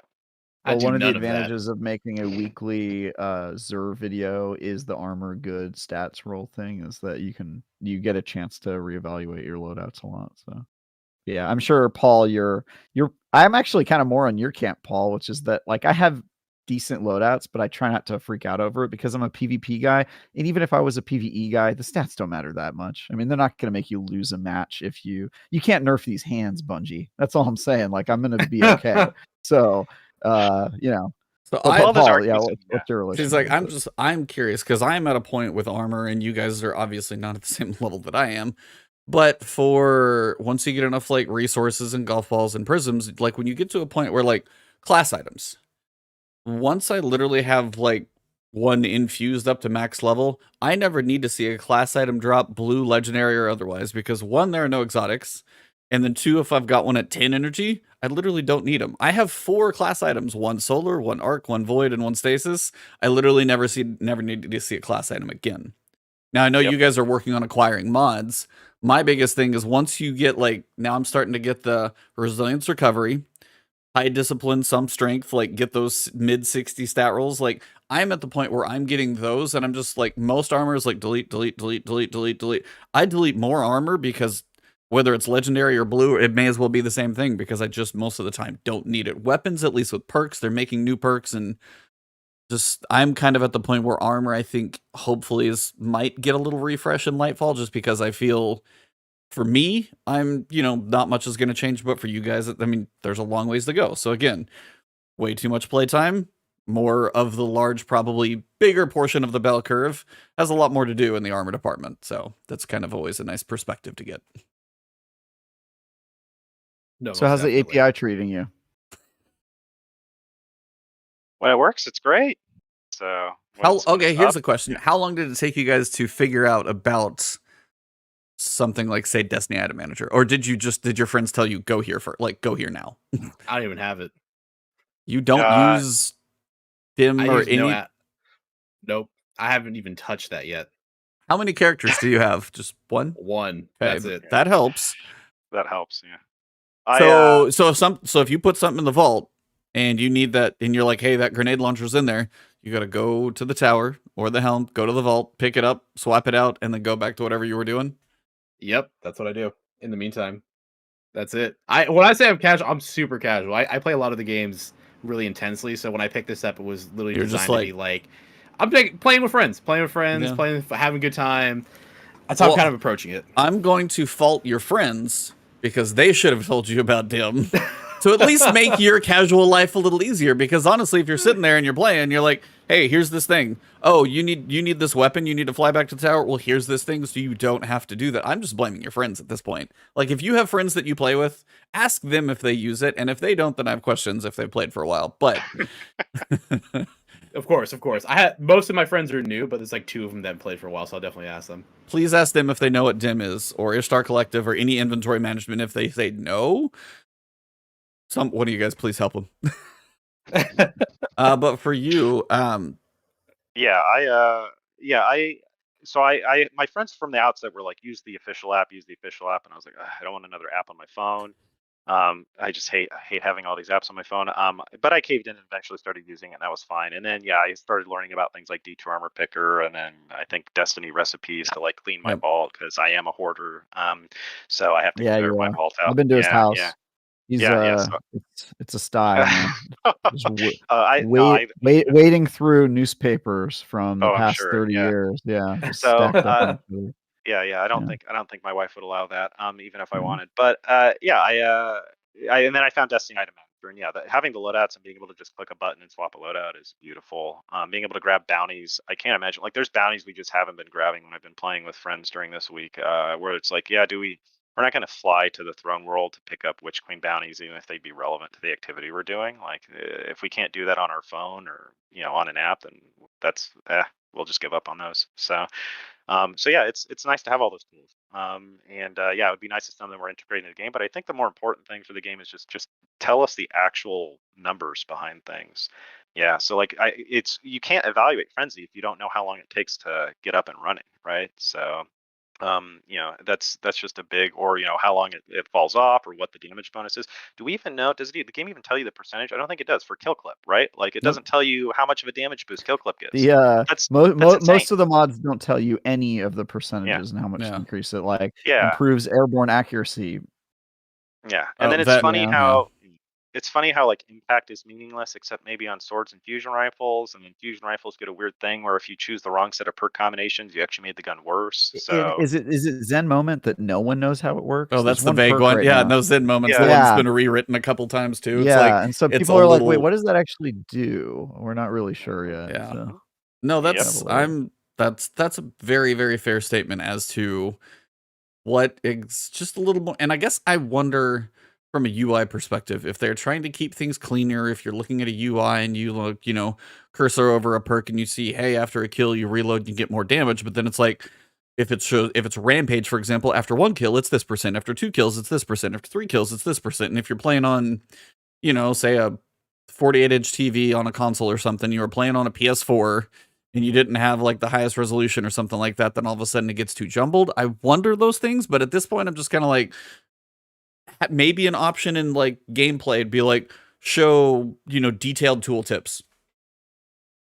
Well, one of the advantages of making a weekly Zur video is the armor good stats roll thing, is that you get a chance to reevaluate your loadouts a lot. So yeah, I'm sure, Paul, you're I'm actually kind of more on your camp, Paul, which is that like I have decent loadouts, but I try not to freak out over it because I'm a PvP guy. And even if I was a PvE guy, the stats don't matter that much. I mean, they're not going to make you lose a match if you can't nerf these hands, Bungie. That's all I'm saying. Like I'm going to be okay. So, you know. So But I, Paul, yeah, what's your relationship? she's like, with it? I'm curious because I'm at a point with armor, and you guys are obviously not at the same level that I am. But for once you get enough like resources and golf balls and prisms, like when you get to a point where like class items, once I literally have like one infused up to max level, I never need to see a class item drop, blue, legendary, or otherwise, because one, there are no exotics, and then two, if I've got one at 10 energy, I literally don't need them. I have 4 class items: one solar, one arc, one void, and one stasis. I literally never need to see a class item again. Now I know you guys are working on acquiring mods. My biggest thing is once you get like, now I'm starting to get the resilience recovery, high discipline, some strength, like get those mid 60 stat rolls. Like I'm at the point where I'm getting those and I'm just like, most armor is like delete, delete, delete, delete, delete, delete. I delete more armor because whether it's legendary or blue, it may as well be the same thing because I just most of the time don't need it. Weapons, at least with perks, they're making new perks, and just I'm kind of at the point where armor, I think, hopefully might get a little refresh in Nightfall, just because I feel for me, I'm, not much is going to change, but for you guys, I mean, there's a long ways to go. So again, way too much playtime, more of the large, probably bigger portion of the bell curve has a lot more to do in the armor department. So that's kind of always a nice perspective to get. No, So most how's the definitely. API treating you? When it works, it's great. So Okay, here's the question. How long did it take you guys to figure out about something like, say, Destiny Item Manager? Or did your friends tell you, go here go here now? I don't even have it. You don't use Dim I or use any? no Nope. I haven't even touched that yet. How many characters do you have? Just one? One. Okay, That's it. that helps. That helps, yeah. So if you put something in the vault and you need that, and you're like, hey, that grenade launcher's in there, you got to go to the tower or the helm, go to the vault, pick it up, swap it out, and then go back to whatever you were doing. Yep, that's what I do. In the meantime, that's it. When I say I'm casual, I'm super casual. I play a lot of the games really intensely, so when I picked this up, it was literally designed to be like, I'm playing with friends, having a good time. That's how I'm kind of approaching it. I'm going to fault your friends because they should have told you about Dim to at least make your casual life a little easier. Because honestly, if you're sitting there and you're playing, you're like, hey, here's this thing. Oh, you need this weapon. You need to fly back to the tower. Well, here's this thing, so you don't have to do that. I'm just blaming your friends at this point. Like, if you have friends that you play with, ask them if they use it. And if they don't, then I have questions if they've played for a while. But Of course. Most of my friends are new, but there's like 2 of them that played for a while, so I'll definitely ask them. Please ask them if they know what Dim is, or Ishtar Collective, or any inventory management. If they say no, one of you guys please help them. But for you, my friends from the outset were like, use the official app, and I was like, I don't want another app on my phone. I just hate having all these apps on my phone. But I caved in and eventually started using it, and that was fine. And then I started learning about things like D2 Armor Picker, and then I think Destiny recipes to like clean my vault, because I am a hoarder. So I have to clear my vault out. I've been to his house. Yeah. He's it's a style, man. Wading through newspapers from the past 30 years. Yeah. So I don't think my wife would allow that, even if I wanted. But and then I found Destiny Item Manager, and having the loadouts and being able to just click a button and swap a loadout is beautiful. Being able to grab bounties, I can't imagine, like, there's bounties we just haven't been grabbing when I've been playing with friends during this week, where it's like, we're not going to fly to the throne world to pick up Witch Queen bounties, even if they'd be relevant to the activity we're doing. Like, if we can't do that on our phone or on an app, then that's we'll just give up on those. So it's nice to have all those tools. It would be nice if some of them were integrated in the game. But I think the more important thing for the game is just tell us the actual numbers behind things. Yeah, so like you can't evaluate Frenzy if you don't know how long it takes to get up and running, right? So that's just a big, or how long it falls off, or what the damage bonus is. Do we even know? Does the game even tell you the percentage? I don't think it does for kill clip, right? Like, it doesn't tell you how much of a damage boost kill clip gets. Most of the mods don't tell you any of the percentages and how much to increase it. Like, improves airborne accuracy. Yeah, and then it's funny how it's funny how like impact is meaningless, except maybe on swords and fusion rifles, and then fusion rifles get a weird thing where if you choose the wrong set of perk combinations, you actually made the gun worse. So Is it Zen Moment that no one knows how it works? Oh, There's that's the vague perk one. right Yeah, now. no Zen moments. Yeah. The one's Yeah. been rewritten a couple times too. It's Yeah, and so it's people a are like, "Wait, little- what does that actually do?" We're not really sure yet. Yeah. So. No, Yep. that's a very, very fair statement as to what just a little more. And I guess I wonder from a UI perspective if they're trying to keep things cleaner. If you're looking at a UI and you look, cursor over a perk and you see, hey, after a kill you reload and you get more damage, but then it's like if it's Rampage, for example, after 1 kill it's this percent, after 2 kills it's this percent, after 3 kills it's this percent. And if you're playing on, say a 48-inch TV on a console or something, you were playing on a PS4 and you didn't have like the highest resolution or something like that, then all of a sudden it gets too jumbled. I wonder those things, but at this point I'm just kind of like, maybe an option in like gameplay would be like show, detailed tooltips.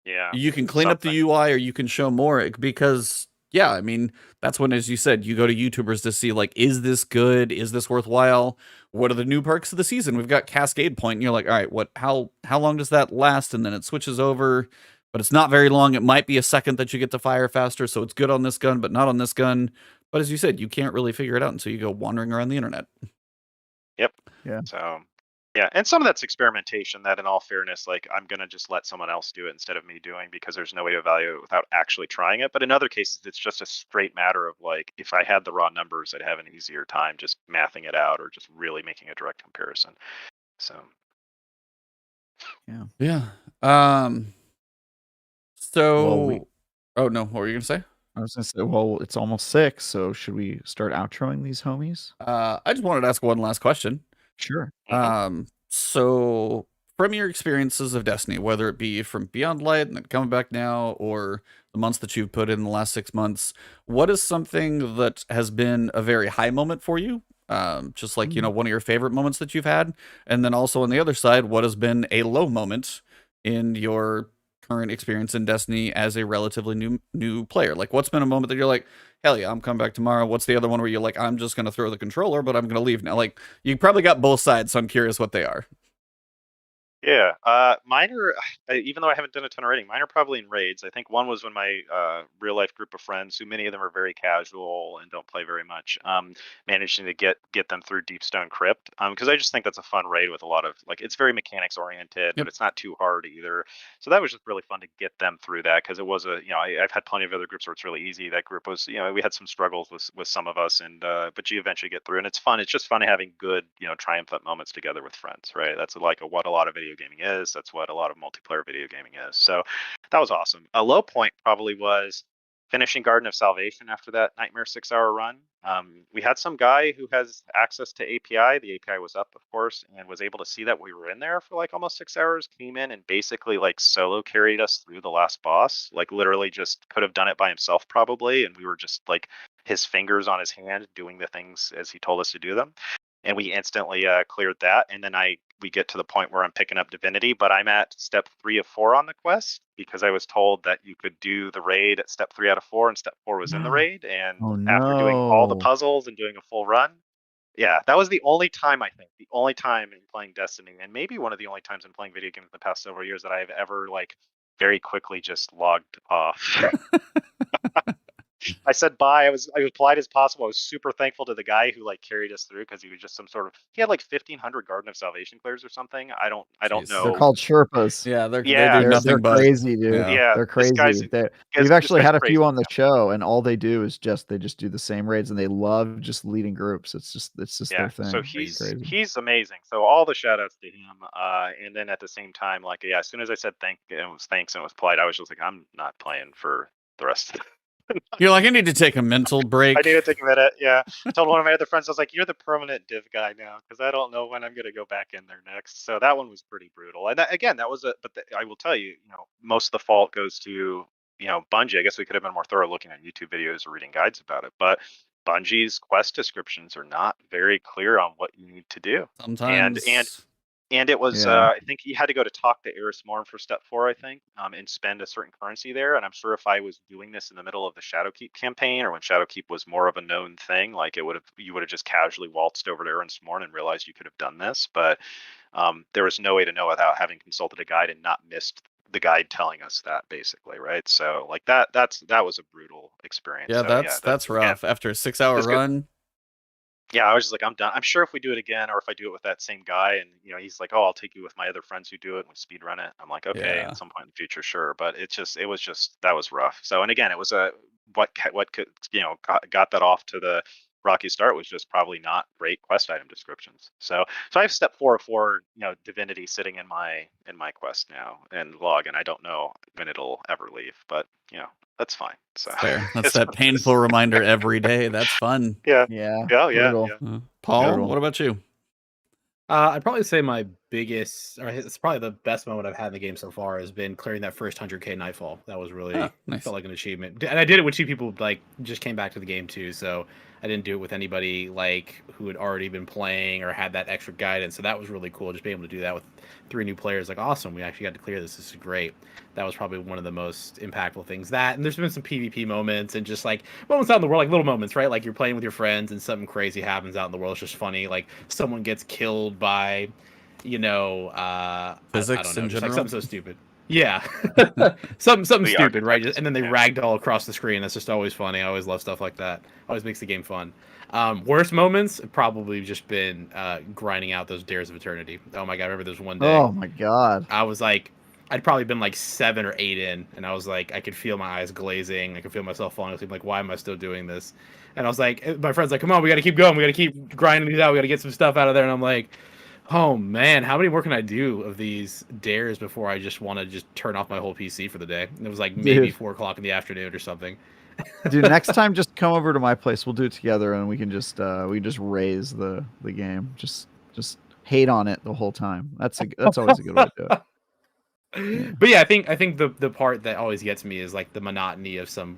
Yeah. You can clean up the UI or you can show more, because yeah, I mean, that's when, as you said, you go to YouTubers to see like, is this good? Is this worthwhile? What are the new perks of the season? We've got Cascade Point, and you're like, all right, how long does that last? And then it switches over, but it's not very long. It might be a second that you get to fire faster, so it's good on this gun, but not on this gun. But as you said, you can't really figure it out until you go wandering around the internet. Yep. Yeah. So, yeah, and some of that's experimentation that, in all fairness, like I'm going to just let someone else do it instead of me doing, because there's no way to evaluate it without actually trying it. But in other cases, it's just a straight matter of like, if I had the raw numbers, I'd have an easier time just mathing it out or just really making a direct comparison. So, Yeah. Oh no, what were you going to say? I was gonna say, well, it's almost 6, so should we start outroing these homies? I just wanted to ask one last question. Sure. So from your experiences of Destiny, whether it be from Beyond Light and then coming back now, or the months that you've put in the last 6 months, what is something that has been a very high moment for you? Just like, one of your favorite moments that you've had. And then also on the other side, what has been a low moment in your current experience in Destiny as a relatively new player? Like, what's been a moment that you're like, hell yeah, I'm coming back tomorrow? What's the other one where you're like, I'm just going to throw the controller, but I'm going to leave now? Like, you probably got both sides, so I'm curious what they are. yeah, mine are, even though I haven't done a ton of raiding, mine are probably in raids. I think one was when my real life group of friends, who many of them are very casual and don't play very much, managing to get them through Deepstone Crypt. Because I just think that's a fun raid with a lot of, like, it's very mechanics oriented, but it's not too hard either. So that was just really fun to get them through that, because it was I've had plenty of other groups where it's really easy. That group was, we had some struggles with some of us, and but you eventually get through, and it's fun. It's just fun having good, triumphant moments together with friends, right? That's like what a lot of video gaming is. That's what a lot of multiplayer video gaming is. So that was awesome. A low point probably was finishing Garden of Salvation after that nightmare 6-hour run. We had some guy who has access to API. The API was up, of course, and was able to see that we were in there for like almost 6 hours, came in and basically like solo carried us through the last boss. Like literally just could have done it by himself probably. And we were just like his fingers on his hand doing the things as he told us to do them. And we instantly cleared that. And then we get to the point where I'm picking up Divinity, but I'm at step 3 of 4 on the quest, because I was told that you could do the raid at step 3 out of 4, and step 4 was in the raid. And after doing all the puzzles and doing a full run, yeah, that was the only time, I think, the only time in playing Destiny, and maybe one of the only times in playing video games in the past several years, that I've ever like very quickly just logged off. I said bye. I was polite as possible. I was super thankful to the guy who like carried us through, because he was just some sort of, he had like 1,500 Garden of Salvation clears or something. I don't Jeez. know. They're called Sherpas. Yeah, they do They're nothing but crazy, dude. Yeah, They're this guy's- crazy. this We've actually guy's had a crazy. few on the show, and all they do is they just do the same raids, and they love just leading groups. It's just their thing. So Crazy. he's amazing. So all the shout outs to him. And then at the same time, like, yeah, as soon as I said thanks and it was polite, I was just like, I'm not playing for the rest of it. You're like, I need to take a mental break. I need to take a minute. Yeah. I told one of my other friends, I was like, you're the permanent div guy now, because I don't know when I'm going to go back in there next. So that one was pretty brutal. And that was I will tell you, most of the fault goes to, Bungie. I guess we could have been more thorough looking at YouTube videos or reading guides about it. But Bungie's quest descriptions are not very clear on what you need to do. Sometimes. And it was, Yeah. I think you had to go to talk to Eris Morn for step 4, I think, and spend a certain currency there. And I'm sure if I was doing this in the middle of the Shadowkeep campaign, or when Shadowkeep was more of a known thing, like you would have just casually waltzed over to Eris Morn and realized you could have done this. But there was no way to know without having consulted a guide and not missed the guide telling us that, basically, right? So like that was a brutal experience. Yeah, So, that's rough. After a 6-hour run. Yeah, I was just like, I'm done. I'm sure if we do it again, or if I do it with that same guy, and he's like, oh, I'll take you with my other friends who do it and we speed run it. I'm like, okay, Yeah. at some point in the future, sure. But that was rough. So, and again, it was what could got that off to the rocky start was just probably not great quest item descriptions. So I have step 4 of 4, divinity sitting in my quest now and log, and I don't know when it'll ever leave, but that's fine. So Fair. That's that painful reminder every day. That's fun. Yeah. Brutal. Paul, Brutal. what about you? I'd probably say my biggest, or it's probably the best moment I've had in the game so far, has been clearing that first 100k Nightfall. That was really nice. Felt like an achievement, and I did it with 2 people like just came back to the game too. So I didn't do it with anybody like who had already been playing or had that extra guidance. So that was really cool, just being able to do that with 3 new players. Like, awesome, we actually got to clear this. This is great. That was probably one of the most impactful things. That, and there's been some PvP moments and just like moments out in the world, like little moments, right? Like you're playing with your friends and something crazy happens out in the world. It's just funny. Like someone gets killed by, physics I don't know, in just general. like something so stupid. Yeah, something stupid, right? And then they ragdoll across the screen. That's just always funny. I always love stuff like that. Always makes the game fun. Worst moments have probably just been grinding out those Dares of Eternity. Oh my god, I remember there's one day. Oh my god. I was like, I'd probably been like 7 or 8 in, and I was like, I could feel my eyes glazing. I could feel myself falling asleep. Like, why am I still doing this? And I was like, my friend's like, come on, we got to keep going. We got to keep grinding these out. We got to get some stuff out of there. And I'm like, oh man, how many more can I do of these dares before I just want to just turn off my whole PC for the day? And it was like maybe 4 o'clock in the afternoon or something. Dude, next time just come over to my place. We'll do it together, and we can just raise the game. Just hate on it the whole time. That's always a good way to do it. Yeah. But yeah, I think the part that always gets me is like the monotony of some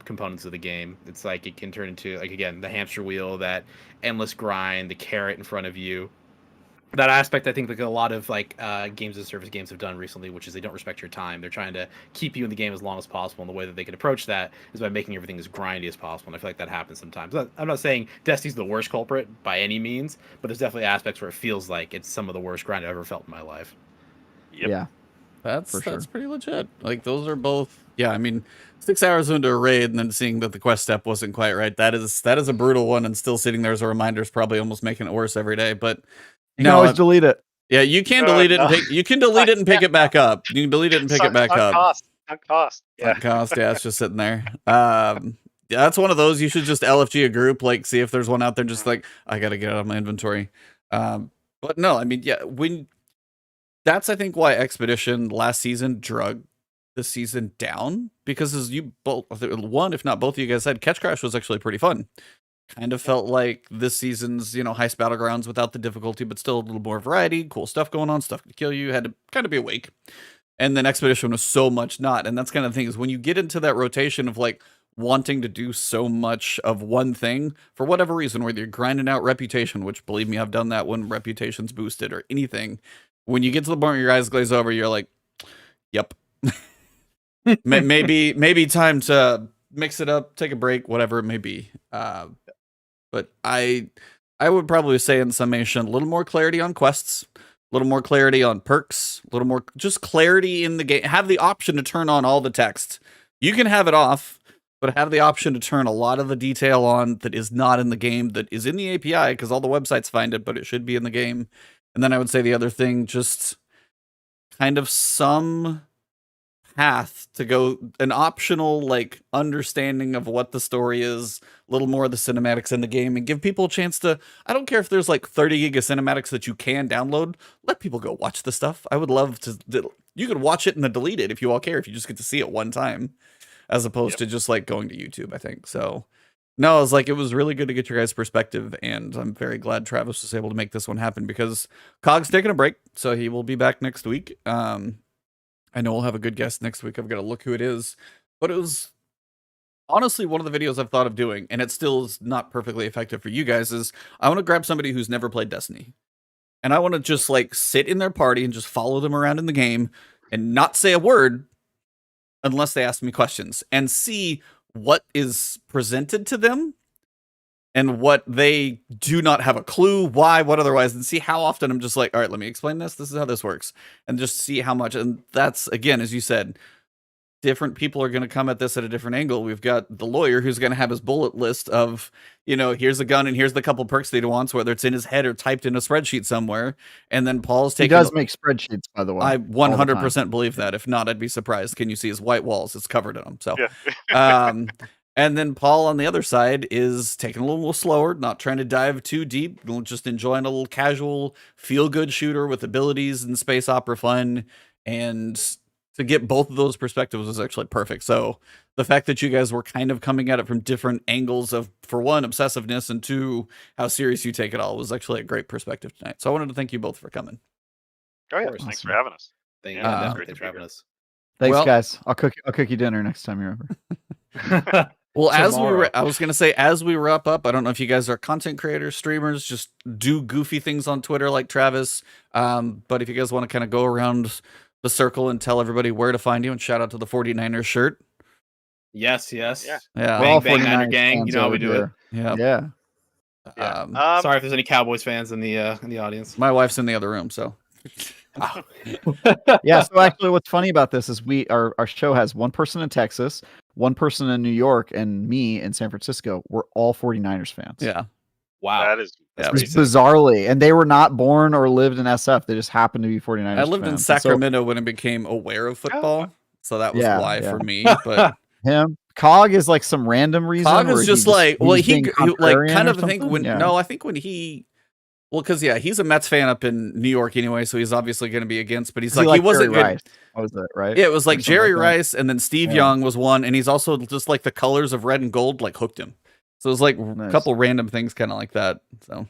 components of the game. It's like it can turn into, like, again, the hamster wheel, that endless grind, the carrot in front of you. That aspect, I think, like a lot of like games as a service games have done recently, which is they don't respect your time. They're trying to keep you in the game as long as possible, and the way that they can approach that is by making everything as grindy as possible. And I feel like that happens sometimes. I'm not saying Destiny's the worst culprit by any means, but there's definitely aspects where it feels like it's some of the worst grind I've ever felt in my life. Yep. Yeah. That's pretty legit. Like, those are both. Yeah, I mean, 6 hours into a raid and then seeing that the quest step wasn't quite right. That is a brutal one, and still sitting there as a reminder is probably almost making it worse every day. But you can always delete it. Yeah, you can delete it. No. And you can delete it and pick it back up. You can delete it and pick it back up. Cost. Yeah. Cost. Yeah, it's just sitting there. Yeah, that's one of those. You should just LFG a group, like see if there's one out there. Just like, I gotta get it out of my inventory. But no, I mean, yeah, that's, I think, why Expedition last season drug this season down, because as you both, one, if not both of you guys said, Catch Crash was actually pretty fun. Kind of felt like this season's, Heist Battlegrounds without the difficulty, but still a little more variety, cool stuff going on, stuff to kill you, had to kind of be awake. And then Expedition was so much not. And that's kind of the thing, is when you get into that rotation of like wanting to do so much of one thing for whatever reason, whether you're grinding out reputation, which, believe me, I've done that when reputation's boosted, or anything. When you get to the point where your eyes glaze over, you're like, yep. maybe time to mix it up, take a break, whatever it may be. But I would probably say, in summation, a little more clarity on quests, a little more clarity on perks, a little more just clarity in the game. Have the option to turn on all the text. You can have it off, but have the option to turn a lot of the detail on that is not in the game, that is in the API, because all the websites find it, but it should be in the game. And then I would say the other thing, just kind of some path to go, an optional like understanding of what the story is, a little more of the cinematics in the game, and give people a chance to, I don't care if there's like 30 gig of cinematics that you can download, let people go watch the stuff. I would love to, you could watch it and then delete it if you all care, if you just get to see it one time, as opposed to just like going to YouTube, I think. So no, I was like, it was really good to get your guys' perspective, and I'm very glad Travis was able to make this one happen, because Cog's taking a break, so he will be back next week. I know we'll have a good guest next week. I've got to look who it is, but it was honestly one of the videos I've thought of doing, and it still is not perfectly effective for you guys, is I want to grab somebody who's never played Destiny, and I want to just like sit in their party and just follow them around in the game and not say a word unless they ask me questions, and see what is presented to them and what they do not have a clue why, what otherwise, and see how often I'm just like, all right, let me explain this. This is how this works, and just see how much. And that's, again, as you said, different people are going to come at this at a different angle. We've got the lawyer who's going to have his bullet list of, here's a gun and here's the couple perks that he wants, whether it's in his head or typed in a spreadsheet somewhere. And then Paul's taking. He does make spreadsheets, by the way. I 100% believe that. If not, I'd be surprised. Can you see his white walls? It's covered in them. So, and then Paul on the other side is taking a little slower, not trying to dive too deep, just enjoying a little casual, feel-good shooter with abilities and space opera fun. And to get both of those perspectives was actually perfect. So the fact that you guys were kind of coming at it from different angles of, for one, obsessiveness, and two, how serious you take it all was actually a great perspective tonight. So I wanted to thank you both for coming. Oh yeah, Awesome. thanks for having us. Thanks for having us. Thanks, Well- guys. I'll cook you dinner next time you're over. Well, Tomorrow. I was going to say, as we wrap up, I don't know if you guys are content creators, streamers, just do goofy things on Twitter like Travis. But if you guys want to kind of go around the circle and tell everybody where to find you, and shout out to the 49ers shirt. Yes. Yeah. Yeah. We're all Bang, bang, 49ers Niner gang. fans You know how we over do here. Yeah. Yeah. Sorry if there's any Cowboys fans in the audience. My wife's in the other room, so. Yeah. So actually, what's funny about this is our show has one person in Texas, one person in New York, and me in San Francisco. We're all 49ers fans. Yeah. Wow. That is Yeah. pretty Just sick. bizarrely, and they were not born or lived in SF. They just happened to be 49ers. I lived in fans. And so Sacramento when I became aware of football, so that was Yeah, why yeah. for me. But him, Cog is like some random reason. Cog or was he just like, well, he's being he like contrarian kind or of think something? when Yeah. no, I think when he. Well, because he's a Mets fan up in New York anyway, so he's obviously going to be against. But he's Is like, he Jerry wasn't good. Rice? What was that, right? Yeah, it was like Or something Jerry like that. Rice, and then Steve Yeah. Young was one, and he's also just like the colors of red and gold like hooked him. So it was like a Nice. couple random things kind of like that. So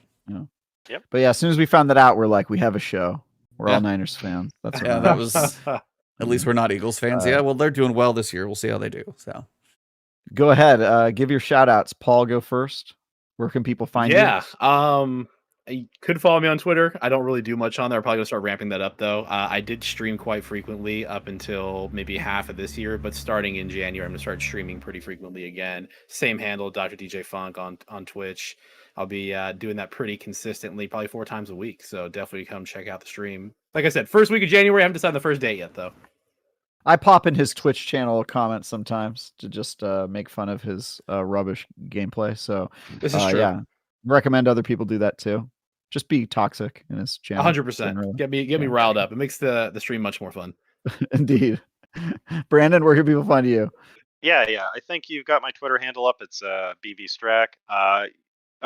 But yeah, as soon as we found that out, we're like, we have a show. We're Yeah. all Niners fans. That's what Yeah, matters. that was at least we're not Eagles fans. Yeah, well, they're doing well this year. We'll see how they do. So Go ahead. Give your shout outs. Paul, go first. Where can people find you? You could follow me on Twitter. I don't really do much on there. I'm probably gonna start ramping that up though. I did stream quite frequently up until maybe half of this year, but starting in January, I'm gonna start streaming pretty frequently again. Same handle, DrdjFunk on Twitch. I'll be doing that pretty consistently, probably 4 times a week. So definitely come check out the stream. Like I said, first week of January. I haven't decided the first date yet though. I pop in his Twitch channel comments sometimes to just make fun of his rubbish gameplay. So This is true. yeah, recommend other people do that too. Just be toxic in his channel. 100%. Get me riled up. It makes the stream much more fun. Indeed. Brandon, where can people find you? Yeah. I think you've got my Twitter handle up. It's BV Strack.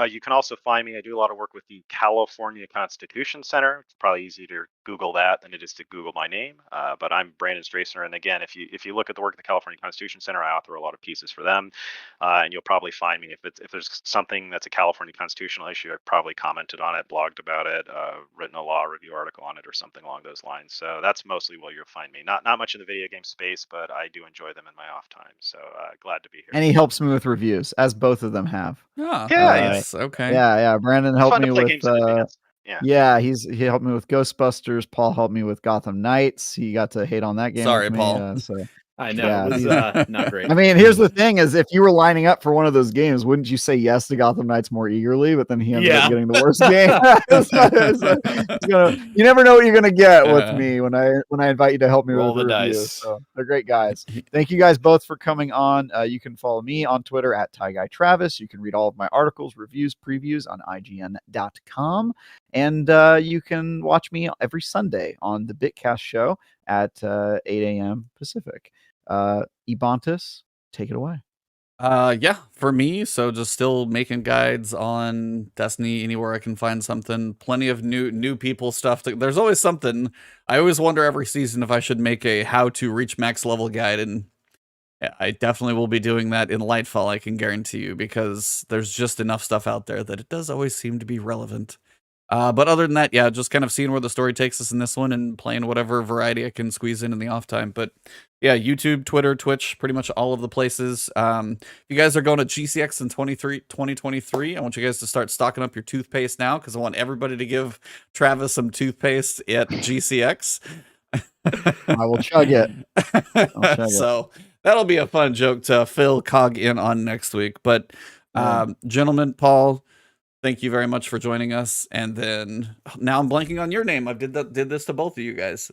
You can also find me. I do a lot of work with the California Constitution Center. It's probably easier to Google that than it is to Google my name. But I'm Brandon Strassner, and again, if you look at the work of the California Constitution Center, I author a lot of pieces for them, and you'll probably find me if there's something that's a California constitutional issue. I've probably commented on it, blogged about it, written a law review article on it, or something along those lines. So that's mostly where you'll find me. Not much in the video game space, but I do enjoy them in my off time. So glad to be here. And he helps me with reviews, as both of them have. yes, okay. Yeah. Brandon helped Fun me to play with. games in advance. Yeah, he helped me with Ghostbusters. Paul helped me with Gotham Knights. He got to hate on that game. Sorry, with me, Paul. so I know Yeah. it was not great. I mean, here's the thing: is if you were lining up for one of those games, wouldn't you say yes to Gotham Knights more eagerly? But then he ended up getting the worst game. You never know what you're gonna get with me when I invite you to help me Roll with the review. dice. So they're great guys. Thank you guys both for coming on. You can follow me on Twitter at TyGuyTravis. You can read all of my articles, reviews, previews on IGN.com, and you can watch me every Sunday on the Bitcast show at 8 a.m. Pacific. Ebontis, take it away. Yeah, for me, so just still making guides on Destiny anywhere I can find something. Plenty of new people stuff. There's always something. I always wonder every season if I should make a how to reach max level guide, and I definitely will be doing that in Nightfall, I can guarantee you, because there's just enough stuff out there that it does always seem to be relevant. But other than that, yeah, just kind of seeing where the story takes us in this one and playing whatever variety I can squeeze in the off time. But yeah, YouTube, Twitter, Twitch, pretty much all of the places. If you guys are going to GCX in 2023, I want you guys to start stocking up your toothpaste now, because I want everybody to give Travis some toothpaste at GCX. I will chug it. So that'll be a fun joke to fill Cog in on next week. But Gentlemen, Paul, thank you very much for joining us. And then now I'm blanking on your name. I did this to both of you guys.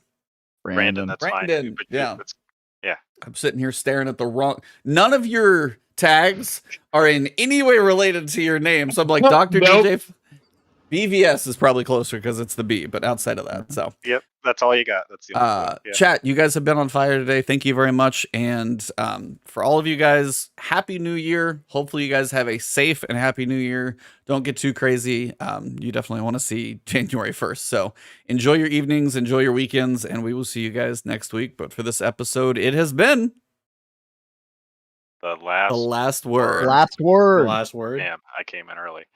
Brandon, that's Brandon, fine. But yeah. Yeah. I'm sitting here staring at the wrong. None of your tags are in any way related to your name. So I'm like, Dr. Nope. DJ. BVS is probably closer because it's the B, but outside of that, so. Yep, that's all you got. That's the only one. Yeah. Chat, you guys have been on fire today. Thank you very much. And for all of you guys, Happy New Year. Hopefully you guys have a safe and happy New Year. Don't get too crazy. You definitely want to see January 1st. So enjoy your evenings, enjoy your weekends, and we will see you guys next week. But for this episode, it has been The last Last word. word. The last word. Damn, I came in early.